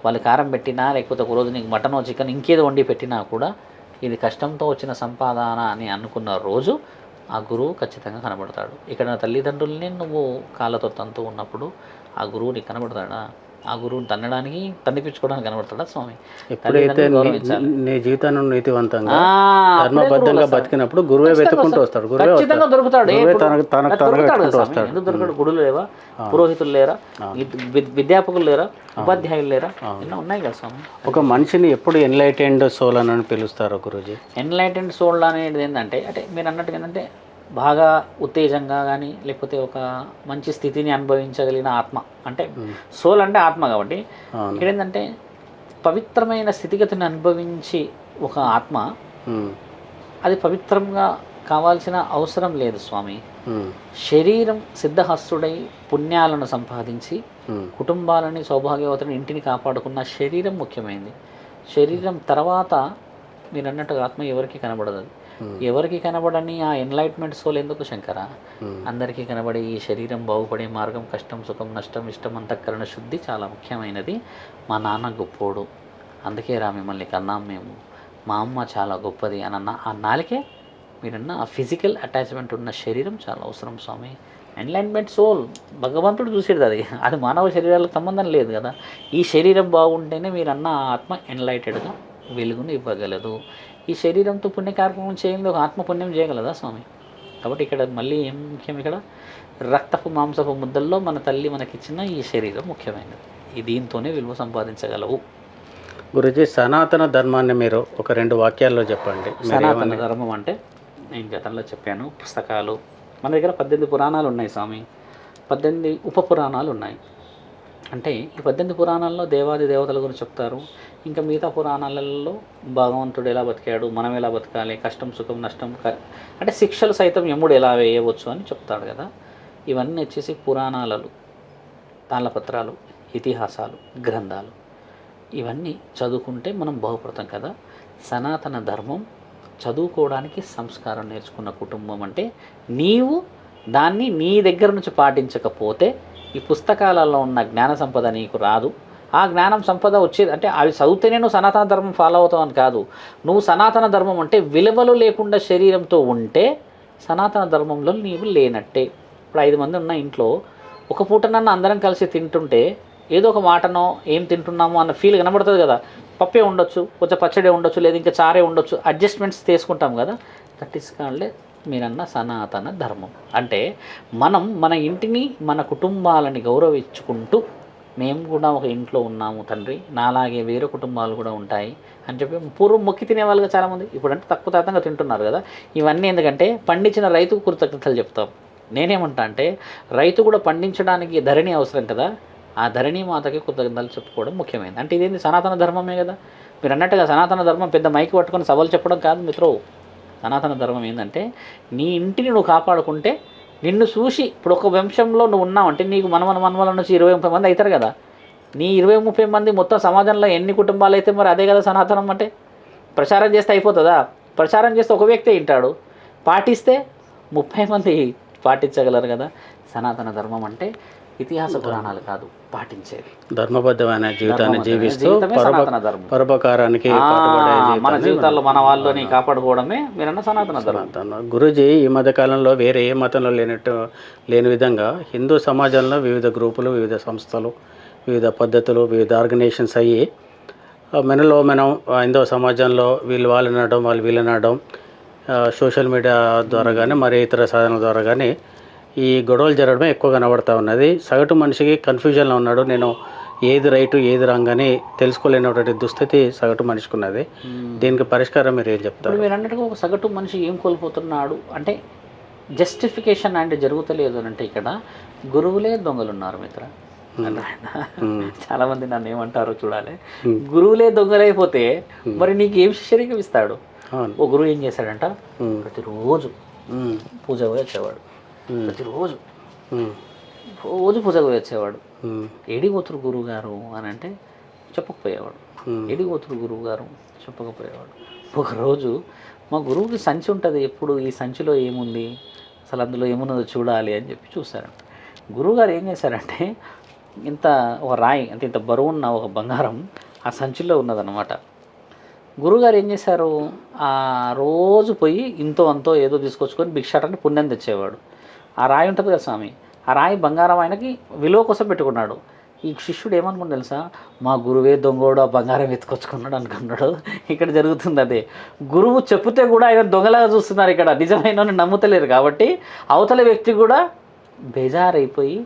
వాళ్ళు కారం పెట్టినా లేకపోతే ఒక రోజు నీకు మటనో చికెన్ ఇంకేదో వండి పెట్టినా కూడా ఇది కష్టంతో వచ్చిన సంపాదన అని అనుకున్న రోజు ఆ గురువు ఖచ్చితంగా కనబడతాడు. ఇక్కడ తల్లిదండ్రుల్ని నువ్వు కాళ్ళతో తంతూ ఉన్నప్పుడు ఆ గురువు నీకు కనబడతాడా? ఆ గురువుని తన్నడానికి తన్నిపించుకోవడానికి కనబడతాడా స్వామి? ఎప్పుడైతే నీ జీవితాన్ని నీతివంతంగా ధర్మబద్ధంగా బతికినప్పుడు గురువే వెతుక్కుంటూ వస్తాడు. ఖచ్చితంగా దొరుకుతాడు. ఎందుకు దొరకడు? గుడులు లేవా? పురోహితులు లేరా? విద్యాపకులు లేరా? ఉపాధ్యాయులు లేరా? ఎన్నో ఉన్నాయి కదా స్వామి. ఒక మనిషిని ఎప్పుడు ఎన్లైటెండ్ సోల్ అని పిలుస్తారు గురూజీ? ఎన్లైటెండ్ సోల్ అనేది ఏంటంటే, అంటే మీరు అన్నట్టుగా ఏంటంటే బాగా ఉత్తేజంగా కానీ లేకపోతే ఒక మంచి స్థితిని అనుభవించగలిగిన ఆత్మ, అంటే సోల్ అంటే ఆత్మ కాబట్టి ఇక్కడ ఏంటంటే పవిత్రమైన స్థితిగతిని అనుభవించి ఒక ఆత్మ అది పవిత్రంగా కావాల్సిన అవసరం లేదు స్వామి. శరీరం సిద్ధహస్తుడై పుణ్యాలను సంపాదించి కుటుంబాలని సౌభాగ్యవతులను ఇంటిని కాపాడుకున్న శరీరం ముఖ్యమైనది. శరీరం తర్వాత మీరు అన్నట్టుగా ఆత్మ ఎవరికి కనబడదు. ఎవరికి కనబడని ఆ ఎన్లైట్మెంట్ సోల్ ఎందుకు శంకర? అందరికీ కనబడే ఈ శరీరం బాగుపడే మార్గం, కష్టం సుఖం నష్టం ఇష్టం అంతఃకరణ శుద్ధి చాలా ముఖ్యమైనది. మా నాన్న గొప్పోడు, అందుకే రా మిమ్మల్ని కన్నాం మేము, మా అమ్మ చాలా గొప్పది అని అన్న ఆ నాలుకే మీరన్న ఆ ఫిజికల్ అటాచ్మెంట్ ఉన్న శరీరం చాలా అవసరం స్వామి. ఎన్లైట్మెంట్ సోల్ భగవంతుడు చూసేది అది, అది మానవ శరీరాలకు సంబంధం లేదు కదా. ఈ శరీరం బాగుంటేనే మీరన్న ఆత్మ ఎన్లైటెడ్గా వెలుగును ఇవ్వగలదు. ఈ శరీరంతో పుణ్యకార్యక్రమం చేయండి, ఒక ఆత్మ పుణ్యం చేయగలదా స్వామి? కాబట్టి ఇక్కడ మళ్ళీ ఏం ముఖ్యం? ఇక్కడ రక్తపు మాంసపు ముద్దల్లో మన తల్లి మనకిచ్చిన ఈ శరీరం ముఖ్యమైనది. ఈ దీంతోనే విలువ సంపాదించగలవు. గురుజీ, సనాతన ధర్మాన్ని మీరు ఒక 2 వాక్యాల్లో చెప్పండి. సనాతన ధర్మం అంటే నేను గతంలో చెప్పాను, పుస్తకాలు మన దగ్గర 18 పురాణాలు ఉన్నాయి స్వామి, 18 ఉప పురాణాలు ఉన్నాయి. అంటే ఈ 18 పురాణాల్లో దేవాది దేవతల గురించి చెప్తారు. ఇంకా మిగతా పురాణాలలో భగవంతుడు ఎలా బతికాడు, మనం ఎలా బతకాలి, కష్టం సుఖం నష్టం అంటే శిక్షలు సైతం యముడు ఎలా వేయవచ్చు అని చెప్తాడు కదా. ఇవన్నీ వచ్చేసి పురాణాలు, తాళపత్రాలు, ఇతిహాసాలు, గ్రంథాలు, ఇవన్నీ చదువుకుంటే మనం బాగుపడతాం కదా. సనాతన ధర్మం చదువుకోవడానికి సంస్కారం నేర్చుకున్న కుటుంబం అంటే నీవు దాన్ని నీ దగ్గర నుంచి పాటించకపోతే ఈ పుస్తకాలలో ఉన్న జ్ఞాన సంపద నీకు రాదు. ఆ జ్ఞానం సంపద వచ్చేది అంటే అవి చదివితేనే నువ్వు సనాతన ధర్మం ఫాలో అవుతావు అని కాదు. నువ్వు సనాతన ధర్మం అంటే విలువలు లేకుండా శరీరంతో ఉంటే సనాతన ధర్మంలో నీవు లేనట్టే. ఇప్పుడు 5 మంది ఉన్న ఇంట్లో ఒక పూటనన్నా అందరం కలిసి తింటుంటే ఏదో ఒక మాటనో ఏం తింటున్నామో అన్న ఫీల్ కనబడుతుంది కదా. పప్పే ఉండొచ్చు, కొంచెం పచ్చడే ఉండొచ్చు, లేదా ఇంకా చారే ఉండొచ్చు, అడ్జస్ట్మెంట్స్ తీసుకుంటాం కదా. దట్ ఈస్ కాల్డ్ మీరన్న సనాతన ధర్మం. అంటే మనం మన ఇంటిని మన కుటుంబాలని గౌరవించుకుంటూ మేము కూడా ఒక ఇంట్లో ఉన్నాము తండ్రి, నాలాగే వేరే కుటుంబాలు కూడా ఉంటాయి అని చెప్పి పూర్వం మొక్కి తినేవాళ్ళుగా చాలామంది, ఇప్పుడంటే తక్కువ శాతంగా తింటున్నారు కదా. ఇవన్నీ ఎందుకంటే పండించిన రైతుకు కృతజ్ఞతలు చెప్తాం. నేనేమంటా అంటే రైతు కూడా పండించడానికి ధరణి అవసరం కదా, ఆ ధరణి మాతకి కృతజ్ఞతలు చెప్పుకోవడం ముఖ్యమైనది. అంటే ఇదేంటి సనాతన ధర్మమే కదా. మీరు అన్నట్టుగా సనాతన ధర్మం పెద్ద మైకి పట్టుకొని సవాలు చెప్పడం కాదు మిత్రో. సనాతన ధర్మం ఏంటంటే నీ ఇంటిని నువ్వు కాపాడుకుంటే నిన్ను చూసి ఇప్పుడు ఒక వంశంలో నువ్వు ఉన్నావు అంటే నీకు మనవల నుంచి 20-30 మంది అవుతారు కదా. నీ 20-30 మంది మొత్తం సమాజంలో ఎన్ని కుటుంబాలు అయితే మరి అదే కదా సనాతనం అంటే. ప్రచారం చేస్తే అయిపోతుందా? ప్రచారం చేస్తే ఒక వ్యక్తి వింటాడు, పాటిస్తే 30 మంది పాటించగలరు కదా. సనాతన ధర్మం అంటే ఇతిహాస పురాణాలు కాదు, పాటించేది ధర్మబద్ధమైన జీవితాన్ని జీవిస్తూ సనాతన ధర్మం. పరోపకారానికి మన జీవితాల్లో మన వాళ్ళని కాపాడుకోవడమే మీరన్న సనాతన ధర్మం. గురూజీ, ఈ మధ్య కాలంలో వేరే ఏ మతంలో లేని విధంగా హిందూ సమాజంలో వివిధ గ్రూపులు, వివిధ సంస్థలు, వివిధ పద్ధతులు, వివిధ ఆర్గనైజేషన్స్ అయ్యి మనం హిందూ సమాజంలో వాళ్ళు వినడం వాళ్ళు వినడం సోషల్ మీడియా ద్వారా కానీ మరి ఇతర సాధనాల ద్వారా కానీ ఈ గొడవలు జరగడమే ఎక్కువ కనబడుతూ ఉన్నది. సగటు మనిషికి కన్ఫ్యూజన్లో ఉన్నాడు. నేను ఏది రైటు ఏది రాంగ్ అని తెలుసుకోలేనటువంటి దుస్థితి సగటు మనిషికి ఉన్నది. దీనికి పరిష్కారం మీరు ఏం చెప్తారు? మీరు అన్నట్టుగా ఒక సగటు మనిషి ఏం కోల్పోతున్నాడు అంటే జస్టిఫికేషన్ అంటే జరుగుతలేదు అని అంటే ఇక్కడ గురువులే దొంగలు ఉన్నారు మిత్ర. చాలా మంది నన్ను ఏమంటారో చూడాలి. గురువులే దొంగలైపోతే మరి నీకు ఏం శిష్యరికం ఇస్తాడు? ఓ గురువు ఏం చేశాడంట, ప్రతిరోజు పూజ వచ్చేవాడు, ప్రతిరోజు రోజు పూజకు పోయి వచ్చేవాడు. ఏడిపోతురు గురువు గారు అని అంటే చెప్పకపోయేవాడు. ఏడిపోతురు గురువు గారు చెప్పకపోయేవాడు. ఒకరోజు మా గురువుకి సంచి ఉంటుంది, ఎప్పుడు ఈ సంచిలో ఏముంది, అసలు అందులో ఏమున్నదో చూడాలి అని చెప్పి చూశారంట. గురువుగారు ఏం చేశారంటే ఇంత ఒక రాయి అంటే ఇంత బరువు ఉన్న ఒక బంగారం ఆ సంచిలో ఉన్నదన్నమాట. గురువుగారు ఏం చేశారు, ఆ రోజు పోయి ఇంతో అంతో ఏదో తీసుకొచ్చుకొని భిక్షాటని పుణ్యం తెచ్చేవాడు. ఆ రాయి ఉంటుంది కదా స్వామి, ఆ రాయి బంగారం ఆయనకి విలువ కోసం పెట్టుకున్నాడు. ఈ శిష్యుడు ఏమనుకున్నాడు తెలుసా, మా గురువే దొంగోడు ఆ బంగారం ఎత్తుకొచ్చుకున్నాడు అనుకున్నాడు. ఇక్కడ జరుగుతుంది అదే. గురువు చెప్తే కూడా ఆయన దొంగలాగా చూస్తున్నారు ఇక్కడ, నిజమైన నమ్ముతలేరు. కాబట్టి అవతల వ్యక్తి కూడా బేజారైపోయి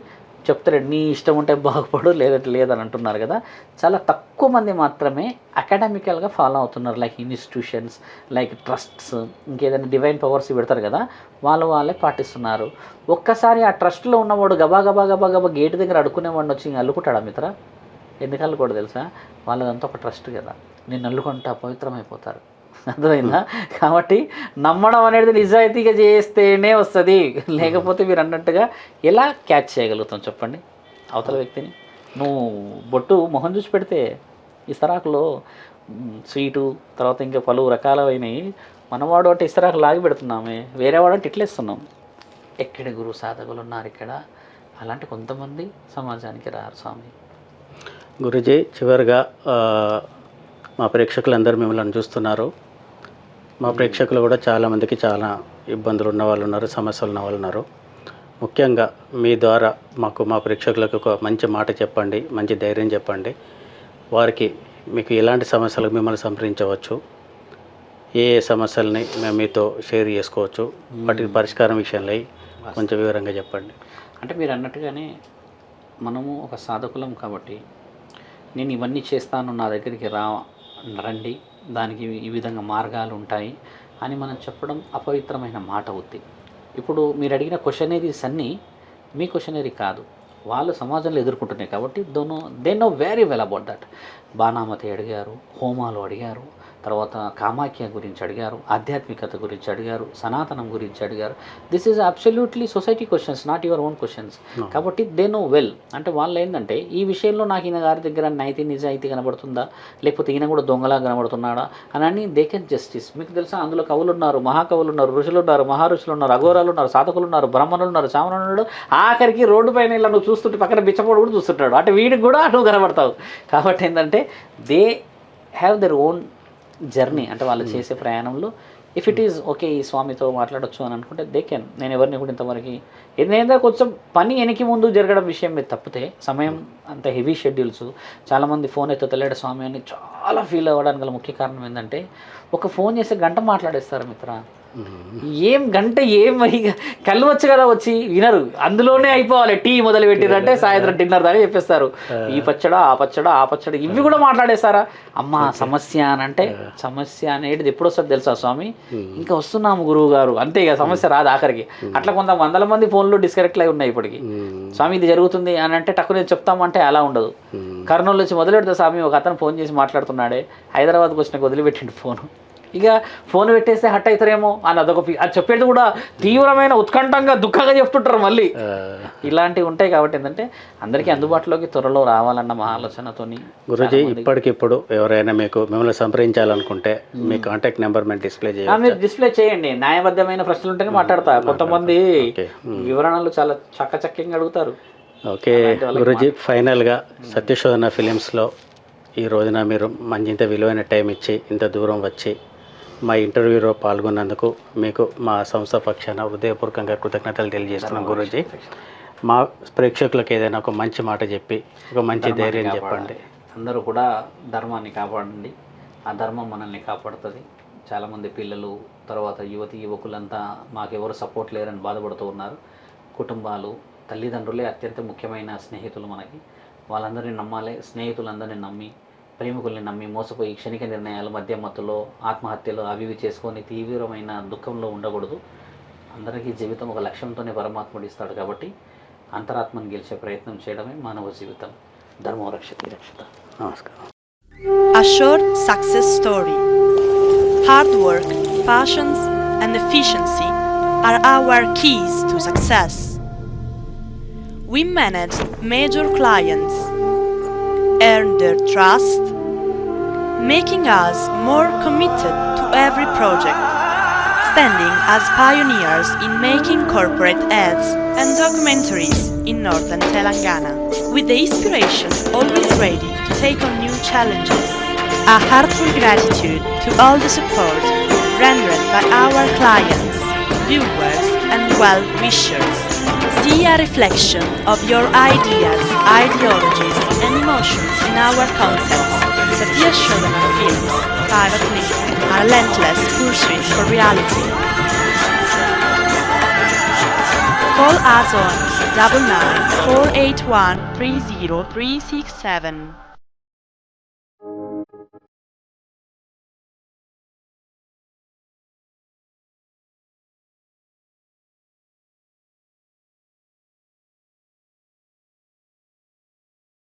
చెప్తారు, నీ ఇష్టం ఉంటే బాగుపడు లేదంటే లేదని అంటున్నారు కదా. చాలా తక్కువ మంది మాత్రమే అకాడమికల్గా ఫాలో అవుతున్నారు, లైక్ ఇన్స్టిట్యూషన్స్, లైక్ ట్రస్ట్స్, ఇంకేదైనా డివైన్ పవర్స్ పెడతారు కదా, వాళ్ళే పాటిస్తున్నారు. ఒక్కసారి ఆ ట్రస్ట్లో ఉన్నవాడు గబా గబా గబా గబా గేటు దగ్గర అడుక్కునేవాడిని వచ్చి అల్లుకుంటాడా మిత్ర? ఎందుకు అల్లుకోడు తెలుసా, వాళ్ళదంతా ఒక ట్రస్ట్ కదా, నేను అల్లుకుంటా పవిత్రమైపోతారు. అర్థమైందా? కాబట్టి నమ్మడం అనేది నిజాయితీగా చేస్తేనే వస్తుంది, లేకపోతే మీరు అన్నట్టుగా ఎలా క్యాచ్ చేయగలుగుతాం చెప్పండి అవతల వ్యక్తిని? నువ్వు బొట్టు మొహం చూసి పెడితే ఇస్తరాకులో స్వీటు తర్వాత ఇంకా పలు రకాలైనవి, మనవాడు అంటే ఇస్తరాకు లాగి పెడుతున్నామే, వేరేవాడు అంటే ఇట్లేస్తున్నాం. ఎక్కడ గురువు సాధకులు ఉన్నారు ఇక్కడ, అలాంటి కొంతమంది సమాజానికి రారు స్వామి. గురుజీ, చివరిగా మా ప్రేక్షకులందరూ మిమ్మల్ని చూస్తున్నారు. మా ప్రేక్షకులు కూడా చాలామందికి చాలా ఇబ్బందులు ఉన్న వాళ్ళు ఉన్నారు, సమస్యలు ఉన్న వాళ్ళు ఉన్నారు. ముఖ్యంగా మీ ద్వారా మా ప్రేక్షకులకు ఒక మంచి మాట చెప్పండి, మంచి ధైర్యం చెప్పండి. వారికి మీకు ఎలాంటి సమస్యలకు మిమ్మల్ని సంప్రదించవచ్చు, ఏ సమస్యల్ని మేము మీతో షేర్ చేసుకోవచ్చు, వాటి పరిష్కారం విషయంలో కొంచెం వివరంగా చెప్పండి. అంటే మీరు అన్నట్టుగానే మనము ఒక సాధకులం కాబట్టి నేను ఇవన్నీ చేస్తాను, నా దగ్గరికి రండి, దానికి ఈ విధంగా మార్గాలు ఉంటాయి అని మనం చెప్పడం అపవిత్రమైన మాట అవుద్ది. ఇప్పుడు మీరు అడిగిన క్వశ్చనరీస్ అన్నీ మీ క్వశ్చనరీ కాదు, వాళ్ళు సమాజంలో ఎదుర్కొంటున్నాయి. కాబట్టి they know very well about that. బాణామతి అడిగారు, హోమాలు అడిగారు, తర్వాత కామాఖ్య గురించి అడిగారు, ఆధ్యాత్మికత గురించి అడిగారు, సనాతనం గురించి అడిగారు. This is absolutely society questions, not your own questions. కాబట్టి దే నో వెల్. అంటే వాళ్ళు ఏంటంటే ఈ విషయంలో నాకు ఈయన గారి దగ్గర నిజాయితీ కనబడుతుందా, లేకపోతే ఈయన కూడా దొంగలా కనబడుతున్నాడా అని దే కెన్ జస్టిస్. మీకు తెలుసా, అందులో కవులు ఉన్నారు, మహాకవులు ఉన్నారు, ఋషులు ఉన్నారు, మహారుషులు ఉన్నారు, అఘోరాలు ఉన్నారు, సాధకులు ఉన్నారు, బ్రహ్మణులు ఉన్నారు, చామనులు ఉన్నాడు, ఆఖరికి రోడ్డు పైన ఇలా నువ్వు చూస్తుంటే పక్కన బిచ్చపోడు కూడా చూస్తుంటాడు. అంటే వీడికి కూడా నువ్వు కనబడతావు. కాబట్టి ఏంటంటే they have their own journey. అంటే వాళ్ళు చేసే ప్రయాణంలో ఇఫ్ ఇట్ ఈజ్ ఓకే ఈ స్వామితో మాట్లాడొచ్చు అని అనుకుంటే దే కెన్. నేను ఎవరిని కూడా ఇంతవరకు ఏదైనా కొంచెం పని వెనక్కి ముందు జరగడం విషయం మీద తప్పితే, సమయం అంత హెవీ షెడ్యూల్స్, చాలామంది ఫోన్ ఎత్తుతలేడు స్వామి అని చాలా ఫీల్ అవ్వడానికి గల ముఖ్య కారణం ఏంటంటే, ఒక ఫోన్ చేస్తే గంట మాట్లాడేస్తారు మిత్ర. ఏం గంట ఏం కళ్ళు వచ్చు కదా, వచ్చి వినరు, అందులోనే అయిపోవాలి. టీ మొదలు పెట్టిరంటే సాయంత్రం డిన్నర్ దాకా చెప్పేస్తారు. ఈ పచ్చడా ఆ పచ్చడా ఆ పచ్చడా ఇవి కూడా మాట్లాడేస్తారా? అమ్మ సమస్య అని అంటే సమస్య అనేది ఎప్పుడు వస్తుంది తెలుసా స్వామి, ఇంకా వస్తున్నాము గురువు గారు, అంతే ఇక సమస్య రాదు ఆఖరికి. అట్లా కొంత వందల మంది ఫోన్లు డిస్కనెక్ట్ అయి ఉన్నాయి ఇప్పటికి. స్వామి ఇది జరుగుతుంది అని అంటే టక్కునే చెప్తామంటే అలా ఉండదు. కర్నూలు నుంచి మొదలు పెడితే స్వామి ఒక అతను ఫోన్ చేసి మాట్లాడుతున్నాడే, హైదరాబాద్కి వచ్చినాక వదిలిపెట్టిండు ఫోను. ఇక ఫోన్ పెట్టేస్తే హట్ అవుతారేమో అని అదొక అది చెప్పేది కూడా తీవ్రమైన ఉత్కంఠంగా దుఃఖంగా చెప్తుంటారు మళ్ళీ. ఇలాంటివి ఉంటాయి. కాబట్టి ఏంటంటే అందరికీ అందుబాటులోకి త్వరలో రావాలన్న మా ఆలోచనతోని. గురూజీ, ఇప్పటికిప్పుడు ఎవరైనా మిమ్మల్ని సంప్రదించాలనుకుంటే మీ కాంటాక్ట్ నెంబర్ మేము డిస్ప్లే చేయాలి, మీరు డిస్ప్లే చేయండి. న్యాయబద్ధమైన ప్రశ్నలు ఉంటేనే మాట్లాడతా. కొంతమంది వివరణలు చాలా చక్కచక్యంగా అడుగుతారు. ఓకే గురూజీ, ఫైనల్గా సత్యశోధన ఫిలిమ్స్లో ఈ రోజున మీరు ఇంత విలువైన టైం ఇచ్చి ఇంత దూరం వచ్చి మా ఇంటర్వ్యూలో పాల్గొన్నందుకు మీకు మా సంస్థ పక్షాన హృదయపూర్వకంగా కృతజ్ఞతలు తెలియజేస్తున్నాం గురూజీ. మా ప్రేక్షకులకు ఏదైనా ఒక మంచి మాట చెప్పి ఒక మంచి ధైర్యం చెప్పండి. అందరూ కూడా ధర్మాన్ని కాపాడండి, ఆ ధర్మం మనల్ని కాపాడుతుంది. చాలామంది పిల్లలు తర్వాత యువకులంతా మాకెవరు సపోర్ట్ లేరని బాధపడుతూ ఉన్నారు. కుటుంబాలు, తల్లిదండ్రులే అత్యంత ముఖ్యమైన స్నేహితులు మనకి. వాళ్ళందరినీ నమ్మాలి. స్నేహితులందరినీ నమ్మి, ప్రేమికుల్ని నమ్మి మోసపోయి క్షణిక నిర్ణయాలు, మద్యమత్తులో ఆత్మహత్యలు అవి ఇవి చేసుకొని తీవ్రమైన దుఃఖంలో ఉండకూడదు. అందరికీ జీవితం ఒక లక్ష్యంతోనే పరమాత్ముడు ఇస్తాడు. కాబట్టి అంతరాత్మను గెలిచే ప్రయత్నం చేయడమే మానవ జీవితం. ధర్మో రక్షతి రక్షత. నమస్కారం. Assured success story. Hard work, passions and efficiency are our keys to success. We managed major clients, earned their trust, making us more committed to every project, standing as pioneers in making corporate ads and documentaries in northern Telangana, with the inspiration always ready to take on new challenges. A heartfelt gratitude to all the support rendered by our clients, viewers and well-wishers. See a reflection of your ideas, ideologies and emotions in our concepts. Satya Shodhana Films, Private Limited, a relentless pursuit for reality. Call us on 99 481 30367.